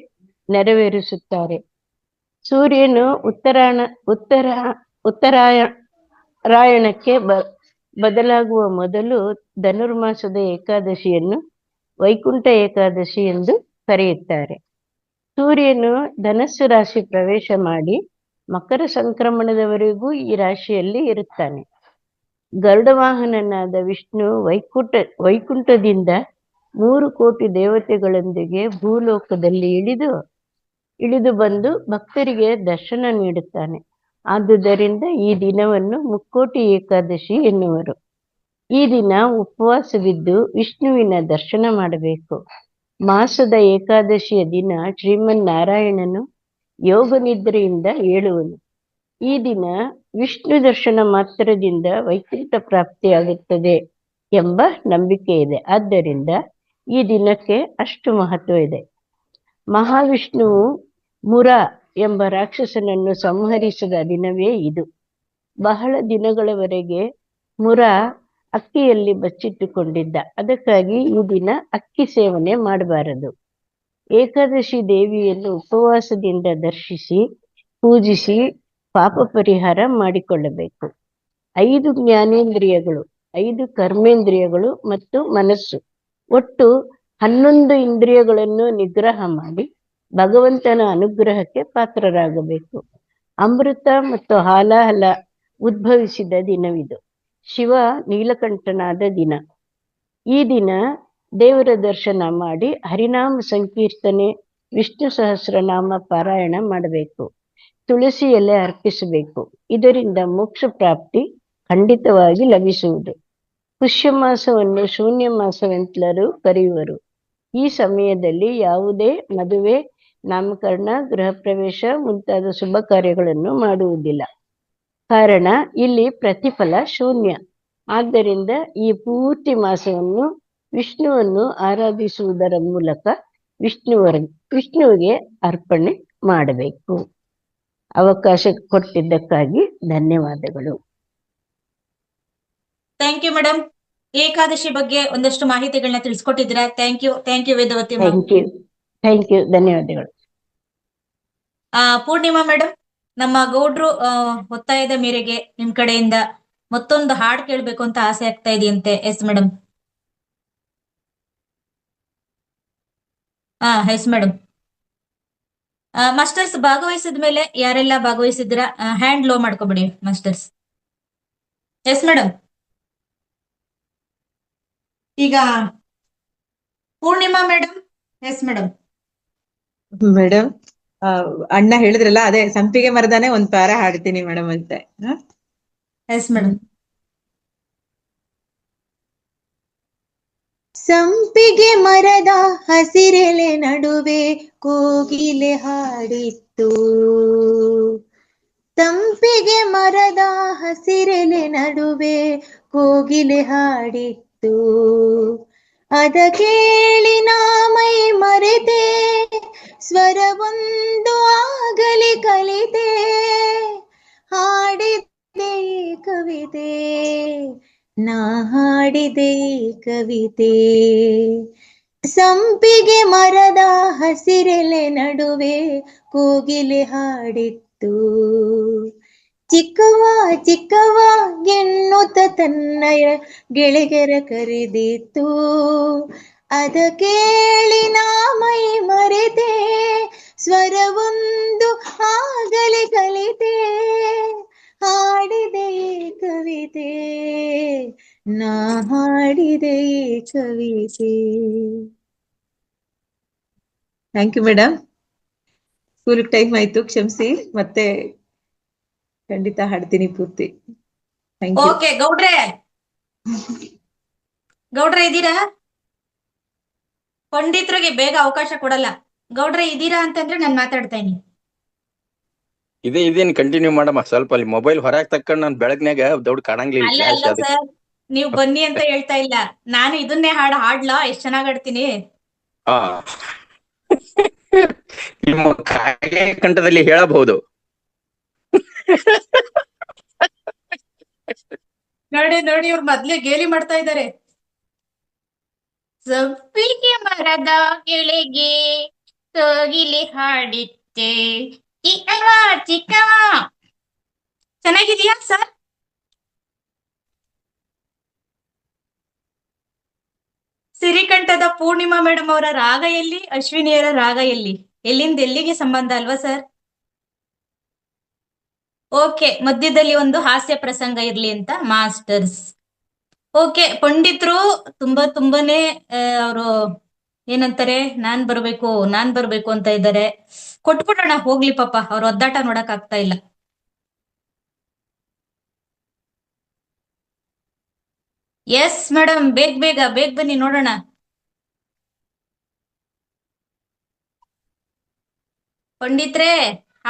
ನೆರವೇರಿಸುತ್ತಾರೆ. ಸೂರ್ಯನು ಉತ್ತರಾಯಣಕ್ಕೆ ಬದಲಾಗುವ ಮೊದಲು ಧನುರ್ಮಾಸದ ಏಕಾದಶಿಯನ್ನು ವೈಕುಂಠ ಏಕಾದಶಿ ಎಂದು ಕರೆಯುತ್ತಾರೆ. ಸೂರ್ಯನು ಧನಸ್ಸು ರಾಶಿ ಪ್ರವೇಶ ಮಾಡಿ ಮಕರ ಸಂಕ್ರಮಣದವರೆಗೂ ಈ ರಾಶಿಯಲ್ಲಿ ಇರುತ್ತಾನೆ. ಗರುಡ ವಾಹನನಾದ ವಿಷ್ಣು ವೈಕುಂಠದಿಂದ 3 ಕೋಟಿ ದೇವತೆಗಳೊಂದಿಗೆ ಭೂಲೋಕದಲ್ಲಿ ಇಳಿದು ಬಂದು ಭಕ್ತರಿಗೆ ದರ್ಶನ ನೀಡುತ್ತಾನೆ. ಆದುದರಿಂದ ಈ ದಿನವನ್ನು ಮುಕ್ಕೋಟಿ ಏಕಾದಶಿ ಎನ್ನುವರು. ಈ ದಿನ ಉಪವಾಸವಿದ್ದು ವಿಷ್ಣುವಿನ ದರ್ಶನ ಮಾಡಬೇಕು. ಮಾಸದ ಏಕಾದಶಿಯ ದಿನ ಶ್ರೀಮನ್ನಾರಾಯಣನು ಯೋಗ ನಿದ್ರೆಯಿಂದ ಏಳುವನು. ಈ ದಿನ ವಿಷ್ಣು ದರ್ಶನ ಮಾತ್ರದಿಂದ ವೈಕುಂಠ ಪ್ರಾಪ್ತಿಯಾಗುತ್ತದೆ ಎಂಬ ನಂಬಿಕೆ ಇದೆ. ಆದ್ದರಿಂದ ಈ ದಿನಕ್ಕೆ ಅಷ್ಟು ಮಹತ್ವ ಇದೆ. ಮಹಾವಿಷ್ಣುವು ಮುರ ಎಂಬ ರಾಕ್ಷಸನನ್ನು ಸಂಹರಿಸಿದ ದಿನವೇ ಇದು. ಬಹಳ ದಿನಗಳವರೆಗೆ ಮುರ ಅಕ್ಕಿಯಲ್ಲಿ ಬಚ್ಚಿಟ್ಟುಕೊಂಡಿದ್ದ. ಅದಕ್ಕಾಗಿ ಈ ದಿನ ಅಕ್ಕಿ ಸೇವನೆ ಮಾಡಬಾರದು. ಏಕಾದಶಿ ದೇವಿಯನ್ನು ಉಪವಾಸದಿಂದ ದರ್ಶಿಸಿ ಪೂಜಿಸಿ ಪಾಪ ಪರಿಹಾರ ಮಾಡಿಕೊಳ್ಳಬೇಕು. 5 ಜ್ಞಾನೇಂದ್ರಿಯಗಳು, 5 ಕರ್ಮೇಂದ್ರಿಯಗಳು ಮತ್ತು ಮನಸ್ಸು, ಒಟ್ಟು 11 ಇಂದ್ರಿಯಗಳನ್ನು ನಿಗ್ರಹ ಮಾಡಿ ಭಗವಂತನ ಅನುಗ್ರಹಕ್ಕೆ ಪಾತ್ರರಾಗಬೇಕು. ಅಮೃತ ಮತ್ತು ಹಾಲಾಹಲ ಉದ್ಭವಿಸಿದ ದಿನವಿದು. ಶಿವ ನೀಲಕಂಠನಾದ ದಿನ. ಈ ದಿನ ದೇವರ ದರ್ಶನ ಮಾಡಿ ಹರಿನಾಮ ಸಂಕೀರ್ತನೆ, ವಿಷ್ಣು ಸಹಸ್ರನಾಮ ಪಾರಾಯಣ ಮಾಡಬೇಕು. ತುಳಸಿ ಎಲೆ ಅರ್ಪಿಸಬೇಕು. ಇದರಿಂದ ಮೋಕ್ಷ ಪ್ರಾಪ್ತಿ ಖಂಡಿತವಾಗಿ ಲಭಿಸುವುದು. ಪುಷ್ಯ ಮಾಸವನ್ನು ಶೂನ್ಯ ಮಾಸವೆಂತಲೂ ಕರೆಯುವರು. ಈ ಸಮಯದಲ್ಲಿ ಯಾವುದೇ ಮದುವೆ, ನಾಮಕರಣ, ಗೃಹ ಪ್ರವೇಶ ಮುಂತಾದ ಶುಭ ಕಾರ್ಯಗಳನ್ನು ಮಾಡುವುದಿಲ್ಲ. ಕಾರಣ ಇಲ್ಲಿ ಪ್ರತಿಫಲ ಶೂನ್ಯ. ಆದ್ದರಿಂದ ಈ ಪೂರ್ತಿ ಮಾಸವನ್ನು ವಿಷ್ಣುವನ್ನು ಆರಾಧಿಸುವುದರ ಮೂಲಕ ವಿಷ್ಣುವಿಗೆ ಅರ್ಪಣೆ ಮಾಡಬೇಕು. ಅವಕಾಶ ಕೊಟ್ಟಿದ್ದಕ್ಕಾಗಿ ಧನ್ಯವಾದಗಳು. Thank you madam. ಏಕಾದಶಿ ಬಗ್ಗೆ ಒಂದಷ್ಟು ಮಾಹಿತಿಗಳನ್ನ ತಿಳಿಸ್ಕೊಟ್ಟಿದ್ದೀರಾ. Thank you Vedavathi ma'am. Thank you, ಧನ್ಯವಾದಗಳು. ಪೂರ್ಣಿಮಾ ಮೇಡಮ್, ನಮ್ಮ ಗೌಡ್ರು ಒತ್ತಾಯದ ಮೇರೆಗೆ ನಿಮ್ ಕಡೆಯಿಂದ ಮತ್ತೊಂದು ಹಾಡು ಕೇಳ್ಬೇಕು ಅಂತ ಆಸೆ ಆಗ್ತಾ ಇದೆಯಂತೆ. Yes madam. Yes madam. Masters ಭಾಗವಹಿಸಿದ ಮೇಲೆ ಯಾರೆಲ್ಲ ಭಾಗವಹಿಸಿದ್ರ ಹ್ಯಾಂಡ್ ಲೋ ಮಾಡ್ಕೊಬಿಡಿ ಮಾಸ್ಟರ್ಸ್. Yes madam. ಈಗ Poornima madam. Yes madam. Madam, ಅಣ್ಣ ಹೇಳಿದ್ರಲ್ಲ, ಅದೇ ಸಂಪಿಗೆ ಮರದಾನೆ ಒಂದ್ ಪ್ಯಾರ ಹಾಡ್ತೀನಿ ಮೇಡಮ್ ಅಂತೆ. Yes madam. ಸಂಪಿಗೆ ಮರದ ಹಸಿರೆಲೆ ನಡುವೆ ಕೋಗಿಲೆ ಹಾಡಿತ್ತು. ಸಂಪಿಗೆ ಮರದ ಹಸಿರೆಲೆ ನಡುವೆ ಕೋಗಿಲೆ ಹಾಡಿತ್ತು. ಅದ ಕೇಳಿ ನಾ ಮೈ ಮರೆತೆ, ಸ್ವರವೊಂದು ಆಗಲಿ ಕಲಿತೆ. ಹಾಡಿದೆ ಕವಿತೆ, ನಾ ಹಾಡಿದೆ ಕವಿತೆ. ಸಂಪಿಗೆ ಮರದ ಹಸಿರೆಲೆ ನಡುವೆ ಕೋಗಿಲೆ ಹಾಡಿತ್ತು. ಚಿಕ್ಕವ್ವ ಚಿಕ್ಕವ್ವ ಎನ್ನುತ್ತ ತನ್ನಯ ಗೆಳೆಯರ ಕರೆದಿತ್ತು. ಅದ ಕೇಳಿ ನಾ ಮೈ ಮರೆತೆ, ಸ್ವರವೊಂದು ಆಗಲಿ ಕಲಿತೆ. ಹಾಡಿದೆ ಕವಿತೆ, ನಾ ಹಾಡಿದೆ ಕವಿತೆ. Thank you madam. School time ಆಯ್ತು, ಕ್ಷಮಿಸಿ. ಮತ್ತೆ ಖಂಡಿತ ಹಾಡ್ತೀನಿ ಪೂರ್ತಿ. Thank you. ಓಕೆ ಗೌಡ್ರೆ, ಗೌಡ್ರೆ ಇದ್ದೀರಾ? ಪಂಡಿತರಿಗೆ ಬೇಗ ಅವಕಾಶ ಕೊಡಲ್ಲ. ಗೌಡ್ರೆ ಇದ್ದೀರಾ ಅಂತಂದ್ರೆ ನಾನು ಮಾತಾಡ್ತಾ ಇದೀನಿ. ಇದೇನ್ ಕಂಟಿನ್ಯೂ ಮಾಡಮ್ಮ. ಸ್ವಲ್ಪ ಅಲ್ಲಿ ಮೊಬೈಲ್ ಹೊರಗ್ ತಕ್ಕೊಂಡ್ ನಾನ್ ಬೆಳಗ್ನ್ಯಾಗ ದೊಡ್ಡ ಕಾಣಂಗಿಲ್ಲ ಅಲ್ಲ ಫ್ಲಾಶ್. ಅಲ್ಲ ಸರ್, ನೀವ್ ಬನ್ನಿ ಅಂತ ಹೇಳ್ತಾ ಇಲ್ಲ. ನಾನು ಇದನ್ನೇ ಹಾಡ್ಲಾ? ಎಷ್ಟ್ ಚೆನ್ನಾಗ್ ಹಾಡ್ತೀನಿ. ನಿಮ್ಮ ಕಾಗೆ ಕಂಠದಲ್ಲಿ ಹೇಳಬಹುದು. ನೋಡಿ ನೋಡಿ, ಇವ್ರು ಮೊದ್ಲೇ ಗೇಲಿ ಮಾಡ್ತಾ ಇದ್ದಾರೆ. ಸಂಪಿಗೆ ಮರದ ಕೆಳಗೆ ಕೋಗಿಲೆ ಹಾಡಿತ್ತೆ, ಚಿಕ್ಕವ್ವ ಚಿಕ್ಕವ್ವ. ಚೆನ್ನಾಗಿದೆಯಾ ಸರ್? ಸಿರಿಕಂಠದ ಪೂರ್ಣಿಮಾ ಮೇಡಮ್ ಅವರ ರಾಗ ಎಲ್ಲಿ? ಅಶ್ವಿನಿಯರ ರಾಗ ಎಲ್ಲಿ? ಎಲ್ಲಿಂದ ಎಲ್ಲಿಗೆ ಸಂಬಂಧ ಅಲ್ವಾ ಸರ್? ಓಕೆ, ಮಧ್ಯದಲ್ಲಿ ಒಂದು ಹಾಸ್ಯ ಪ್ರಸಂಗ ಇರ್ಲಿ ಅಂತ ಮಾಸ್ಟರ್ಸ್. ಓಕೆ, ಪಂಡಿತರು ತುಂಬಾನೇ ಅವರು ಏನಂತಾರೆ, ನಾನ್ ಬರ್ಬೇಕು ಅಂತ ಇದ್ದಾರೆ. ಕೊಟ್ಬಿಡೋಣ ಹೋಗ್ಲಿ, ಪಾಪ ಅವ್ರ ಒದ್ದಾಟ ನೋಡಕ್ ಆಗ್ತಾ ಇಲ್ಲ. ಎಸ್ ಮೇಡಮ್, ಬೇಗ ಬನ್ನಿ ನೋಡೋಣ. ಪಂಡಿತ್ರೆ,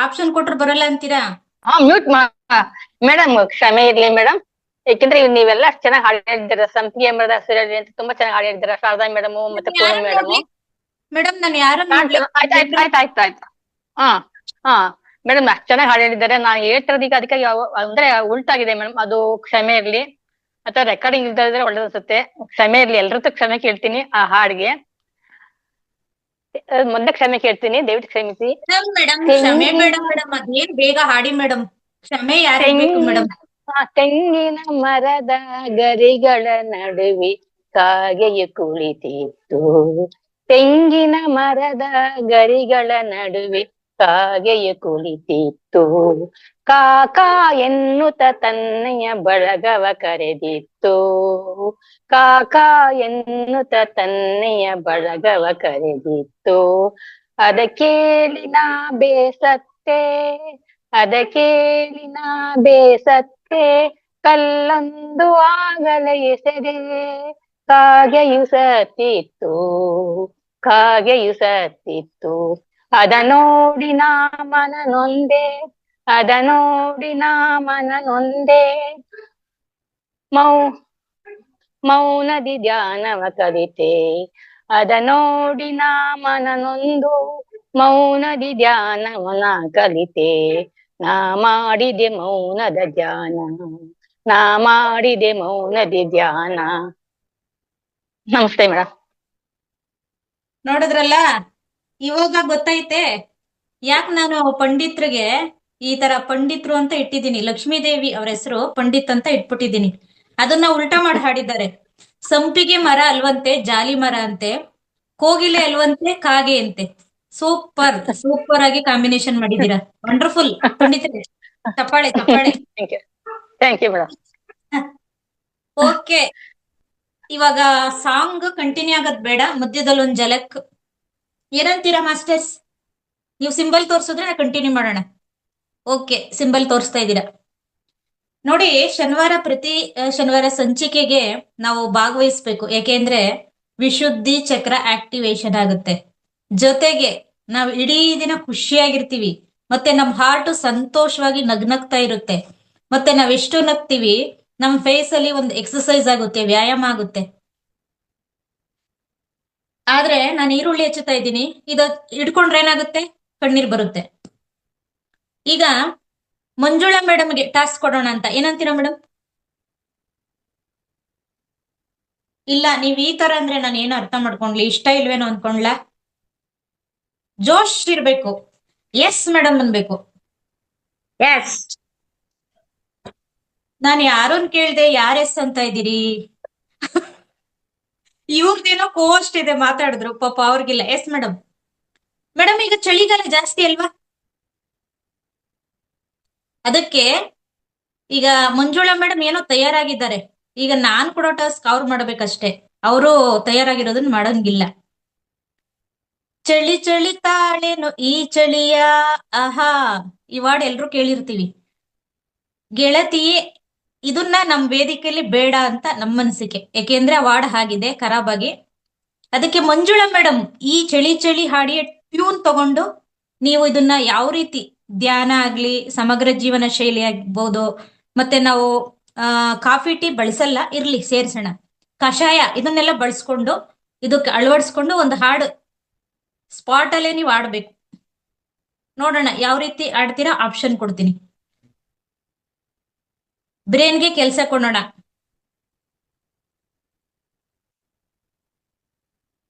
ಆಪ್ಷನ್ ಕೊಟ್ರು ಬರಲ್ಲ ಅಂತೀರಾ? ಮ್ಯೂಟ್ ಮೇಡಮ್, ಕ್ಷಮೆ ಇರ್ಲಿ ಮೇಡಮ್. ಯಾಕಂದ್ರೆ ನೀವೆಲ್ಲ ಅಷ್ಟು ಚೆನ್ನಾಗಿ ಹಾಡಿದ್ದೀರಾ. ಸಂಪಿಗೆ ಮರದ ಹಸಿರಲ್ಲಿ ಅಂತ ತುಂಬಾ ಚೆನ್ನಾಗಿ ಹಾಡಿದ್ದೀರಾ. ಶಾರದಾ ಮೇಡಮ್ ಮತ್ತೆ ಪೂನಮ್ ಮೇಡಮ್. ಮೇಡಮ್ ನಾನು ಯಾರನ್ನ ಆಯ್ತಾಯ್ತು. ಹಾ ಮೇಡಮ್ ಅಷ್ಟು ಚೆನ್ನಾಗಿ ಹಾಡಿದ್ದಾರೆ. ನಾನು ಹೇಳ್ತಿರೋದು ಈಗ ಅದಕ್ಕೆ ಅಂದ್ರೆ ಉಲ್ಟಾಗಿದೆ ಮೇಡಮ್. ಅದು ಕ್ಷಮೆ ಇರ್ಲಿ. ಅಥವಾ ರೆಕಾರ್ಡಿಂಗ್ ಇಲ್ದಿದ್ರೆ ಒಳ್ಳೇದ್ ಅನ್ಸುತ್ತೆ. ಕ್ಷಮೆ ಇರ್ಲಿ, ಎಲ್ರದ್ದು ಕ್ಷಮೆ ಕೇಳ್ತೀನಿ ಆ ಹಾಡ್ಗೆ. ಮೊದ್ಲೇ ಕ್ಷಮೆ ಕೇಳ್ತೀನಿ, ದಯವಿಟ್ಟು ಕ್ಷಮಿಸಿ. ಮೇಡಮ್ ಕ್ಷಮೆ ಬೇಡ ಮೇಡಮ್, ಅದೇನ್ ಬೇಗ ಹಾಡಿ ಮೇಡಮ್. ಕ್ಷಮೆ ಯಾರಿಗ್ ಬೇಕು ಮೇಡಮ್? ತೆಂಗಿನ ಮರದ ಗರಿಗಳ ನಡುವೆ ಕಾಗೆಯು ಕುಳಿತಿತ್ತು. ತೆಂಗಿನ ಮರದ ಗರಿಗಳ ನಡುವೆ ಕಾಗೆಯು ಕುಳಿತಿತ್ತು. ಕಾಕಾ ಎನ್ನುತ್ತ ತನ್ನಯ ಬಳಗವ ಕರೆದಿತ್ತು. ಕಾಕಾ ಎನ್ನುತ್ತ ತನ್ನಯ ಬಳಗವ ಕರೆದಿತ್ತು. ಅದ ಕೇಳಿ ನಾ ಬೇಸತ್ತೆ, ಅದ ಕೇಳಿ ನಾ ಬೇಸತ್ತೆ, ಕಲ್ಲೊಂದು ಆಗಲೇ ಎಸೆದೆ. ಕಾಗೆಯು ಸತ್ತಿತ್ತು, ಕಾಗೆಯು ಸತ್ತಿತ್ತು. ಅದ ನೋಡಿ ನಾ ಮನ ನೊಂದೆ, ಅದ ನೋಡಿ ನಾ ಮನ ನೊಂದೆ. ಮೌನದಿ ಧ್ಯಾನವ ಕಲಿತೆ, ಅದ ನೋಡಿ ನಾ ಮನ ನೊಂದು. ಮೌನದಿ ಧ್ಯಾನವನ ಕಲಿತೆ, ನಾ ಮಾಡಿದೆ ಮೌನದ ಧ್ಯಾನ, ನಾ ಮಾಡಿದೆ ಮೌನದಿ ಧ್ಯಾನ. ನಮಸ್ತೆ ಮೇಡಮ್. ನೋಡಿದ್ರಲ್ಲ, ಇವಾಗ ಗೊತ್ತೈತೆ ಯಾಕೆ ನಾನು ಪಂಡಿತ್ರಿಗೆ ಈ ತರ ಪಂಡಿತ್ರು ಅಂತ ಇಟ್ಟಿದ್ದೀನಿ. ಲಕ್ಷ್ಮೀದೇವಿ ಅವ್ರ ಹೆಸರು ಪಂಡಿತ್ ಅಂತ ಇಟ್ಬಿಟ್ಟಿದ್ದೀನಿ. ಅದನ್ನ ಉಲ್ಟಾ ಮಾಡಿ ಹಾಡಿದ್ದಾರೆ. ಸಂಪಿಗೆ ಮರ ಅಲ್ವಂತೆ ಜಾಲಿ ಮರ ಅಂತೆ, ಕೋಗಿಲೆ ಅಲ್ವಂತೆ ಕಾಗೆ ಅಂತೆ. ಸೂಪರ್ ಆಗಿ ಕಾಂಬಿನೇಷನ್ ಮಾಡಿದ್ದೀರಾ. ವಂಡರ್ಫುಲ್ ಪಂಡಿತ್ರೆ, ಚಪ್ಪಾಳೆ. Thank you madam. ಓಕೆ, ಇವಾಗ ಸಾಂಗ್ ಕಂಟಿನ್ಯೂ ಆಗೋದ್ ಬೇಡ, ಮಧ್ಯದಲ್ಲಿ ಒಂದ್ ಜಲಕ್. ಏನಂತೀರಾ ಮಾಸ್ಟರ್ಸ್? ನೀವು ಸಿಂಬಲ್ ತೋರ್ಸಿದ್ರೆ ನಾ ಕಂಟಿನ್ಯೂ ಮಾಡೋಣ. ಓಕೆ, ಸಿಂಬಲ್ ತೋರಿಸ್ತಾ ಇದ್ದೀರಾ ನೋಡಿ. ಪ್ರತಿ ಶನಿವಾರ ಸಂಚಿಕೆಗೆ ನಾವು ಭಾಗವಹಿಸ್ಬೇಕು. ಯಾಕೆಂದ್ರೆ ವಿಶುದ್ಧಿ ಚಕ್ರ ಆಕ್ಟಿವೇಶನ್ ಆಗುತ್ತೆ. ಜೊತೆಗೆ ನಾವು ಇಡೀ ದಿನ ಖುಷಿಯಾಗಿರ್ತೀವಿ. ಮತ್ತೆ ನಮ್ ಹಾರ್ಟ್ ಸಂತೋಷವಾಗಿ ನಗ್ನಗ್ತಾ ಇರುತ್ತೆ. ಮತ್ತೆ ನಾವ್ ಎಷ್ಟು ನಗ್ತೀವಿ, ನಮ್ ಫೇಸ್ ಅಲ್ಲಿ ಒಂದು ಎಕ್ಸರ್ಸೈಸ್ ಆಗುತ್ತೆ, ವ್ಯಾಯಾಮ ಆಗುತ್ತೆ. ಆದ್ರೆ ನಾನು ಈರುಳ್ಳಿ ಹೆಚ್ಚುತ್ತಾ ಇದ್ದೀನಿ, ಇದು ಹಿಡ್ಕೊಂಡ್ರೆ ಏನಾಗುತ್ತೆ? ಕಣ್ಣೀರ್ ಬರುತ್ತೆ. ಈಗ ಮಂಜುಳಾ ಮೇಡಮ್ಗೆ ಟಾಸ್ಕ್ ಕೊಡೋಣ ಅಂತ. ಏನಂತೀರಾ ಮೇಡಮ್? ಇಲ್ಲ, ನೀವ್ ಈ ತರ ಅಂದ್ರೆ ನಾನು ಏನು ಅರ್ಥ ಮಾಡ್ಕೊಂಡ್ಲಿ, ಇಷ್ಟ ಇಲ್ವೇನೋ ಅನ್ಕೊಂಡ್ಲಾ? ಜೋಶ್ ಇರ್ಬೇಕು. ಎಸ್ ಮೇಡಮ್ ಅನ್ಬೇಕು. ಎಸ್. ನಾನು ಯಾರನ್ ಕೇಳ್ದೆ, ಯಾರ್ ಎಸ್ ಅಂತ ಇದ್ದೀರಿ? ಇವ್ರದ್ದೇನೋ ಕೋಸ್ಟ್ ಇದೆ, ಮಾತಾಡಿದ್ರು ಪಾಪ, ಅವ್ರಿಗಿಲ್ಲ. S madam. ಮೇಡಮ್ ಈಗ ಚಳಿಗಾಲ ಜಾಸ್ತಿ ಅಲ್ವಾ, ಅದಕ್ಕೆ ಈಗ ಮಂಜುಳಾ ಮೇಡಮ್ ಏನೋ ತಯಾರಾಗಿದ್ದಾರೆ. ಈಗ ನಾನ್ ಕೊಡೋ ಟಾಸ್ಕ್ ಅವ್ರು ಮಾಡ್ಬೇಕಷ್ಟೇ, ಅವರು ತಯಾರಾಗಿರೋದನ್ನ ಮಾಡಂಗಿಲ್ಲ. ಚಳಿ ಚಳಿ ತಾಳೇನು ಈ ಚಳಿಯ, ಆಹಾ, ಈ ವಾರ್ಡ್ ಎಲ್ರು ಕೇಳಿರ್ತೀವಿ. ಗೆಳತಿ, ಇದನ್ನ ನಮ್ ವೇದಿಕೆಯಲ್ಲಿ ಬೇಡ ಅಂತ ನಮ್ಮ ಅನಿಸಿಕೆ. ಯಾಕೆಂದ್ರೆ ಆ ವಾರ್ಡ್ ಆಗಿದೆ ಖರಾಬ್ ಆಗಿ. ಅದಕ್ಕೆ ಮಂಜುಳಾ ಮೇಡಮ್ ಈ ಚಳಿ ಚಳಿ ಹಾಡಿ ಟ್ಯೂನ್ ತಗೊಂಡು ನೀವು ಇದನ್ನ ಯಾವ ರೀತಿ ಧ್ಯಾನ ಆಗ್ಲಿ, ಸಮಗ್ರ ಜೀವನ ಶೈಲಿ ಆಗ್ಬೋದು, ಮತ್ತೆ ನಾವು ಕಾಫಿ ಟೀ ಬಳಸಲ್ಲ, ಇರ್ಲಿ ಸೇರ್ಸೋಣ, ಕಷಾಯ ಇದನ್ನೆಲ್ಲ ಬಳಸ್ಕೊಂಡು ಇದಕ್ಕೆ ಅಳವಡಿಸ್ಕೊಂಡು ಒಂದು ಹಾಡು ಸ್ಪಾಟ್ ಅಲ್ಲೇ ನೀವು ಆಡ್ಬೇಕು. ನೋಡೋಣ ಯಾವ ರೀತಿ ಆಡ್ತೀರಾ, ಆಪ್ಷನ್ ಕೊಡ್ತೀನಿ. ಬ್ರೇನ್ಗೆ ಕೆಲಸ ಕೊಡೋಣ.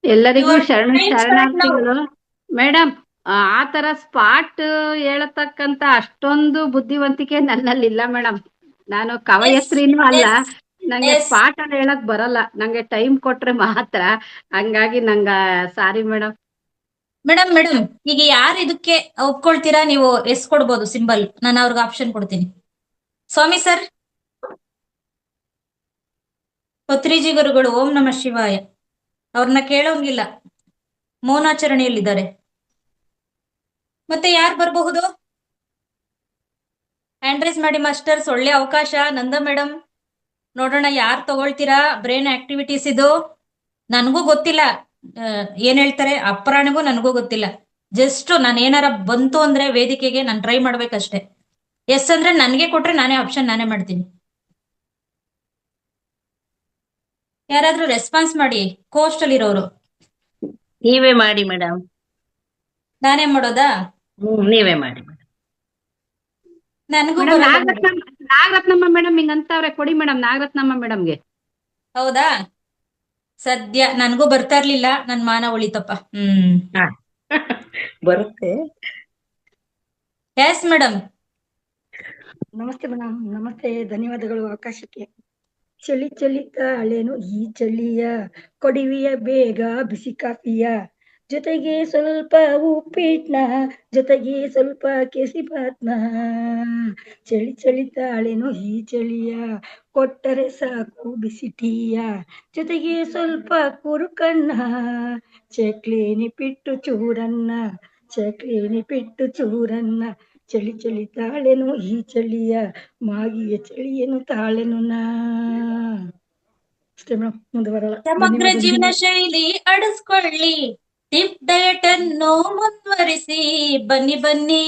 ಎಲ್ಲರಿಗೂ ಶರಣಾರ್ಥಿಗಳು ಮೇಡಮ್. ಆ ತರ ಸ್ಪಾಟ್ ಹೇಳತಕ್ಕಂತ ಅಷ್ಟೊಂದು ಬುದ್ಧಿವಂತಿಕೆ ನನ್ನಲ್ಲಿ ಇಲ್ಲ ಮೇಡಮ್. ನಾನು ಕವಯತ್ರಿನೂ ಅಲ್ಲ, ನಂಗೆ ಸ್ಪಾಟ್ ಅಲ್ಲಿ ಹೇಳಕ್ ಬರಲ್ಲ. ನಂಗೆ ಟೈಮ್ ಕೊಟ್ರೆ ಮಾತ್ರ. ಹಂಗಾಗಿ ಸಾರಿ ಮೇಡಮ್. ಮೇಡಮ್ ಈಗ ಯಾರು ಇದಕ್ಕೆ ಒಪ್ಕೊಳ್ತೀರಾ? ನೀವು ಎಸ್ ಕೊಡ್ಬೋದು ಸಿಂಬಲ್, ನಾನು ಅವ್ರಿಗೆ ಆಪ್ಷನ್ ಕೊಡ್ತೀನಿ. ಸ್ವಾಮಿ ಸರ್, ಪತ್ರಿಜಿ ಗುರುಗಳು, ಓಂ ನಮಃ ಶಿವಾಯ. ಅವ್ರನ್ನ ಕೇಳೋಂಗಿಲ್ಲ, ಮೌನಾಚರಣೆಯಲ್ಲಿದ್ದಾರೆ. ಮತ್ತೆ ಯಾರು ಬರಬಹುದು? ಹ್ಯಾಂಡ್ ರೈಸ್ ಮಾಡಿ ಮಾಸ್ಟರ್ಸ್, ಒಳ್ಳೆ ಅವಕಾಶ. ನಂದ ಮೇಡಮ್, ನೋಡೋಣ ಯಾರು ತಗೊಳ್ತೀರಾ ಬ್ರೈನ್ ಆಕ್ಟಿವಿಟೀಸ್ ಇದು. ನನಗೂ ಗೊತ್ತಿಲ್ಲ ಏನ್ ಹೇಳ್ತಾರೆ ಅಪ್ರಾಣಿಗೂ ನನಗೂ ಗೊತ್ತಿಲ್ಲ. ಜಸ್ಟ್ ನಾನು ಏನಾರ ಬಂತು ಅಂದ್ರೆ ವೇದಿಕೆಗೆ ನಾನು ಟ್ರೈ ಮಾಡ್ಬೇಕಷ್ಟೇ. ಎಸ್ ಅಂದ್ರೆ ನನಗೆ ಕೊಟ್ರೆ ನಾನೇ ಆಪ್ಷನ್ ನಾನೇ ಮಾಡ್ತೀನಿ. ಯಾರಾದ್ರೂ ರೆಸ್ಪಾನ್ಸ್ ಮಾಡಿ ಕೋಸ್ಟಲ್ ಇರೋರು. ನೀವೇ ಮಾಡಿ ಮೇಡಮ್. ನಾನೇ ಮಾಡೋದಾ? ನೀವೇ ಮಾಡಿ. ನನಗೂ ನಾಗರತ್ನಮ್ಮ ಮೇಡಮ್ ಹಿಂಗಂತವ್ರೆ, ಕೊಡಿ ಮೇಡಮ್ ನಾಗರತ್ನಮ್ಮ ಮೇಡಮ್ಗೆ. ಹೌದಾ? ಸದ್ಯ ನನಗೂ ಬರ್ತಾ ಇರ್ಲಿಲ್ಲ, ನನ್ ಮಾನ ಉಳಿತಪ್ಪ. ಬರುತ್ತೆ. S madam. ನಮಸ್ತೆ ಮೇಡಮ್. ನಮಸ್ತೆ, ಧನ್ಯವಾದಗಳು ಅವಕಾಶಕ್ಕೆ. ಚಳಿ ಚಳಿತಾಳೆನು ಈ ಚಳಿಯ, ಕೊಡಿವಿಯ ಬೇಗ ಬಿಸಿ ಕಾಫಿಯ, ಜೊತೆಗೆ ಸ್ವಲ್ಪ ಉಪ್ಪಿಟ್ನ, ಜೊತೆಗೆ ಸ್ವಲ್ಪ ಕೇಸರಿ ಬಾತ್ನ. ಚಳಿ ಚಳಿತಾಳೆನು ಈ ಚಳಿಯ, ಕೊಟ್ಟರೆ ಸಾಕು ಬಿಸಿ ಟೀಯ, ಜೊತೆಗೆ ಸ್ವಲ್ಪ ಕುರುಕನ್ನ, ಚಕ್ಲೇನಿ ಪಿಟ್ಟು ಚೂರನ್ನ, ಚಕ್ಲೇನಿ ಪಿಟ್ಟು ಚೂರನ್ನ. ಚಳಿ ಚಳಿ ತಾಳೆನು ಈ ಚಳಿಯ, ಮಾಗಿಯ ಚಳಿಯೇನು ತಾಳೆನು ನಾ. ಅಷ್ಟೇ ಮೇಡಮ್, ಮುಂದೆ ಬರಲ್ಲ. ಸಮಗ್ರ ಜೀವನ ಶೈಲಿ ಅಳಿಸ್ಕೊಳ್ಳಿ, ಟಿಪ್ ಡಯಟ್ ಅನ್ನು ಮುಂದುವರಿಸಿ, ಬನ್ನಿ ಬನ್ನಿ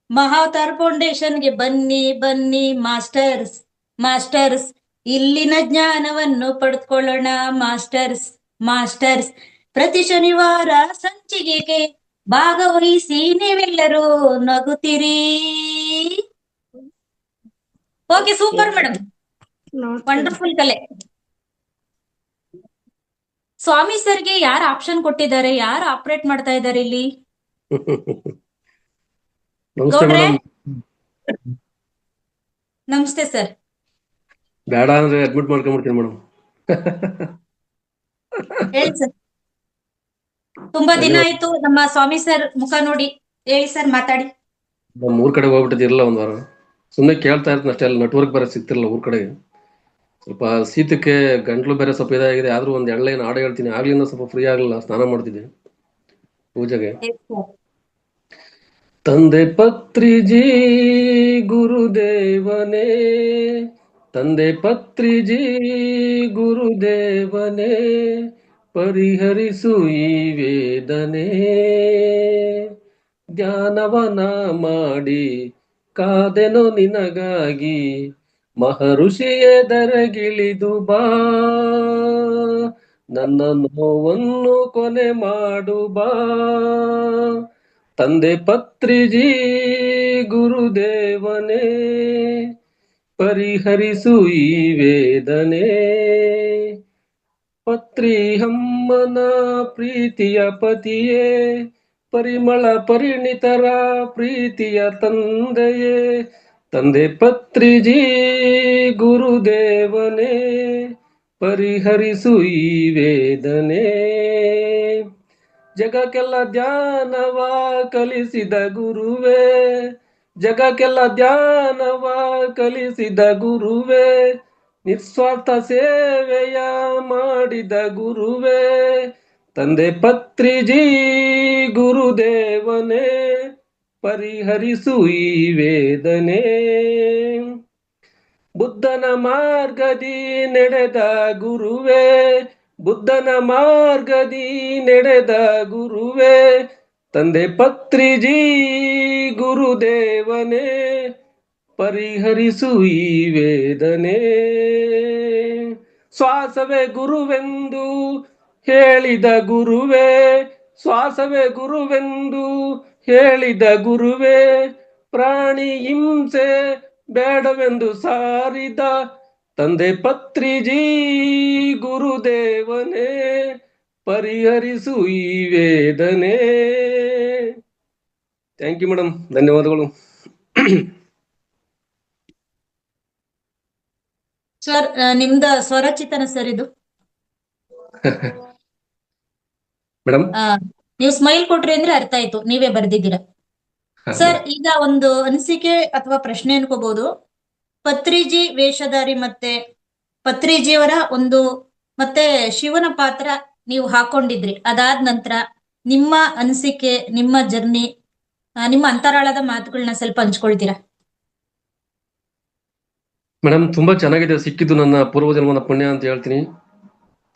ಮಹಾವತಾರ್ ಫೌಂಡೇಶನ್ಗೆ ಬನ್ನಿ ಬನ್ನಿ ಮಾಸ್ಟರ್ಸ್ ಮಾಸ್ಟರ್ಸ್, ಇಲ್ಲಿನ ಜ್ಞಾನವನ್ನು ಪಡೆದುಕೊಳ್ಳೋಣ ಮಾಸ್ಟರ್ಸ್ ಮಾಸ್ಟರ್ಸ್. ಪ್ರತಿ ಶನಿವಾರ ಸಂಚಿಕೆಗೆ ಭಾಗವಹಿಸಿ ನೀವೆಲ್ಲರೂ ನಗುತ್ತೀರಿ. ಓಕೆ, ಸೂಪರ್ ಮೇಡಮ್, ವಂಡರ್ಫುಲ್ ಕಲೆ. ಸ್ವಾಮಿ ಸರ್ಗೆ ಯಾರು ಆಪ್ಷನ್ ಕೊಟ್ಟಿದ್ದಾರೆ? ಯಾರು ಆಪರೇಟ್ ಮಾಡ್ತಾ ಇದ್ದಾರೆ ಇಲ್ಲಿ? ಗೌಡ್ರೆ ನಮಸ್ತೆ ಸರ್. ಬೇಡ ಅಂದ್ರೆ ಅಡ್ಮಿಟ್ ಮಾಡ್ಕೊಂಡ್ಬಿಡ್ತೀನಿ ಮೇಡಮ್. ಹೇಳಿ ಸರ್. ತುಂಬಾ ದಿನ ಆಯ್ತು ನಮ್ಮ ಸ್ವಾಮಿ ಸರ್ ಮುಖ ನೋಡಿ. ಹೇಳಿ ಸರ್, ಮಾತಾಡಿ. ಊರ್ ಕಡೆ ಹೋಗ್ಬಿಟ್ಟಿದಿರಲ್ಲ ಒಂದ್ ವಾರ, ಸುಮ್ಮನೆ ಕೇಳ್ತಾ ಇರ್ತೀನಿ ಅಷ್ಟೇ. ಅಲ್ಲಿ ನೆಟ್ವರ್ಕ್ ಬೇರೆ ಸಿಗ್ತಿರಲ್ಲ ಊರ್ ಕಡೆಗೆ. ಸ್ವಲ್ಪ ಶೀತಕ್ಕೆ ಗಂಟ್ಲು ಬೇರೆ ಸ್ವಲ್ಪ ಇದಾಗಿದೆ. ಆದ್ರೂ ಒಂದ್ ಎಳ್ಳೆನ್ ಹಾಡು ಹೇಳ್ತೀನಿ. ಆಗ್ಲಿಂದ ಸ್ವಲ್ಪ ಫ್ರೀ ಆಗ್ಲಿಲ್ಲ, ಸ್ನಾನ ಮಾಡ್ತಿದ್ದೆ ಪೂಜೆಗೆ. ತಂದೆ ಪತ್ರಿಜಿ ಗುರುದೇವನೇ, ತಂದೆ ಪತ್ರಿಜಿ ಗುರುದೇವನೇ, ಪರಿಹರಿಸು ಈ ವೇದನೆ. ಧ್ಯಾನವನ ಮಾಡಿ ಕಾದೆನೋ ನಿನಗಾಗಿ, ಮಹರ್ಷಿಯೇ ದರಗಿಳಿದು ಬಾ, ನನ್ನ ನೋವನ್ನು ಕೊನೆ ಮಾಡು ಬಾ. ತಂದೆ ಪತ್ರಿಜಿ ಗುರುದೇವನೇ, ಪರಿಹರಿಸು ಈ ವೇದನೆ. ಪತ್ರಿ ಅಮ್ಮನ ಪ್ರೀತಿಯ ಪತಿಯೇ, ಪರಿಮಳ ಪರಿಣಿತರ ಪ್ರೀತಿಯ ತಂದೆಯೇ, ತಂದೆ ಪತ್ರಿಜಿ ಗುರುದೇವನೇ, ಪರಿಹರಿಸು ಈ ವೇದನೆ. ಜಗಕ್ಕೆಲ್ಲ ಧ್ಯಾನವ ಕಲಿಸಿದ ಗುರುವೇ, ಜಗಕ್ಕೆಲ್ಲ ಧ್ಯಾನವ ಕಲಿಸಿದ ಗುರುವೇ, ನಿಸ್ವಾರ್ಥ ಸೇವೆಯ ಮಾಡಿದ ಗುರುವೇ, ತಂದೆ ಪತ್ರಿಜಿ ಗುರುದೇವನೇ, ಪರಿಹರಿಸು ಈ ವೇದನೆ. ಬುದ್ಧನ ಮಾರ್ಗದಿ ನಡೆದ ಗುರುವೇ, ಬುದ್ಧನ ಮಾರ್ಗದಿ ನಡೆದ ಗುರುವೇ, ತಂದೆ ಪತ್ರಿಜಿ ಗುರುದೇವನೇ, ಪರಿಹರಿಸು ಈ ವೇದನೆ. ಶ್ವಾಸವೇ ಗುರುವೆಂದು ಹೇಳಿದ ಗುರುವೇ, ಶ್ವಾಸವೇ ಗುರುವೆಂದು ಹೇಳಿದ ಗುರುವೇ, ಪ್ರಾಣಿ ಹಿಂಸೆ ಬೇಡವೆಂದು ಸಾರಿದ ತಂದೆ ಪತ್ರಿಜಿ ಗುರುದೇವನೇ, ಪರಿಹರಿಸು ಈ ವೇದನೆ. ಥ್ಯಾಂಕ್ ಯು ಮೇಡಮ್, ಧನ್ಯವಾದಗಳು. ಸರ್ ನಿಮ್ದ ಸ್ವರಚಿತನ ಸರ್ ಇದು. ಮೇಡಮ್ ನೀವು ಸ್ಮೈಲ್ ಕೊಟ್ರಿ ಅಂದ್ರೆ ಅರ್ಥ ಆಯ್ತು, ನೀವೇ ಬರ್ದಿದ್ದೀರಾ ಸರ್. ಈಗ ಒಂದು ಅನಿಸಿಕೆ ಅಥವಾ ಪ್ರಶ್ನೆ ಅನ್ಕೋಬಹುದು. ಪತ್ರಿಜಿ ವೇಷಧಾರಿ ಮತ್ತೆ ಪತ್ರಿಜಿಯವರ ಒಂದು ಮತ್ತೆ ಶಿವನ ಪಾತ್ರ ನೀವು ಹಾಕೊಂಡಿದ್ರಿ. ಅದಾದ ನಂತರ ನಿಮ್ಮ ಅನಿಸಿಕೆ, ನಿಮ್ಮ ಜರ್ನಿ, ನಿಮ್ಮ ಅಂತರಾಳದ ಮಾತುಗಳನ್ನ ಸ್ವಲ್ಪ ಹಂಚ್ಕೊಳ್ತೀರಾ? ಮೇಡಮ್ ತುಂಬಾ ಚೆನ್ನಾಗಿದೆ, ಸಿಕ್ಕಿದ್ದು ನನ್ನ ಪೂರ್ವಜನ್ಮದ ಪುಣ್ಯ ಅಂತ ಹೇಳ್ತೀನಿ.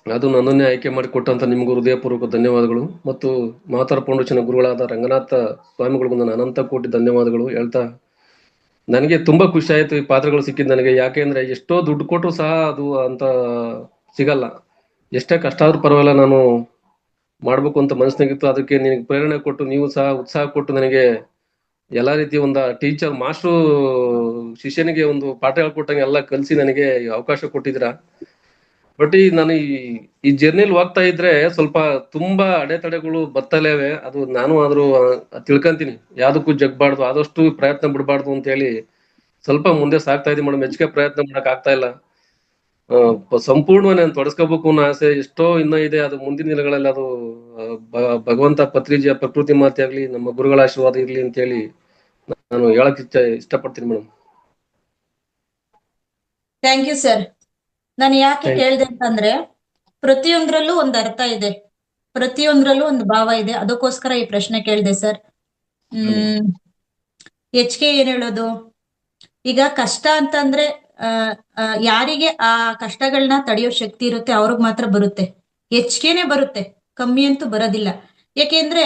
ಅದು ನನ್ನನ್ನೇ ಆಯ್ಕೆ ಮಾಡಿ ಕೊಟ್ಟಂತ ನಿಮಗೂ ಹೃದಯಪೂರ್ವಕ ಧನ್ಯವಾದಗಳು. ಮತ್ತು ಮಾತಾರ ಫೌಂಡೇಶನ್ ಗುರುಗಳಾದ ರಂಗನಾಥ ಸ್ವಾಮಿಗಳಿಗೂ ನನ್ನ ಅನಂತ ಕೋಟಿ ಧನ್ಯವಾದಗಳು ಹೇಳ್ತಾ, ನನಗೆ ತುಂಬಾ ಖುಷಿ ಆಯ್ತು ಈ ಪಾತ್ರಗಳು ಸಿಕ್ಕಿದ್ ನನಗೆ. ಯಾಕೆಂದ್ರೆ ಎಷ್ಟೋ ದುಡ್ಡು ಕೊಟ್ಟರು ಸಹ ಅದು ಅಂತ ಸಿಗಲ್ಲ. ಎಷ್ಟೇ ಕಷ್ಟ ಆದ್ರೂ ಪರವಾಗಿಲ್ಲ, ನಾನು ಮಾಡ್ಬೇಕು ಅಂತ ಮನಸ್ಸಿನಾಗಿತ್ತು. ಅದಕ್ಕೆ ನಿನಗೆ ಪ್ರೇರಣೆ ಕೊಟ್ಟು ನೀವು ಸಹ ಉತ್ಸಾಹ ಕೊಟ್ಟು ನನಗೆ ಎಲ್ಲಾ ರೀತಿ ಒಂದು ಟೀಚರ್ ಮಾಸ್ಟ್ರು ಶಿಷ್ಯನಿಗೆ ಒಂದು ಪಾಠ ಹೇಳ್ಕೊಟ್ಟಂಗೆ ಎಲ್ಲ ಕಲಿಸಿ ನನಗೆ ಅವಕಾಶ ಕೊಟ್ಟಿದ್ದೀರಾ. ಬಟ್ ನಾನು ಈ ಜರ್ನಿಲಿ ಹೋಗ್ತಾ ಇದ್ರೆ ಸ್ವಲ್ಪ ತುಂಬಾ ಅಡೆತಡೆಗಳು ಬರ್ತಲೇವೆ. ಅದು ನಾನು ಆದ್ರೂ ತಿಳ್ಕೊಂತೀನಿ, ಯಾವ್ದಕ್ಕೂ ಜಗ್ಬಾರ್ದು, ಆದಷ್ಟು ಪ್ರಯತ್ನ ಬಿಡಬಾರ್ದು ಅಂತ ಹೇಳಿ ಸ್ವಲ್ಪ ಮುಂದೆ ಸಾಗ್ತಾ ಇದೀನಿ ಮೇಡಮ್. ಹೆಚ್ಚಿಗೆ ಪ್ರಯತ್ನ ಮಾಡಕ್ ಆಗ್ತಾ ಇಲ್ಲ. ಸಂಪೂರ್ಣವಾಗಿ ನಾನು ತೊಡಸ್ಕೋಬೇಕು ಅನ್ನೋ ಆಸೆ ಎಷ್ಟೋ ಇನ್ನೂ ಇದೆ. ಅದು ಮುಂದಿನ ದಿನಗಳಲ್ಲಿ ಅದು ಭಗವಂತ ಪತ್ರಿಜಿಯ ಪ್ರಕೃತಿ ಮಾತೆ ಆಗ್ಲಿ, ನಮ್ಮ ಗುರುಗಳ ಆಶೀರ್ವಾದ ಇರ್ಲಿ ಅಂತ ಹೇಳಿ ನಾನು ಹೇಳಕ್ ಇಷ್ಟಪಡ್ತೀನಿ ಮೇಡಮ್. Thank you sir. ನಾನು ಯಾಕೆ ಕೇಳಿದೆ ಅಂತಂದ್ರೆ, ಪ್ರತಿಯೊಂದ್ರಲ್ಲೂ ಒಂದು ಅರ್ಥ ಇದೆ, ಪ್ರತಿಯೊಂದ್ರಲ್ಲೂ ಒಂದು ಭಾವ ಇದೆ. ಅದಕ್ಕೋಸ್ಕರ ಈ ಪ್ರಶ್ನೆ ಕೇಳಿದೆ ಸರ್. ಹೆಚ್ಚಿಗೆ ಏನ್ ಹೇಳೋದು, ಈಗ ಕಷ್ಟ ಅಂತಂದ್ರೆ ಯಾರಿಗೆ ಆ ಕಷ್ಟಗಳನ್ನ ತಡೆಯೋ ಶಕ್ತಿ ಇರುತ್ತೆ ಅವ್ರಿಗೆ ಮಾತ್ರ ಬರುತ್ತೆ. ಹೆಚ್ಚಿಗೆನೆ ಬರುತ್ತೆ, ಕಮ್ಮಿ ಅಂತೂ ಬರೋದಿಲ್ಲ. ಯಾಕೆಂದ್ರೆ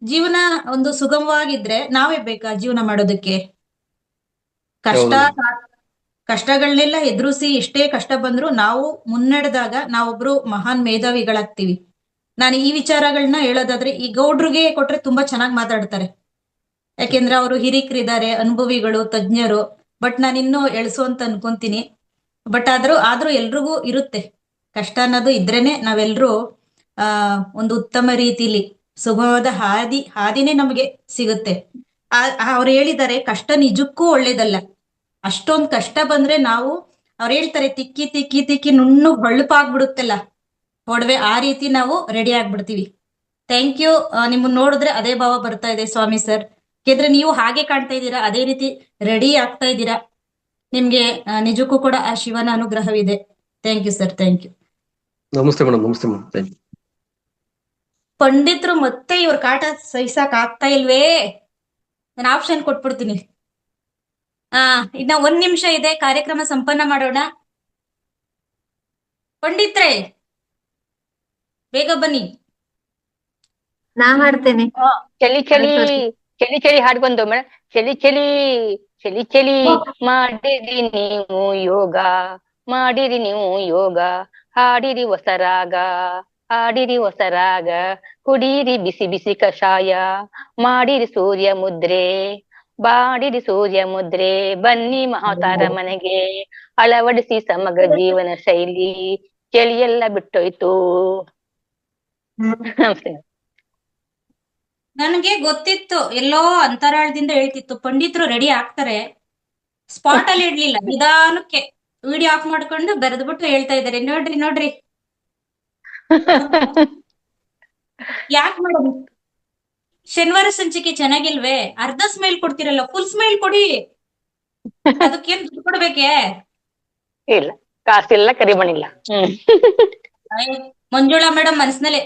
ಜೀವನ ಒಂದು ಸುಗಮವಾಗಿದ್ರೆ ನಾವೇ ಬೇಕಾ ಜೀವನ ಮಾಡೋದಕ್ಕೆ? ಕಷ್ಟಗಳನ್ನೆಲ್ಲ ಎದುರಿಸಿ ಎಷ್ಟೇ ಕಷ್ಟ ಬಂದ್ರು ನಾವು ಮುನ್ನಡೆದಾಗ ನಾವೊಬ್ರು ಮಹಾನ್ ಮೇಧಾವಿಗಳಾಗ್ತೀವಿ. ನಾನು ಈ ವಿಚಾರಗಳನ್ನ ಹೇಳೋದಾದ್ರೆ, ಈ ಗೌಡ್ರಿಗೆ ಕೊಟ್ರೆ ತುಂಬಾ ಚೆನ್ನಾಗಿ ಮಾತಾಡ್ತಾರೆ, ಯಾಕೆಂದ್ರೆ ಅವರು ಹಿರಿಕರಿದ್ದಾರೆ, ಅನುಭವಿಗಳು, ತಜ್ಞರು. ಬಟ್ ನಾನು ಇನ್ನೂ ಎಳ್ಸು ಅಂತ ಅನ್ಕೊಂತೀನಿ. ಬಟ್ ಆದ್ರೂ ಎಲ್ರಿಗೂ ಇರುತ್ತೆ ಕಷ್ಟ ಅನ್ನೋದು. ಇದ್ರೇನೆ ನಾವೆಲ್ರೂ ಒಂದು ಉತ್ತಮ ರೀತಿಲಿ ಸುಗಮವಾದ ಹಾದಿನೇ ನಮಗೆ ಸಿಗುತ್ತೆ. ಅವ್ರು ಹೇಳಿದ್ದಾರೆ, ಕಷ್ಟ ನಿಜಕ್ಕೂ ಒಳ್ಳೇದಲ್ಲ. ಅಷ್ಟೊಂದ್ ಕಷ್ಟ ಬಂದ್ರೆ ಅವ್ರು ಹೇಳ್ತಾರೆ, ತಿಕ್ಕಿ ತಿಕ್ಕಿ ತಿಕ್ಕಿ ನುಣ್ಣು ಹೊಳಪಾಗ್ಬಿಡುತ್ತಲ್ಲ ಒಡವೆ, ಆ ರೀತಿ ನಾವು ರೆಡಿ ಆಗ್ಬಿಡ್ತೀವಿ. Thank you. ನಿಮ್ಮನ್ನ ನೋಡಿದ್ರೆ ಅದೇ ಭಾವ ಬರ್ತಾ ಇದೆ ಸ್ವಾಮಿ ಸರ್. ಯಾಕೆಂದ್ರೆ ನೀವು ಹಾಗೆ ಕಾಣ್ತಾ ಇದ್ದೀರಾ, ಅದೇ ರೀತಿ ರೆಡಿ ಆಗ್ತಾ ಇದ್ದೀರಾ. ನಿಮ್ಗೆ ನಿಜಕ್ಕೂ ಕೂಡ ಆ ಶಿವನ ಅನುಗ್ರಹವಿದೆ. Thank you sir, thank you. ನಮಸ್ತೆ ಮೇಡಮ್. ನಮಸ್ತೆ ಮೇಡಮ್, ಥ್ಯಾಂಕ್ ಯು. ಪಂಡಿತರು ಮತ್ತೆ ಇವ್ರ ಕಾಟ ಸಹಿಸಕ್ ಆಗ್ತಾ ಇಲ್ವೇ? ನಾನು ಆಪ್ಷನ್ ಕೊಟ್ಬಿಡ್ತೀನಿ. ಇನ್ನ 1 ನಿಮಿಷ ಇದೆ, ಕಾರ್ಯಕ್ರಮ ಸಂಪನ್ನ ಮಾಡೋಣ. ಪಂಡಿತ್ರೆ ಬೇಗ ಬನ್ನಿ. ನಾ ಹಾಡ್ತೇನೆ. ಚಲಿ ಚಲಿ ಚಲಿ ಚಲಿ ಹಾಡ್ ಬಂದು ಮೇಡಮ್. ಚಲಿ ಚಲಿ ಚಲಿ ಚಲಿ ಮಾಡಿರಿ ನೀವು ಯೋಗ, ಮಾಡಿರಿ ನೀವು ಯೋಗ, ಹಾಡಿರಿ ಹೊಸರಾಗ, ಹಾಡಿರಿ ಹೊಸರಾಗ, ಕುಡೀರಿ ಬಿಸಿ ಬಿಸಿ ಕಷಾಯ, ಮಾಡಿರಿ ಸೂರ್ಯ ಮುದ್ರೆ, ಬಾಡಿರಿ ಸೂರ್ಯ ಮುದ್ರೆ, ಬನ್ನಿ ಮಹಾತಾರ ಮನೆಗೆ, ಅಳವಡಿಸಿ ಸಮಗ್ರ ಜೀವನ ಶೈಲಿ, ಚಳಿಯೆಲ್ಲ ಬಿಟ್ಟೋಯ್ತು. ನನಗೆ ಗೊತ್ತಿತ್ತು, ಎಲ್ಲೋ ಅಂತರಾಳದಿಂದ ಹೇಳ್ತಿತ್ತು, ಪಂಡಿತರು ರೆಡಿ ಆಗ್ತಾರೆ. ಸ್ಪಾಟ್ ಅಲ್ಲಿ ಇಡ್ಲಿಲ್ಲ, ನಿಧಾನಕ್ಕೆ ವಿಡಿಯೋ ಆಫ್ ಮಾಡ್ಕೊಂಡು ಬರೆದ್ಬಿಟ್ಟು ಹೇಳ್ತಾ ಇದ್ದಾರೆ, ನೋಡ್ರಿ ನೋಡ್ರಿ. ಯಾಕೆ ಮೇಡಮ್ ಶನಿವಾರ ಸಂಚಿಕೆ ಚೆನ್ನಾಗಿಲ್ವೇ? ಅರ್ಧ ಸ್ಮೈಲ್ ಕೊಡ್ತಿರಲ್ಲ, ಫುಲ್ ಸ್ಮೈಲ್ ಕೊಡಿ. ಅದಕ್ಕೇನ್ ದುಡ್ಡು ಕೊಡ್ಬೇಕೆ? ಇಲ್ಲ, ಕಾಸಿಲ್ಲ, ಕರಿಮಣಿಲ್ಲ. ಮಂಜುಳಾ ಮೇಡಮ್ ಮನಸ್ಸಿನಲ್ಲೇ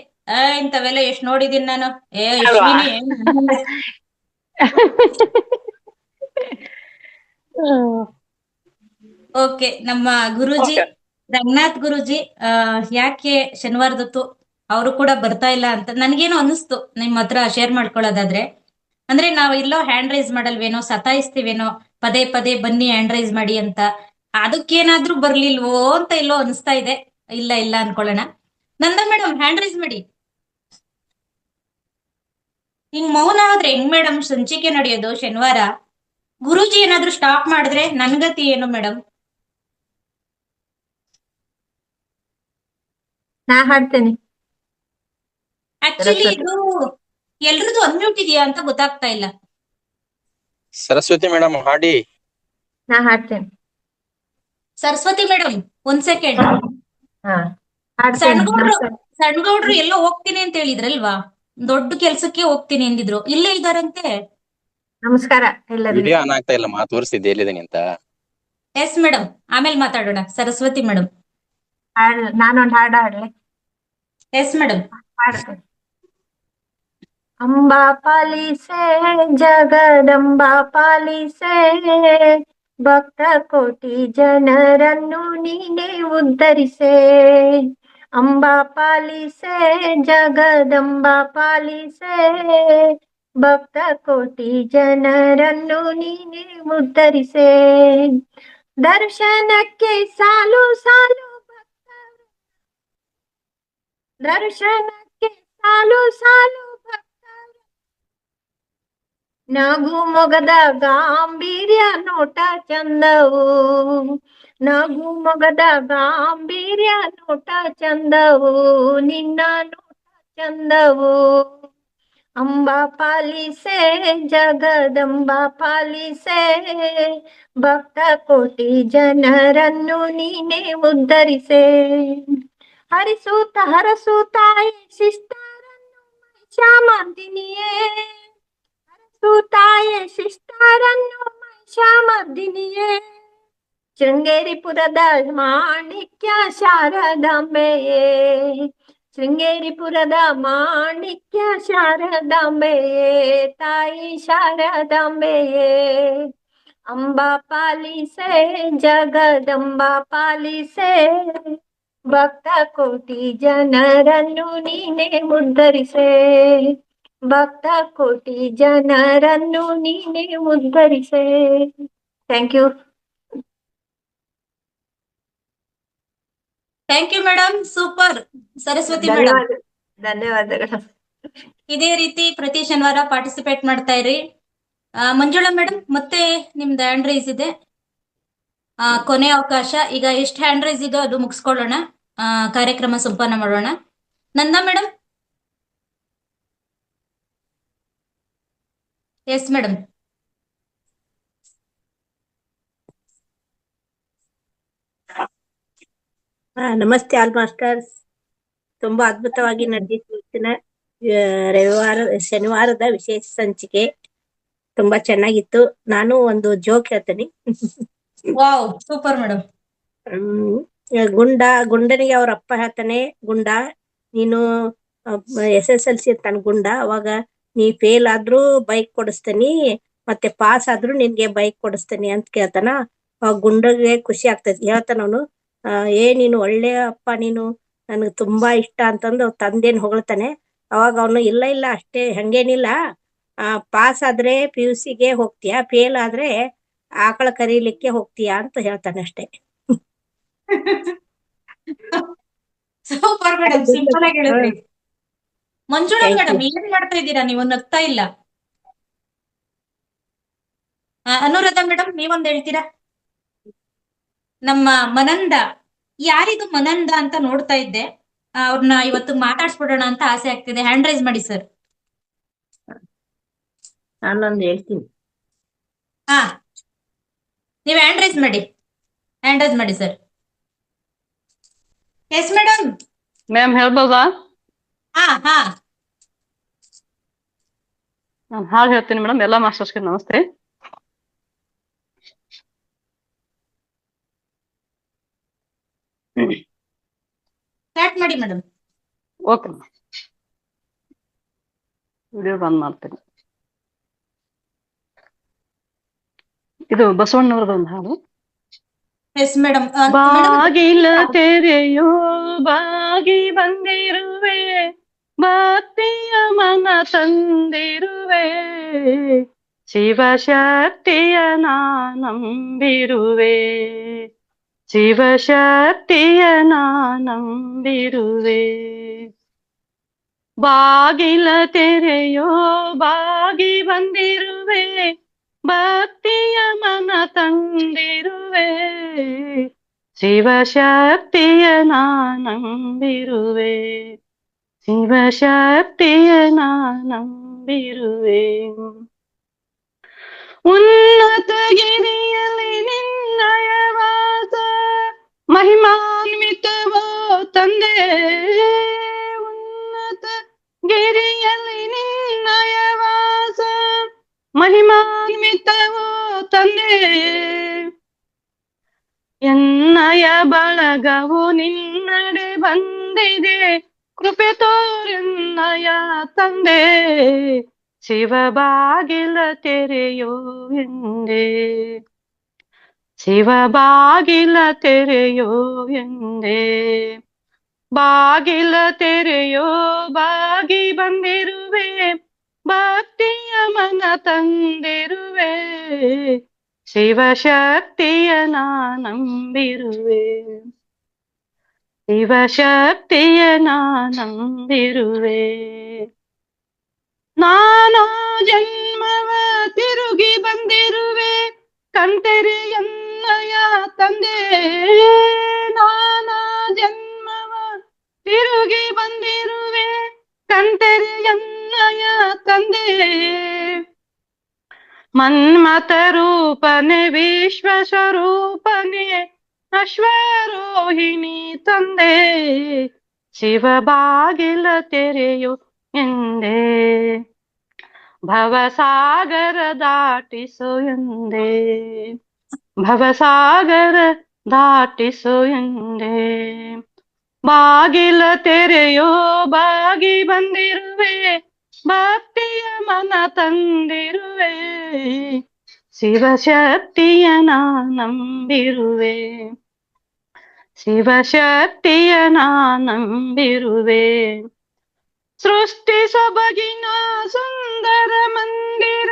ಇಂಥವೆಲ್ಲ ಎಷ್ಟ್ ನೋಡಿದೀನಿ ನಾನು. ಅಶ್ವಿನಿ ಓಕೆ. ನಮ್ಮ ಗುರೂಜಿ ರಂಗನಾಥ್ ಗುರೂಜಿ ಯಾಕೆ ಶನಿವಾರದತ್ತು ಅವರು ಕೂಡ ಬರ್ತಾ ಇಲ್ಲ ಅಂತ ನನ್ಗೇನೋ ಅನಿಸ್ತು ನಿಮ್ ಹತ್ರ ಶೇರ್ ಮಾಡ್ಕೊಳ್ಳೋದಾದ್ರೆ. ಅಂದ್ರೆ ನಾವ್ ಎಲ್ಲೋ ಹ್ಯಾಂಡ್ ರೈಸ್ ಮಾಡಲ್ವೇನೋ, ಸತಾಯಿಸ್ತೀವೇನೋ ಪದೇ ಪದೇ ಬನ್ನಿ ಹ್ಯಾಂಡ್ ರೈಸ್ ಮಾಡಿ ಅಂತ. ಅದಕ್ಕೇನಾದ್ರೂ ಬರ್ಲಿಲ್ವೋ ಅಂತ ಎಲ್ಲೋ ಅನಿಸ್ತಾ ಇದೆ. ಇಲ್ಲ ಇಲ್ಲ ಅನ್ಕೊಳ್ಳೋಣ. ನಂದ ಮೇಡಮ್ ಹ್ಯಾಂಡ್ ರೈಸ್ ಮಾಡಿ. ಹಿಂಗ್ ಮೌನ ಆದ್ರೆ ಹೆಂಗ್ ಮೇಡಮ್ ಸಂಚಿಕೆ ನಡೆಯೋದು ಶನಿವಾರ? ಗುರೂಜಿ ಏನಾದ್ರು ಸ್ಟಾಪ್ ಮಾಡಿದ್ರೆ ನನ್ಗತಿ ಏನು ಮೇಡಮ್? ನಾ ಹಾಡ್ತೇನೆ. ಆಕ್ಚುಲಿ ಇದು ಎಲ್ರದ್ದು ಅನ್ಮ್ಯೂಟ್ ಇದೆಯಾ ಅಂತ ಗೊತ್ತಾಗ್ತಾ ಇಲ್ಲ. ಸರಸ್ವತಿ ಮೇಡಮ್ ಹಾಡಿ. ನಾ ಹಾಡ್ತೇನೆ. Saraswati madam 1 second. ಹಾಡ್ತೇನೆ. ಸಣ್ಗೌಡ್ರು ಎಲ್ಲೋ ಹೋಗ್ತೀನಿ ಅಂತ ಹೇಳಿದ್ರಲ್ವಾ? ದೊಡ್ಡ ಕೆಲ್ಸಕ್ಕೆ ಹೋಗ್ತೀನಿ ಎಂದಿದ್ರು, ಇಲ್ಲೇ ಇದಾರಂತೆ. ನಮಸ್ಕಾರ ಎಲ್ಲರಿಗೂ. ವಿಡಿಯೋ ಆನ್ ಆಗ್ತಾ ಇಲ್ಲ, ಮಾತು ತೋರಿಸ್ತಿದ್ದೆ ಎಲ್ಲಿದ್ದೀನಿ ಅಂತ. ಎಸ್ ಮೇಡಮ್, ಆಮೇಲೆ ಮಾತಾಡೋಣ. ಸರಸ್ವತಿ ಮೇಡಮ್ ನಾನೊಂದು ಹಾಡು ಹಾಡ್ಲೆ? ಎಸ್ ಮೇಡಮ್ ಹಾಡ್ತೇನೆ. ಅಂಬಾ ಪಾಲಿಸೆ ಜಗದಂಬಾ ಪಾಲಿಸೆ, ಭಕ್ತ ಕೋಟಿ ಜನರನ್ನು ನೀನೇ ಉದ್ಧರಿಸೆ. ಅಂಬಾ ಪಾಲಿಸೆ, ಜಗದಂಬಾ ಪಾಲಿಸೆ, ಭಕ್ತ ಕೋಟಿ ಜನರನ್ನು ನೀನೇ ಉದ್ಧರಿಸೆ. ದರ್ಶನಕ್ಕೆ ಸಾಲು ಸಾಲು ದರ್ಶನಕ್ಕೆ ಸಾಲು ಸಾಲು ನಗು ಮೊಗದ ಗಾಂಭೀರ್ಯ ನೋಟ ಚಂದವು, ನಗು ಮೊಗದ ಗಾಂಭೀರ್ಯ ನೋಟ ಚಂದವು, ನಿನ್ನ ನೋಟ ಚಂದವು. ಅಂಬಾ ಪಾಲಿಸೆ, ಜಗದಂಬಾ ಪಾಲಿಸೆ, ಭಕ್ತ ಕೋಟಿ ಜನರನ್ನು ನೀನೇ ಉದ್ಧರಿಸೆ. ಹರಿಸೂತ ಹರಸೂತಾಯಿ ಶಿಷ್ಟರನ್ನು ಮಹಿಷಾಮರ್ದಿನಿಯೇ, ಹರಸೂತಾಯೇ ಶಿಷ್ಟರನ್ನು ಮಹಿಷಾಮರ್ದಿನಿಯೇ. ಶೃಂಗೇರಿಪುರದ ಮಾಣಿಕ್ಯ ಶಾರದಾಂಬೆಯೇ, ಶೃಂಗೇರಿಪುರದ ಮಾಣಿಕ್ಯ ಶಾರದಾಂಬೆಯೇ, ತಾಯಿ ಶಾರದಾಂಬೆಯೇ. ಅಂಬಾ ಪಾಲಿಸೆ, ಜಗದಂಬಾ ಪಾಲಿಸೆ, ಭಕ್ತ ಕೋಟಿ ಜನರನ್ನು ನೀನೇ ಉದ್ಧರಿಸೆ. ಭಕ್ತ ಕೋಟಿ ಜನರನ್ನು ನೀನೇ ಉದ್ಧರಿಸೆ. Thank you. Thank you madam, super. Saraswati madam, ಧನ್ಯವಾದಗಳು. ಇದೇ ರೀತಿ ಪ್ರತಿ ಶನಿವಾರ ಪಾರ್ಟಿಸಿಪೇಟ್ ಮಾಡ್ತಾ ಇರಿ. ಮಂಜುಳಾ ಮೇಡಮ್, ಮತ್ತೆ ನಿಮ್ದು ಹ್ಯಾಂಡ್ ರೈಸ್ ಇದೆ, ಕೊನೆ ಅವಕಾಶ. ಈಗ ಎಷ್ಟು ಹ್ಯಾಂಡ್ ರೈಸ್ ಇದೋ ಅದು ಮುಗಿಸ್ಕೊಳ್ಳೋಣ, ಕಾರ್ಯಕ್ರಮ ಸಂಪನ್ನ ಮಾಡೋಣ. ನಂದಾ ಮೇಡಮ್. Yes madam. ನಮಸ್ತೆ ಆಲ್ ಮಾಸ್ಟರ್ಸ್. ತುಂಬಾ ಅದ್ಭುತವಾಗಿ ನಡೆದಿತ್ತು ಇವತ್ತಿನ ಶನಿವಾರದ ವಿಶೇಷ ಸಂಚಿಕೆ. ತುಂಬಾ ಚೆನ್ನಾಗಿತ್ತು. ನಾನು ಒಂದು ಜೋಕ್ ಹೇಳ್ತೀನಿ. Wow, super madam. ಗುಂಡನಿಗೆ ಅವ್ರ ಅಪ್ಪ ಹೇಳ್ತಾನೆ, ಗುಂಡ ನೀನು SSLC ಅಂತಾನೆ ಗುಂಡ. ಅವಾಗ ನೀ ಫೇಲ್ ಆದ್ರೂ ಬೈಕ್ ಕೊಡಿಸ್ತೀನಿ, ಮತ್ತೆ ಪಾಸ್ ಆದ್ರೂ ನಿನ್ಗೆ ಬೈಕ್ ಕೊಡಿಸ್ತೀನಿ ಅಂತ ಕೇಳ್ತಾನ. ಅವಾಗ ಗುಂಡಗೆ ಖುಷಿ ಆಗ್ತೈತಿ. ಹೇಳ್ತಾನ ಅವನು, ನೀನು ಒಳ್ಳೆ ಅಪ್ಪ, ನೀನು ನನ್ಗೆ ತುಂಬಾ ಇಷ್ಟ ಅಂತಂದು ತಂದೇನ್ ಹೊಗಳ್ತಾನೆ. ಅವಾಗ ಅವನು, ಇಲ್ಲ ಇಲ್ಲ ಅಷ್ಟೇ, ಹಂಗೇನಿಲ್ಲ, ಪಾಸ್ ಆದ್ರೆ PUCಗೆ ಹೋಗ್ತೀಯಾ, ಫೇಲ್ ಆದ್ರೆ ಆಕಳ ಕರೀಲಿಕ್ಕೆ ಹೋಗ್ತೀಯಾ ಅಂತ ಹೇಳ್ತಾನೆ ಅಷ್ಟೇ. ಸೂಪರ್ ಮೇಡಮ್, ಸಿಂಪಲ್ ಆಗಿ ಹೇಳಿದ್ರಿ. ಮಂಜುಳಾ ಮೇಡಮ್, ಏನ್ ಮಾಡ್ತಾ ಇದ್ದೀರಾ ನೀವು? ನಗ್ತಾ ಇಲ್ಲ. ಅನುರಾಧ ಮೇಡಮ್, ನೀವೊಂದ್ ಹೇಳ್ತೀರಾ? ನಮ್ಮ ಮನಂದ, ಯಾರಿದು ಮನಂದ ಅಂತ ನೋಡ್ತಾ ಇದ್ದೆ, ಅವ್ರನ್ನ ಇವತ್ತು ಮಾತಾಡ್ಸ್ಬಿಡೋಣ ಅಂತ ಆಸೆ ಆಗ್ತಿದೆ. ಹ್ಯಾಂಡ್ ರೈಸ್ ಮಾಡಿ ಸರ್. ನಾನೊಂದು ಹೇಳ್ತೀನಿ. ನೀವ್ ಹ್ಯಾಂಡ್ ರೈಸ್ ಮಾಡಿ, ಹ್ಯಾಂಡ್ ರೈಸ್ ಮಾಡಿ ಸರ್. Yes madam. ಮ್ಯಾಮ್ ಹೇಳ್ಬೋದಾ? ಹಾ ನಾನು ಹಾಗೆ ಹೇಳ್ತೀನಿ ಮೇಡಮ್. ಎಲ್ಲ ಮಾಸ್ಟರ್ಸ್ಗೆ ನಮಸ್ತೆ. ಸ್ಟಾರ್ಟ್ ಮಾಡಿ ಮೇಡಮ್. ಓಕೆ, ವಿಡಿಯೋ ಬಂದ್ ಮಾಡ್ತೀನಿ. ಇದು ಬಸವಣ್ಣವ್ರದ ಒಂದು ಹಾಡು. Yes madam. ಬಾಗಿಲ ತೆರೆಯೋ ಬಾಗಿ ಬಂದಿರುವೆ, ಭಕ್ತಿಯ ಮನ ತಂದಿರುವೆ, ಶಿವಶಕ್ತಿಯ ನಂಬಿರುವೆ, ಶಿವಶಕ್ತಿಯ ನಂಬಿರುವೆ. ಬಾಗಿಲ ತೆರೆಯೋ ಬಾಗಿ ಬಂದಿರುವೆ, ಭಕ್ತಿಯ ಮನ ತಂದಿರುವೆ, ಶಿವಶಕ್ತಿಯ ನಂಬಿರುವೆ, ಶಿವಶಕ್ತಿಯ ನಂಬಿರುವೆ. ಉನ್ನತ ಗಿರಿಯಲ್ಲಿ ನಿನ್ನಯ ವಾಸ, ಮಹಿಮಾನ್ವಿತವೋ ತಂದೆ, ಉನ್ನತ ಗಿರಿಯಲ್ಲಿ ನಿನ್ನಯ ವಾಸ, ಮಹಿಮಾನ್ವಿತವೋ ತಂದೆ, ಎನ್ನಯ ಬಳಗವು ನಿನ್ನಡೆ ಬಂದಿದೆ, ಕೃಪೆ ತೋರೆನ್ನಯ ತಂದೆ, ಶಿವ ಬಾಗಿಲ ತೆರೆಯೋ ಎಂದೆ, ಶಿವ ಬಾಗಿಲ ತೆರೆಯೋ ಎಂದೆ. ಬಾಗಿಲ ತೆರೆಯೋ ಬಾಗಿ ಬಂದಿರುವೆ, ಭಕ್ತಿಯ ಮನ ತಂದಿರುವೆ, ಶಿವಶಕ್ತಿಯ ನಾ ನಂಬಿರುವೆ, ಶಿವಶಕ್ತಿಯ ನಾ ನಂಬಿರುವೆ. ನಾನಾ ಜನ್ಮವ ತಿರುಗಿ ಬಂದಿರುವೆ, ಕಂತೆರೆಯನ್ನಯ ತಂದೆ. ನಾನಾ ಜನ್ಮವ ತಿರುಗಿ ಬಂದಿರುವೆ, ಕಂತೆರೆಯನ್ನಯ ತಂದೆ. ಮನ್ಮಥ ರೂಪನೆ ವಿಶ್ವ ಸ್ವರೂಪನೆ ಅಶ್ವರೋಹಿಣಿ ತಂದೆ, ಶಿವ ಬಾಗಿಲ ತೆರೆಯು ಎಂದೆ, ಭವಸಾಗರ ದಾಟಿಸು ಎಂದೆ, ಭವಸಾಗರ ದಾಟಿಸು ಎಂದೆ. ಬಾಗಿಲ ತೆರೆಯೋ ಬಾಗಿ ಬಂದಿರುವೆ, ಭಕ್ತಿಯ ಮನ ತಂದಿರುವೆ, ಶಿವಶಕ್ತಿಯ ನಾ ನಂಬಿರುವೆ, ಶಿವಶಕ್ತಿಯ ನಾ ನಂಬಿರುವೆ. ಸೃಷ್ಟಿ ಸೊಬಗಿನ ಸುಂದರ ಮಂದಿರ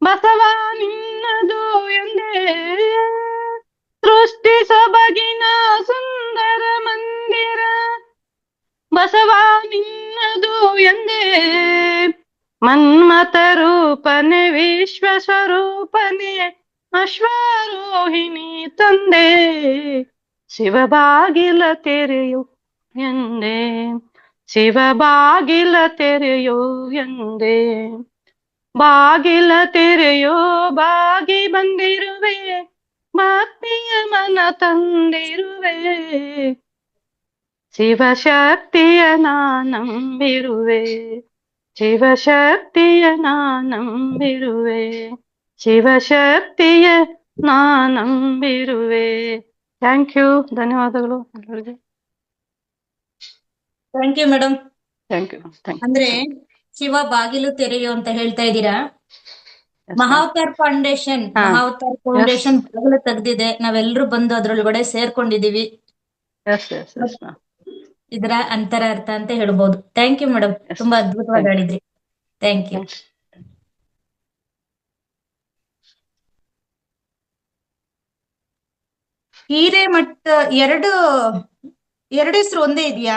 ಬಸವ ನಿನ್ನದು ಎಂದೇ, ಸೃಷ್ಟಿ ಸೊಬಗಿನ ಸುಂದರ ಮಂದಿರ ಬಸವ ನಿನ್ನದು ಎಂದೇ. ಮನ್ಮಥ ರೂಪನೆ ವಿಶ್ವ ಸ್ವರೂಪನೆ ಅಶ್ವರೋಹಿಣಿ ತಂದೆ, ಶಿವ ಬಾಗಿಲ ತೆರೆಯು ಎಂದೆ, ಶಿವ ಬಾಗಿಲ ತೆರೆಯೋ ಎಂದೆ. ಬಾಗಿಲ ತೆರೆಯೋ ಬಾಗಿ ಬಂದಿರುವೆ, ಭಕ್ತಿಯ ಮನ ತಂದಿರುವೆ, ಶಿವಶಕ್ತಿಯ ನಾ ನಂಬಿರುವೆ, ಶಿವಶಕ್ತಿಯ ನಾ ನಂಬಿರುವೆ, ಶಿವಶಕ್ತಿಯ ನಾ ನಂಬಿರುವೆ. ಥ್ಯಾಂಕ್ ಯು, ಧನ್ಯವಾದಗಳು ಎಲ್ಲರಿಗೆ. Thank you madam. Thank you. ಅಂದ್ರೆ ಶಿವ ಬಾಗಿಲು ತೆರೆಯು ಅಂತ ಹೇಳ್ತಾ ಇದ್ದೀರಾ. ಮಹಾವತಾರ್ ಫೌಂಡೇಶನ್ ಬಾಗಿಲು ತೆಗ್ದಿದೆ, ನಾವೆಲ್ಲರೂ ಬಂದು ಅದ್ರೊಳಗಡೆ ಸೇರ್ಕೊಂಡಿದೀವಿ. ಇದರ ಅಂತರ ಅರ್ಥ ಅಂತ ಹೇಳ್ಬೋದು. ಥ್ಯಾಂಕ್ ಯು ಮೇಡಮ್, ತುಂಬಾ ಅದ್ಭುತವಾಗಿ ಹೇಳಿದ್ರಿ. Thank you. ಹಿರೇಮಠ ಎರಡು ಹೆಸರು ಒಂದೇ ಇದೆಯಾ?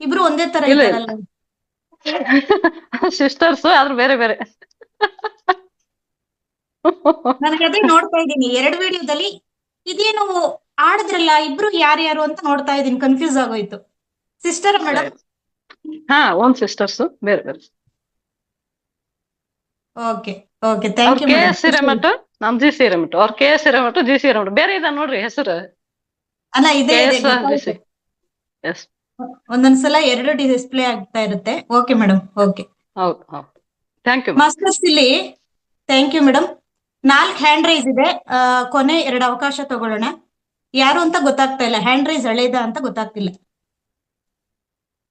ಇಬ್ರು ಒಂದೇ ತರ ಇದ್ದಾರಲ್ಲ? ಸಿಸ್ಟರ್ಸ್ ಆದ್ರೂ ಬೇರೆ ಬೇರೆ. ನನಗೆ ಅದೇ ನೋಡ್ತಾ ಇದ್ದೀನಿ ಎರಡು ವಿಡಿಯೋದಲ್ಲಿ, ಇದೇನು ಆಡಿದ್ರಲ್ಲ ಇಬ್ರು ಯಾರ್ಯಾರು ಅಂತ ನೋಡ್ತಾ ಇದ್ದೀನಿ, ಕನ್ಫ್ಯೂಸ್ ಆಗೋಯ್ತು. Sister madam? ಹಾ, ಒಂದ್ ಸಿಸ್ಟರ್ಸ್ ಬೇರೆ ಬೇರೆ. Okay okay, thank you. KS Hiremath, ನಮ್ GC ಹಿರೇಮಠ. ಅವ್ರ KS ಹಿರೇಮಠ, GC ಹಿರೇಮಠ ಬೇರೆ ಇದೆ ನೋಡ್ರಿ ಹೆಸರು. ಅಲ್ಲ ಇದೆ ಒಂದೊಂದ್ಸಲ ಎರಡು ಡಿಸ್ಪ್ಲೇ ಆಗ್ತಾ ಇರುತ್ತೆ. Okay madam, okay. ಹೌದು ಹೌದು, ಥ್ಯಾಂಕ್ ಯು ಮಾಸ್ಟರ್ಸ್. ಇಲ್ಲಿ thank you madam. 4 hand raise ಇದೆ, ಕೊನೆ 2 ಅವಕಾಶ ತಗೊಳ್ಳೋಣ. ಯಾರು ಅಂತ ಗೊತ್ತಾಗ್ತಾ ಇಲ್ಲ, ಹ್ಯಾಂಡ್ ರೈಸ್ ಹಳೇದ ಅಂತ ಗೊತ್ತಾಗ್ತಿಲ್ಲ.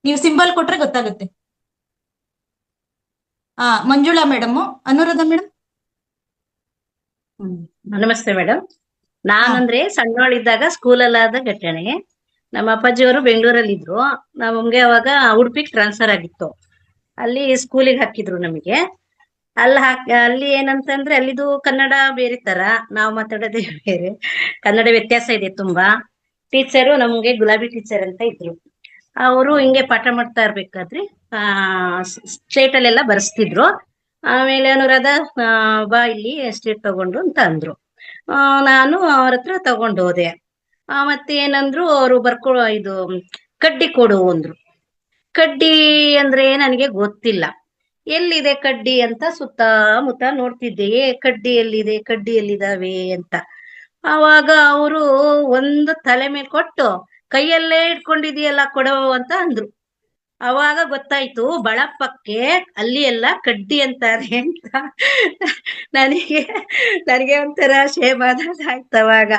ನೀವು ಸಿಂಬಲ್ ಕೊಟ್ರೆ ಗೊತ್ತಾಗುತ್ತೆ. Manjula madam, Anuradha madam. ನಮಸ್ತೆ ಮೇಡಮ್. ನಾನಂದ್ರೆ ಸಣ್ಣವಳಿದ್ದಾಗ ಸ್ಕೂಲಲ್ಲಾದ ಘಟನೆ. ನಮ್ಮ ಅಪ್ಪಾಜಿಯವರು ಬೆಂಗಳೂರಲ್ಲಿ ಇದ್ರು, ನಮ್ಗೆ ಅವಾಗ ಉಡುಪಿಗೆ ಟ್ರಾನ್ಸ್ಫರ್ ಆಗಿತ್ತು. ಅಲ್ಲಿ ಸ್ಕೂಲಿಗೆ ಹಾಕಿದ್ರು ನಮಗೆ. ಅಲ್ಲಿ ಏನಂತಂದ್ರೆ ಅಲ್ಲಿದು ಕನ್ನಡ ಬೇರೆ ತರ, ನಾವು ಮಾತಾಡೋದೇ ಬೇರೆ, ಕನ್ನಡ ವ್ಯತ್ಯಾಸ ಇದೆ ತುಂಬಾ. ಟೀಚರು ನಮ್ಗೆ ಗುಲಾಬಿ ಟೀಚರ್ ಅಂತ ಇದ್ರು. ಅವರು ಹಿಂಗೆ ಪಾಠ ಮಾಡ್ತಾ ಇರ್ಬೇಕಾದ್ರೆ ಸ್ಲೇಟ್ ಅಲ್ಲೆಲ್ಲ ಬರ್ಸ್ತಿದ್ರು. ಆಮೇಲೆ ಅನುರಾಧ ಬಾ ಇಲ್ಲಿ ಸ್ಲೇಟ್ ತಗೊಂಡು ಅಂತ ಅಂದ್ರು. ನಾನು ಅವ್ರ ಹತ್ರ ತಗೊಂಡು ಹೋದೆ. ಮತ್ತೆ ಏನಂದ್ರು, ಅವರು ಇದು ಕಡ್ಡಿ ಕೊಡು ಅಂದ್ರು. ಕಡ್ಡಿ ಅಂದ್ರೆ ನನಗೆ ಗೊತ್ತಿಲ್ಲ, ಎಲ್ಲಿದೆ ಕಡ್ಡಿ ಅಂತ ಸುತ್ತಮುತ್ತ ನೋಡ್ತಿದ್ದೆ. ಕಡ್ಡಿ ಎಲ್ಲಿದೆ, ಕಡ್ಡಿ ಎಲ್ಲಿದಾವೆ ಅಂತ. ಅವಾಗ ಅವರು ಒಂದು ತಲೆ ಮೇಲೆ ಕೊಟ್ಟು, ಕೈಯಲ್ಲೇ ಇಟ್ಕೊಂಡಿದೀಯಲ್ಲ ಕೊಡೋ ಅಂತ ಅಂದ್ರು. ಅವಾಗ ಗೊತ್ತಾಯ್ತು ಬಳಪಕ್ಕೆ ಅಲ್ಲಿ ಎಲ್ಲ ಕಡ್ಡಿ ಅಂತಾರೆ ಅಂತ. ನನಗೆ ಒಂಥರ ಶೇಮಾದ ಆಯ್ತು ಅವಾಗ.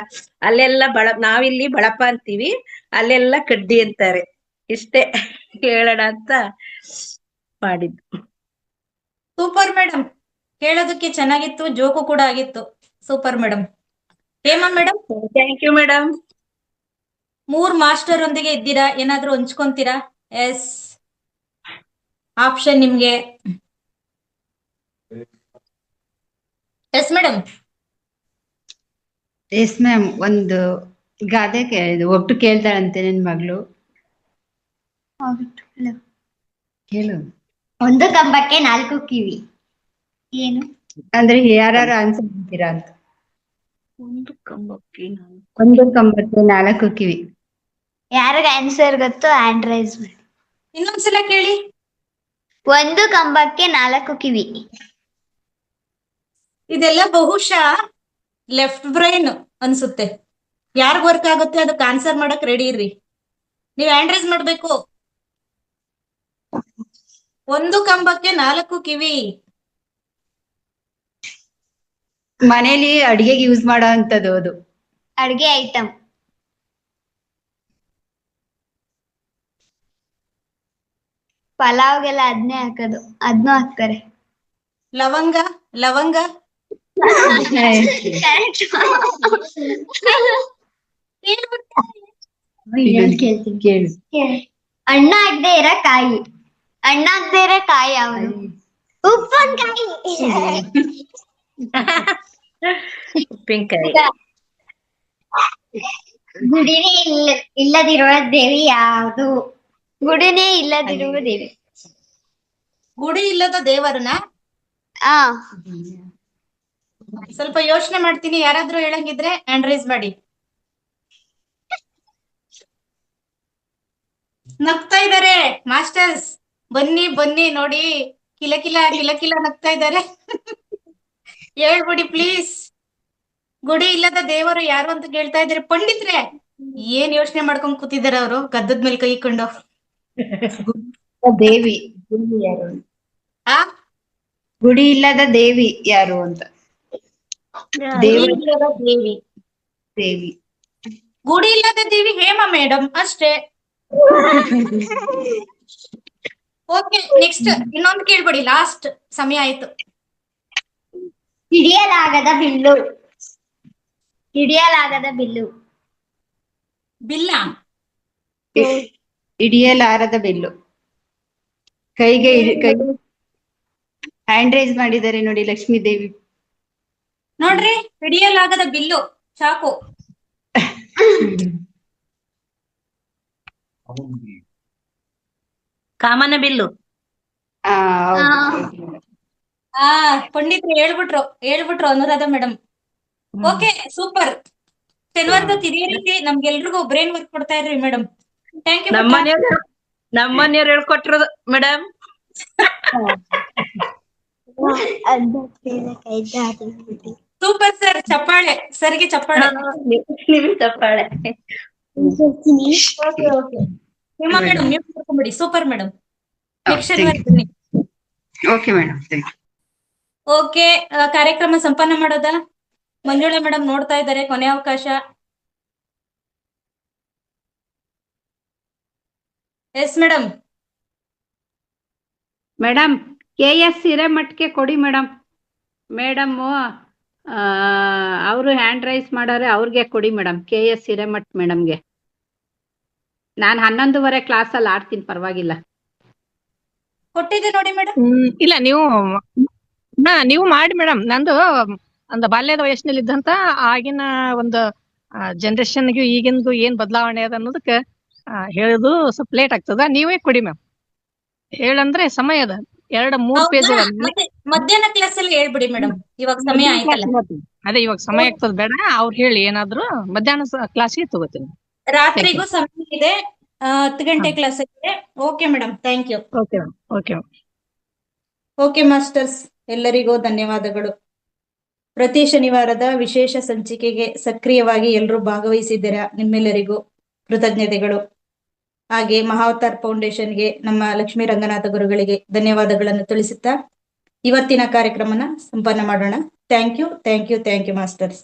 ಅಲ್ಲೆಲ್ಲ ನಾವಿಲ್ಲಿ ಬಳಪ ಅಂತೀವಿ, ಅಲ್ಲೆಲ್ಲ ಕಡ್ಡಿ ಅಂತಾರೆ. ಇಷ್ಟೇ ಹೇಳೋಣ ಅಂತ ಮಾಡಿದ್ದು. ಸೂಪರ್ ಮೇಡಮ್, ಕೇಳೋದಕ್ಕೆ ಚೆನ್ನಾಗಿತ್ತು, ಜೋಕು ಕೂಡ ಆಗಿತ್ತು. Super madam. Hema madam, thank you madam. 3 master ಒಂದಿಗೆ ಇದ್ದೀರಾ, ಏನಾದ್ರೂ ಹಂಚ್ಕೊಂತೀರಾ? ಎಸ್, ಆಪ್ಷನ್ ನಿಮ್ಗೆ. Yes madam. ಎಸ್ ಮ್ಯಾಮ್, ಒಂದು ಗಾದೆ ಒಟ್ಟು ಕೇಳ್ತಾಳಂತೆ ನಿನ್ ಮಗಳು. ಕೇಳು. ಒಂದು ಕಂಬಕ್ಕೆ 4 ಕಿವಿ. ಏನು ಅಂದ್ರೆ ಯಾರು ಆನ್ಸರ್ ಮಾಡ್ತೀರಾ ಅಂತ. ಒಂದು ಕಂಬಕ್ಕೆ ಒಂದು ಕಂಬಕ್ಕೆ 4 ಕಿವಿ. ಯಾರಿಗ ಆನ್ಸರ್ ಗೊತ್ತು ಹ್ಯಾಂಡ್ ರೈಸ್ ಮಾಡಿ. ಇನ್ನೊಂದ್ಸಲ ಕೇಳಿ. ಒಂದು ಕಂಬಕ್ಕೆ 4 ಕಿವಿ. ಇದೆಲ್ಲ ಬಹುಶಃ ಲೆಫ್ಟ್ ಬ್ರೈನ್ ಅನ್ಸುತ್ತೆ. ಯಾರಿಗ್ ವರ್ಕ್ ಆಗುತ್ತೆ ಅದಕ್ಕೆ ಆನ್ಸರ್ ಮಾಡಕ್ ರೆಡಿ ಇರ್ರಿ. ನೀವ್ ಹ್ಯಾಂಡ್ ರೈಸ್ ಮಾಡ್ಬೇಕು. ಒಂದು ಕಂಬಕ್ಕೆ 4 ಕಿವಿ. ಮನೇಲಿ ಅಡಿಗೆಗೆ ಯೂಸ್ ಮಾಡೋ ಅಂತದ್ದು ಅದು. ಅಡ್ಗೆ ಐಟಮ್. ಪಲಾವ್ಗೆಲ್ಲ ಅದನ್ನೇ ಹಾಕೋದು, ಅದನ್ನೂ ಹಾಕ್ತಾರೆ. ಲವಂಗ. ಲವಂಗ. ಕೇಳು. ಅಣ್ಣ ಆಗದೆ ಇರೋ ಕಾಯಿ. ಅಣ್ಣ ಆಗದೆ ಇರೋ ಕಾಯಿ ಯಾವುದು? ಉಪ್ಪಿನಕಾಯಿ. ಉಪ್ಪಿನಕಾಯಿ. ಗುಡಿನೇ ಇಲ್ಲದಿರುವ ದೇವಿ ಯಾವುದು? ಗುಡಿನೇ ಇಲ್ಲದಿರುವ ದೇವಿ. ಗುಡಿ ಇಲ್ಲದ ದೇವರನ್ನ ಸ್ವಲ್ಪ ಯೋಚನೆ ಮಾಡ್ತೀನಿ. ಯಾರಾದ್ರೂ ಹೇಳಂಗಿದ್ರೆ ಹ್ಯಾಂಡ್ ರೈಸ್ ಮಾಡಿ. ನಗ್ತಾ ಇದಾರೆ ಮಾಸ್ಟರ್ಸ್. ಬನ್ನಿ ಬನ್ನಿ ನೋಡಿ, ಕಿಲಕಿಲ ಕಿಲಕಿಲ ನಗ್ತಾ ಇದಾರೆ. ಹೇಳ್ಬಿಡಿ ಪ್ಲೀಸ್. ಗುಡಿ ಇಲ್ಲದ ದೇವರು ಯಾರು ಅಂತ ಕೇಳ್ತಾ ಇದಾರೆ. ಪಂಡಿತ್ರೆ ಏನ್ ಯೋಚನೆ ಮಾಡ್ಕೊಂಡ್ ಕೂತಿದಾರೆ ಅವರು, ಗದ್ದದ ಮೇಲೆ ಕೈ ಇಕ್ಕೊಂಡು. ದೇವಿ. ಆ ಗುಡಿ ಇಲ್ಲದ ದೇವಿ ಯಾರು ಅಂತ. ಗುಡಿ ಇಲ್ಲದ ದೇವಿ. ದೇವಿ. ಗುಡಿ ಇಲ್ಲದ ದೇವಿ ಹೇಮಾ ಮೇಡಮ್ ಅಷ್ಟೇ. ಓಕೆ, ನೆಕ್ಸ್ಟ್ ಇನ್ನೊಂದು ಕೇಳ್ಬಿಡಿ. ಲಾಸ್ಟ್ ಸಮಯ ಆಯ್ತು. ಹಿಡಿಯಲಾಗದ ಬಿಲ್ಲು. ಹಿಡಿಯಲಾಗದ ಬಿಲ್ಲು. ಬಿಲ್ಲ. ಹಿಡಿಯಲಾರದ ಬಿಲ್ಲು. ಕೈಗೆ ಕೈ ಹ್ಯಾಂಡ್ ರೈಸ್ ಮಾಡಿದ್ದಾರೆ ನೋಡಿ ಲಕ್ಷ್ಮೀ ದೇವಿ. ನೋಡ್ರಿ, ಹಿಡಿಯಲಾಗದ ಬಿಲ್ಲು ಚಾಕು. ಕಾಮನ ಬಿಲ್ಲು. ಪಂಡಿತ್ರು ಹೇಳ್ಬಿಟ್ರು ಅನುರಾಧ ಮೇಡಮ್. Okay, super. ಶನಿವಾರದ ಇದೇ ರೀತಿ ನಮ್ಗೆಲ್ರಿಗೂ ಬ್ರೈನ್ ವರ್ಕ್ ಕೊಡ್ತಾ ಇದ್ರಿ ಮೇಡಮ್. Thank you. ನಮ್ಮನೆಯವ್ರು ಹೇಳ್ಕೊಟ್ಟಿರೋದು ಮೇಡಮ್. Super sir. ಚಪ್ಪಾಳೆ ಸರ್ಗೆ, ಚಪ್ಪಾಳೆ. ಚಪ್ಪಾಳೆ. ಹೇಮಾ ಮೇಡಮ್ ನೀವು ಕರ್ಕೊಂಡ್ಬಿಡಿ. Super madam. ನೆಕ್ಸ್ಟ್ ಶನಿವಾರ ಬನ್ನಿ. Okay madam. ಓಕೆ, ಕಾರ್ಯಕ್ರಮ ಸಂಪನ್ನ ಮಾಡೋದಾ? ಮಂಜುಳಾ ಮೇಡಮ್ ನೋಡ್ತಾ ಇದ್ದಾರೆ. ಕೊನೆ ಅವಕಾಶ. S madam. ಮೇಡಮ್, KS ಹಿರೇಮಠ್ಗೆ ಕೊಡಿ ಮೇಡಮ್. ಮೇಡಮ್ಮು ಅವರು ಹ್ಯಾಂಡ್ ರೈಸ್ ಮಾಡಾರೆ, ಅವ್ರಿಗೆ ಕೊಡಿ ಮೇಡಮ್. KS ಹಿರೇಮಠ್ ಮೇಡಮ್ಗೆ. ನಾನು 11:30 ಕ್ಲಾಸಲ್ಲಿ ಆಡ್ತೀನಿ, ಪರವಾಗಿಲ್ಲ. ಕೊಟ್ಟಿದ್ದೆ ನೋಡಿ ಮೇಡಮ್. ಇಲ್ಲ, ನೀವು ಮಾಡಿ ಮೇಡಮ್. ನಂದು ಒಂದು ಬಾಲ್ಯದ ವಯಸ್ಸಿನಲ್ಲಿ ಇದ್ದಂತ ಆಗಿನ ಒಂದು ಜನರೇಷನ್ಗೂ ಈಗಿನದು ಏನ್ ಬದಲಾವಣೆ ಅದ ಅನ್ನೋದಕ್ಕೆ ಹೇಳುದು ಸ್ವಲ್ಪ ಲೇಟ್ ಆಗ್ತದ. ನೀವೇ ಕೊಡಿ ಮ್ಯಾಮ್. ಹೇಳಂದ್ರೆ ಸಮಯ ಅದ 2-3 ಪೇಜ್. ಮಧ್ಯಾಹ್ನ ಕ್ಲಾಸ್ ಅಲ್ಲಿ ಹೇಳ್ಬಿಡಿ ಮೇಡಮ್. ಇವಾಗ ಸಮಯ ಆಯ್ತಲ್ಲ. ಅದೇ ಇವಾಗ ಸಮಯ ಆಗ್ತದ, ಬೇಡ ಅವ್ರು ಹೇಳಿ. ಏನಾದ್ರು ಮಧ್ಯಾಹ್ನ ಕ್ಲಾಸಿಗೆ ತಗೋತೀನಿ. ರಾತ್ರಿಗೂ ಸಮಯ ಇದೆ. 10 ಗಂಟೆ ಕ್ಲಾಸ್ ಇದೆ. Okay madam, thank you. Okay masters, ಎಲ್ಲರಿಗೂ ಧನ್ಯವಾದಗಳು. ಪ್ರತಿ ಶನಿವಾರದ ವಿಶೇಷ ಸಂಚಿಕೆಗೆ ಸಕ್ರಿಯವಾಗಿ ಎಲ್ಲರೂ ಭಾಗವಹಿಸಿದ್ದೀರಾ. ನಿಮ್ಮೆಲ್ಲರಿಗೂ ಕೃತಜ್ಞತೆಗಳು. ಹಾಗೆ ಮಹಾವತಾರ್ ಫೌಂಡೇಶನ್ಗೆ, ನಮ್ಮ ಲಕ್ಷ್ಮೀ ರಂಗನಾಥ ಗುರುಗಳಿಗೆ ಧನ್ಯವಾದಗಳನ್ನು ತಿಳಿಸುತ್ತಾ ಇವತ್ತಿನ ಕಾರ್ಯಕ್ರಮನ ಸಂಪನ್ನ ಮಾಡೋಣ. Thank you masters.